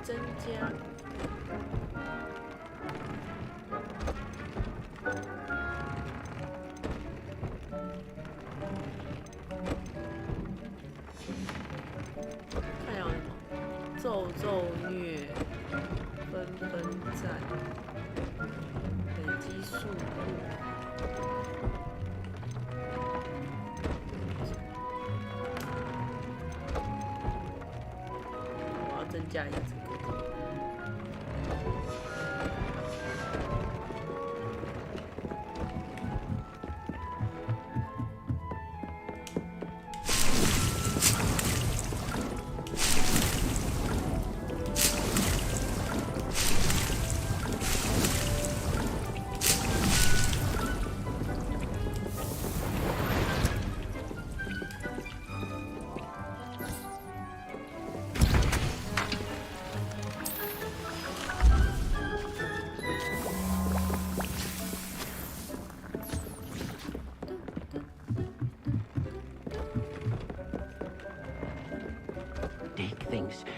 增加。看有什么？咒虐，纷战，累积速度。我要增加一下这个。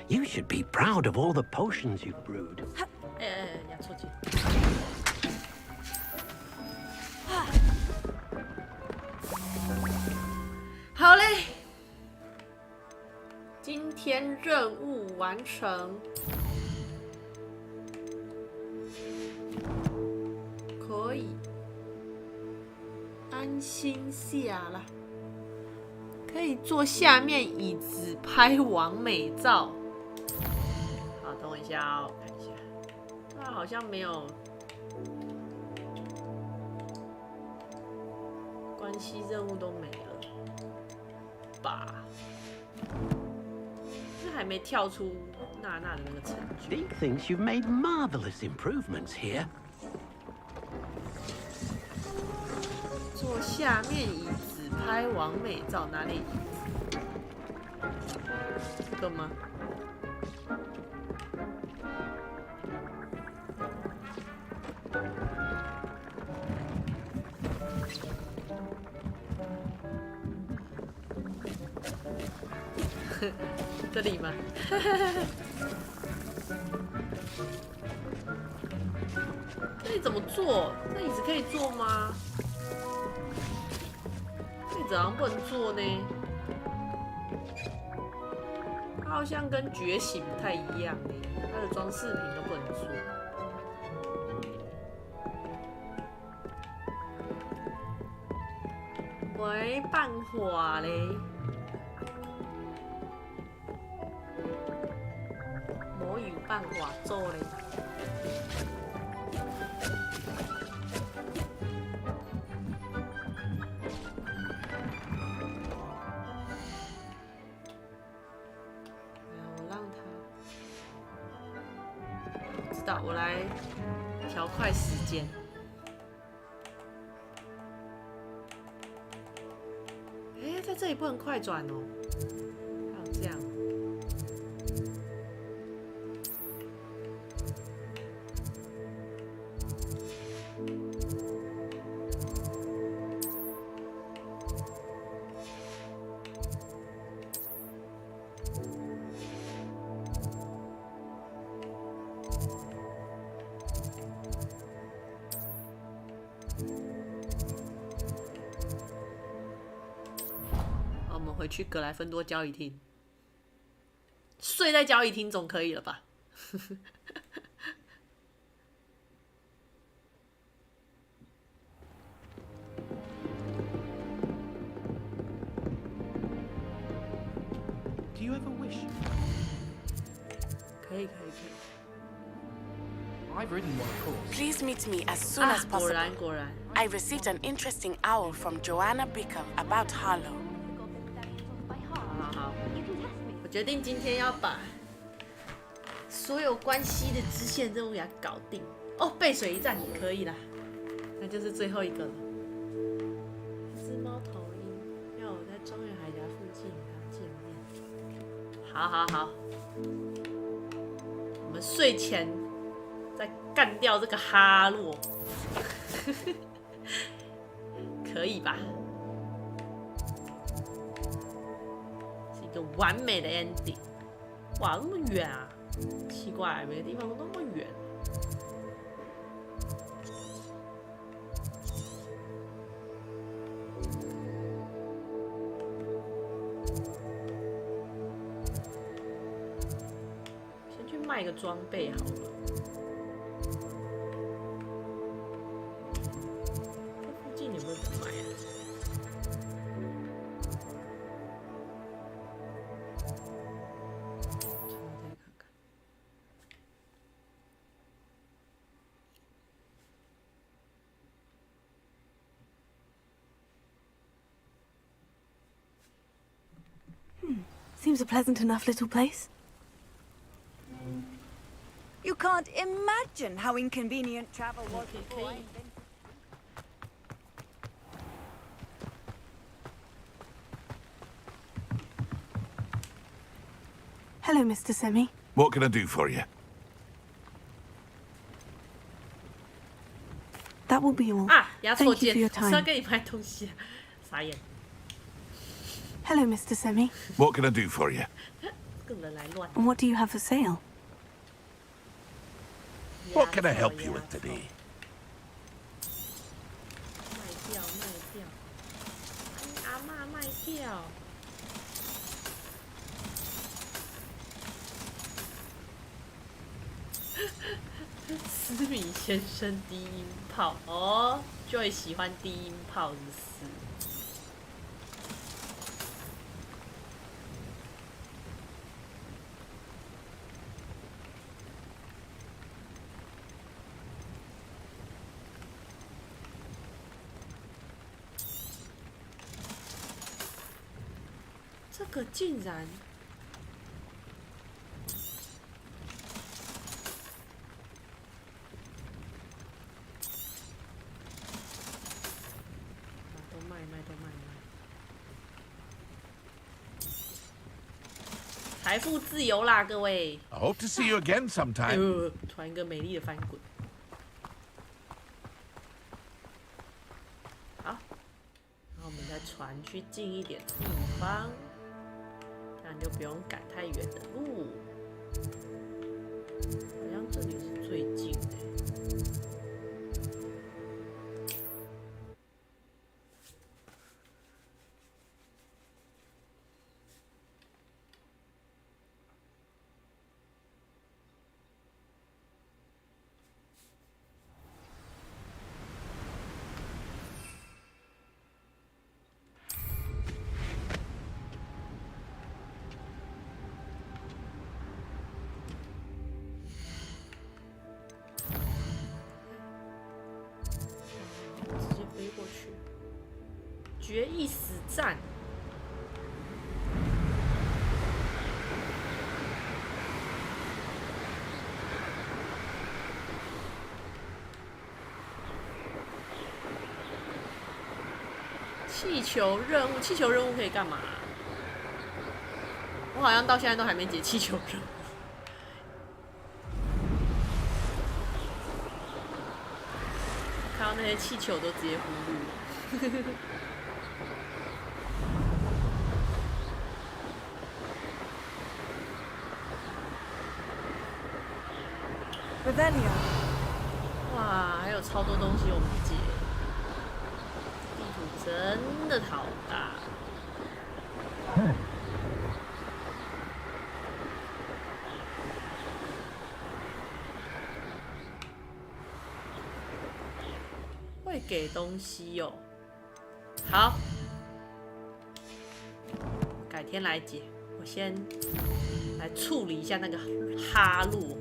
You should be proud of all the potions you've brewed. 压错键。好嘞，今天任务完成，可以安心下了。可以坐下面椅子拍完美照。好，等我一下哦，看一下。它好像没有关系任务都没了吧？这还没跳出娜娜的那个成就。Deke thinks you've made marvelous improvements here. 坐下面椅子拍完美照，哪里？这个吗？这里吗？这里怎么坐？这椅子可以坐吗？这椅子好像不能坐呢。它好像跟觉醒不太一样呢，它的装饰品都不能坐。没办法嘞。没有办法做嘞。我让他，不知道，我来调快时间。哎，在这里不能快转哦，还有这样。回去格莱芬多交易厅，睡在交易厅总可以了吧？Do you ever wish? 可以。I've ridden one, of course. Please meet me as soon as possible. 果然。I received an interesting owl from Joanna Bickham about Harlow. 好，我决定今天要把所有关系的支线任务给它搞定。哦，背水一战也可以啦，那就是最后一个了。只猫头鹰要我在中原海峡附近跟它见面。好，我们睡前再干掉这个哈洛，可以吧？是一个完美的 ending。哇，那么远啊！奇怪，每个地方都那么远。先去卖个装备好了。这附近有没有得买啊？Seems a pleasant enough little place. You can't imagine how inconvenient travel was before. Hello, Mr. Semi. What can I do for you? That will be all. 啊，压错 Thank you 键， for your 是要 time. 跟你买东西啊，傻眼。Hello, Mr. Semi. What can I do for you? 这个人来乱。 And what do you have for sale? What can I help you with today? 卖掉，阿嬷卖掉。思敏先生低音炮哦 ，Joy 喜欢低音炮是不是？这个竟然。财富自由啦，各位。 I hope to see you again sometime. 传一个美丽的翻滚。好，然后我们再传去近一点的地方，这样就不用赶太远的路。好像这里是最近的。决一死战。气球任务，气球任务可以干嘛？我好像到现在都还没解气球任务。看到那些气球都直接忽略了。哇，还有超多东西我们解，地图真的好大。给东西哦。好，改天来解。我先来处理一下那个哈洛。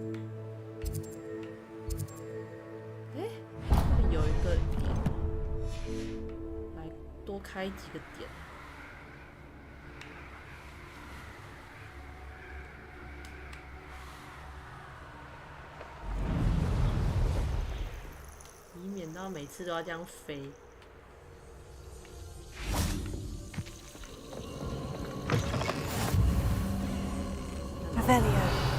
哎，这里有一个点，来多开几个点。以免到每次都要这样飞。Revelio.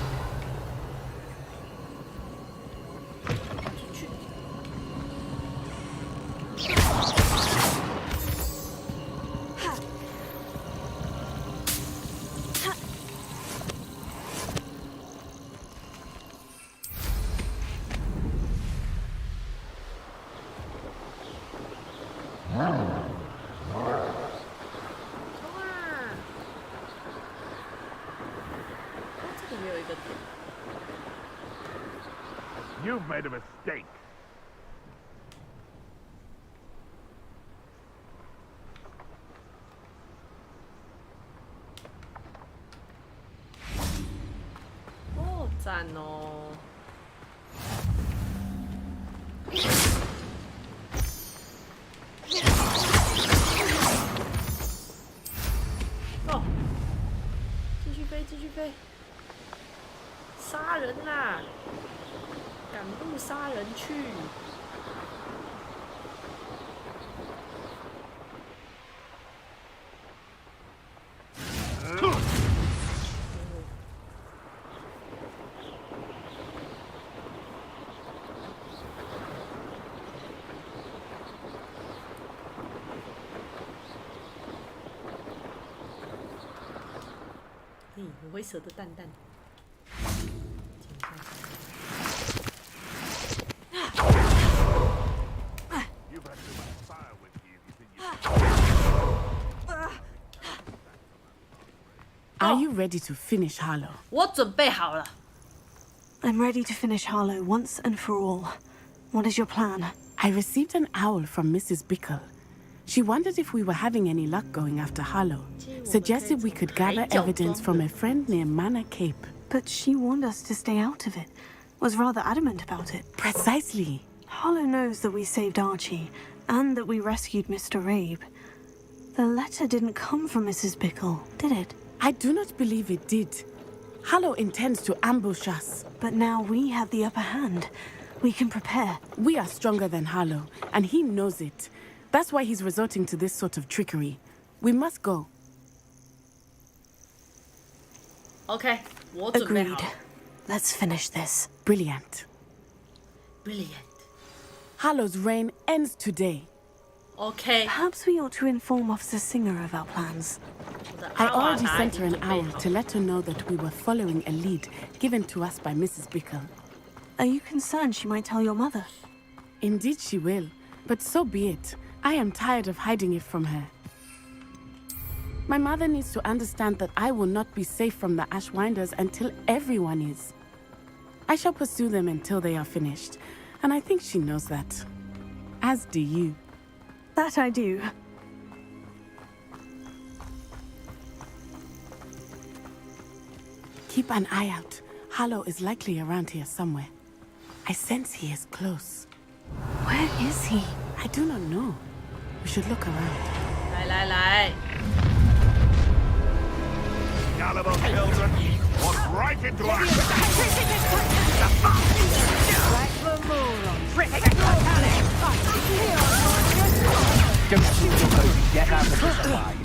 You've made a mistake. Oh, 赞哦！哦，继续飞，继续飞，杀人啦！赶路杀人去！我会舍得蛋蛋。Are you ready to finish Harlow? 我准备好了。I'm ready to finish Harlow once and for all. What is your plan? I received an owl from Mrs. Bickle. She wondered if we were having any luck going after Harlow. Suggested we could gather evidence from a friend near Manor Cape. But she warned us to stay out of it. Was rather adamant about it. Precisely. Harlow knows that we saved Archie, and that we rescued Mr. Rabe. The letter didn't come from Mrs. Bickle, did it? I do not believe it did. Harlow intends to ambush us. But now we have the upper hand. We can prepare. We are stronger than Harlow, and he knows it. That's why he's resorting to this sort of trickery. We must go. Okay, 我准备好。 Agreed. Let's finish this. Brilliant. Brilliant. Harlow's reign ends today. Okay. Perhaps we ought to inform Officer Singer of our plans. I already sent her an owl to let her know that we were following a lead given to us by Mrs. Bickle. Are you concerned she might tell your mother? Indeed she will, but so be it. I am tired of hiding it from her. My mother needs to understand that I will not be safe from the Ashwinders until everyone is. I shall pursue them until they are finished, and I think she knows that. As do you. That I do. Keep an eye out. Harlow is likely around here somewhere. I sense he is close. Where is he? I do not know. We should look around. 来。 Gullible children, walk right into our... Like the moon on Don't shoot your boat and get out of this alive.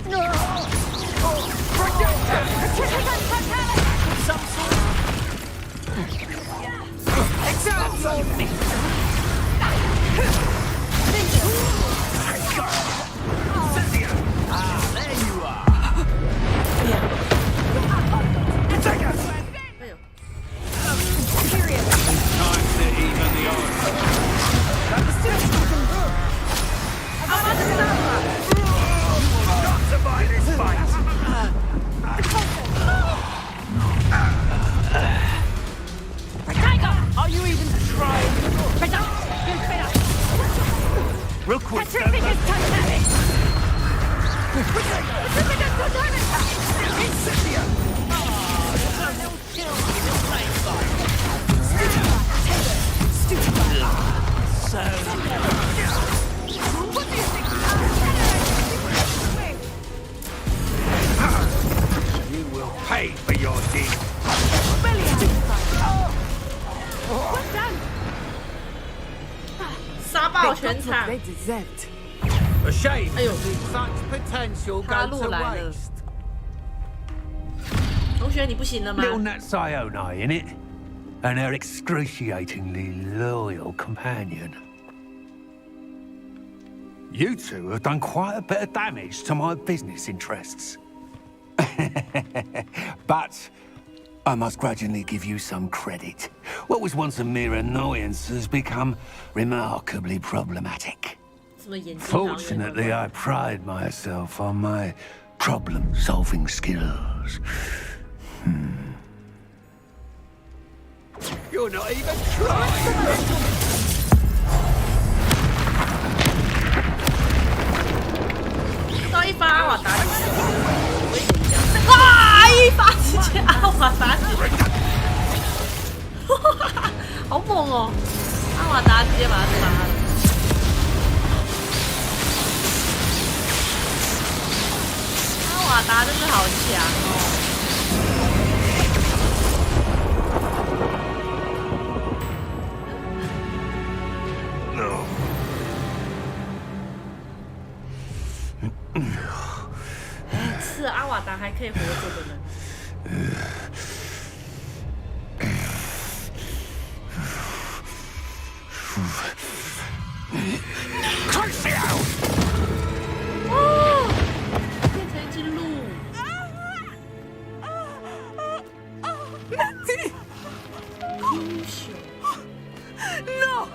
Ah, there you are. Time to even the odds. Not survive this fight! 全场。 They deserved. A shame Ayo. to see such potential 他 go 路 to 来了， waste. 同学你不行了吗？ Little Nat Sione, innit? And her excruciatingly loyal companion. You two have done quite a bit of damage to my business interests. But I must grudgingly give you some credit. What was once a mere annoyance has become remarkably problematic. Fortunately, I pride myself on my problem-solving skills. You're not even trying. 到一发阿瓦达，哇！一发直接阿瓦达起来，好猛哦！阿瓦达直接把他杀了。阿瓦达真的好强哦！ 是阿瓦达还可以活着的人。哦，变成一只鹿。Natty! 英雄。 No!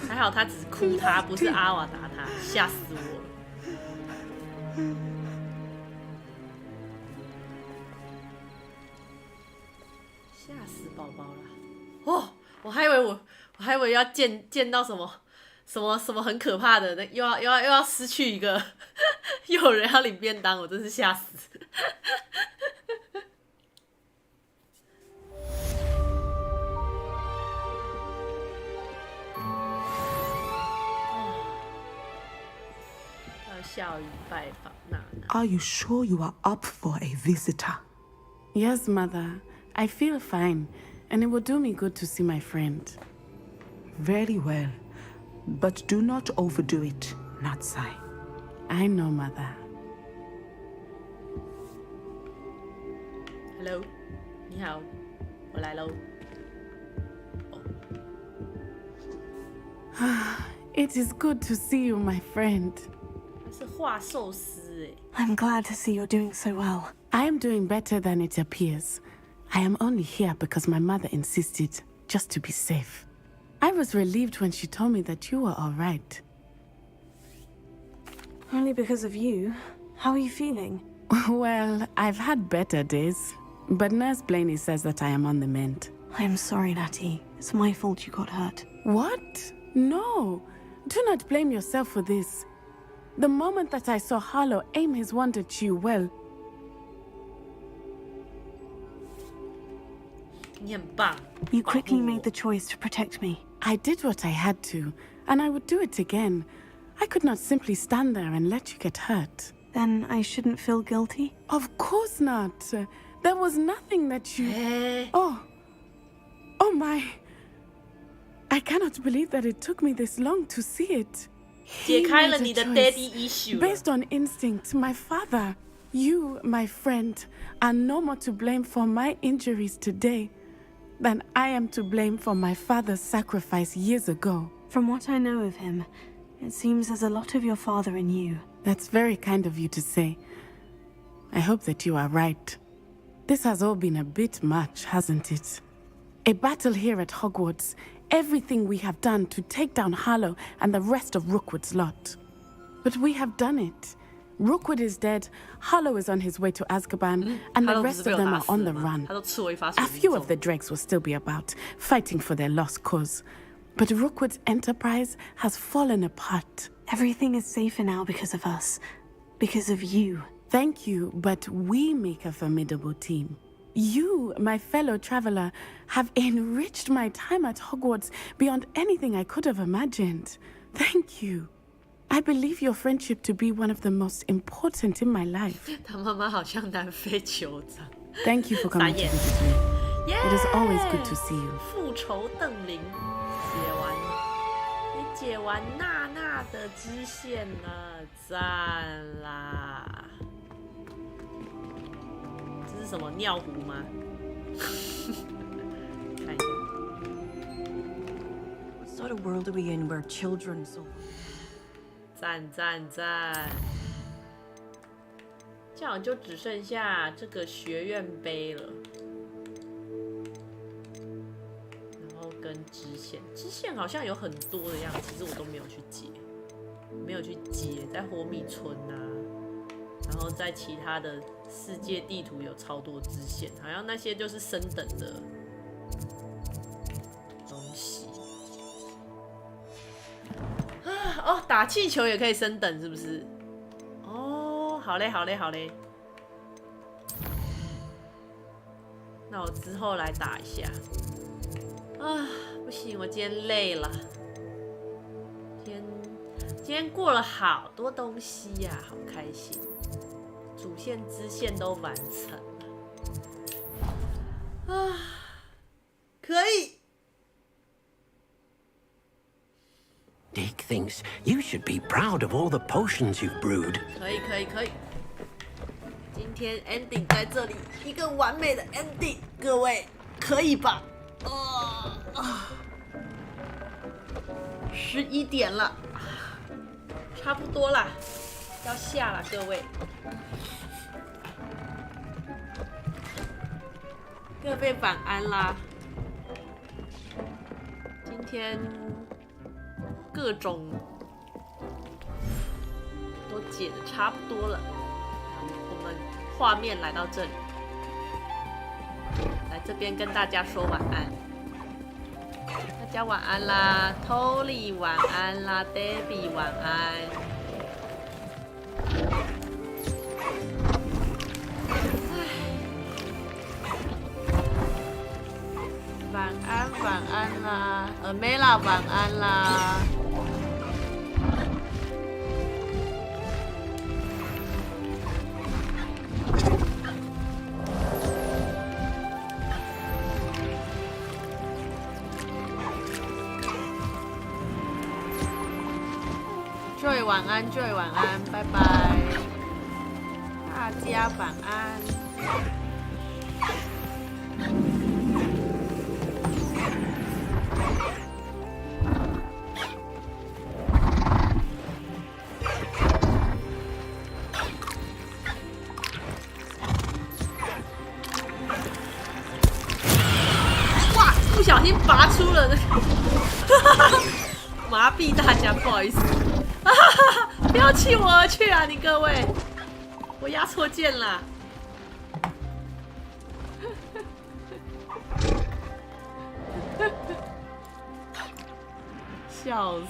还好他只是哭他，不是阿瓦达他，吓死我了。 吓死宝宝了！哦，我还以为要见到什么很可怕的，又要失去一个，又有人要领便当，我真是吓死！要笑语拜访娜娜。 Are you sure you are up for a visitor? Yes, Mother. I feel fine, and it will do me good to see my friend. Very well. But do not overdo it, Natsai. I know, Mother. Hello， 你好，我来喽。 It is good to see you, my friend. 他是画寿司哎。 I'm glad to see you're doing so well. I am doing better than it appears. I am only here because my mother insisted, just to be safe. I was relieved when she told me that you were all right. Only because of you. How are you feeling? Well, I've had better days, but Nurse Blaney says that I am on the mend. I am sorry, Natty. It's my fault you got hurt. What? No. Do not blame yourself for this. The moment that I saw Harlow aim his wand at you, well... 你很棒。 You quickly made the choice to protect me. I did what I had to, and I would do it again. I could not simply stand there and let you get hurt. Then I shouldn't feel guilty? Of course not. There was nothing that you... Oh my... I cannot believe that it took me this long to see it. 解开了你的 daddy issue. Based on instinct, my father, you, my friend, are no more to blame for my injuries today than I am to blame for my father's sacrifice years ago. From what I know of him, it seems there's a lot of your father in you. That's very kind of you to say. I hope that you are right. This has all been a bit much, hasn't it? A battle here at Hogwarts, everything we have done to take down Harlow and the rest of Rookwood's lot. But we have done it. Rookwood is dead, Harlow is on his way to Azkaban, and the rest of them are on the run. A few of the dregs will still be about, fighting for their lost cause. But Rookwood's enterprise has fallen apart. Everything is safer now because of us. Because of you. Thank you, but we make a formidable team. You, my fellow traveler, have enriched my time at Hogwarts beyond anything I could have imagined. Thank you. I believe your friendship to be one of the most important in my life. 他妈妈好像南非酋长。 Thank you for coming to visit me. Yeah! It is always good to see you. 复仇瞪灵，写完。解完娜娜的支线了，赞啦！这是什么尿壶吗？看一下。What sort of world are we in where children so? 赞赞赞！这样就只剩下这个学院杯了。跟支线好像有很多的样子，其实我都没有去接，在火米村啊，然后在其他的世界地图有超多支线，好像那些就是升等的东西。哦，打气球也可以升等，是不是？哦，好嘞。那我之后来打一下。啊，不行，我今天累了。今天过了好多东西呀，好开心。主线、支线都完成了。啊，可以。Dick thinks you should be proud of all the potions you've brewed. 可以。今天 ending 在这里，一个完美的 ending， 各位可以吧？11点了，差不多啦，要下了，各位。各位晚安啦！今天各种都解得差不多了，我们画面来到这里。来这边跟大家说晚安，大家晚安啦 ，Tolly 晚安啦 ，Debbie 晚安。晚安啦 ，Amela 晚安啦。Joy 晚安 ，Joy 晚安，拜拜，大家晚安。哇，不小心拔出了那个，麻痹大家，不好意思。不要弃我而去啊！你各位，我压错键啦！笑死！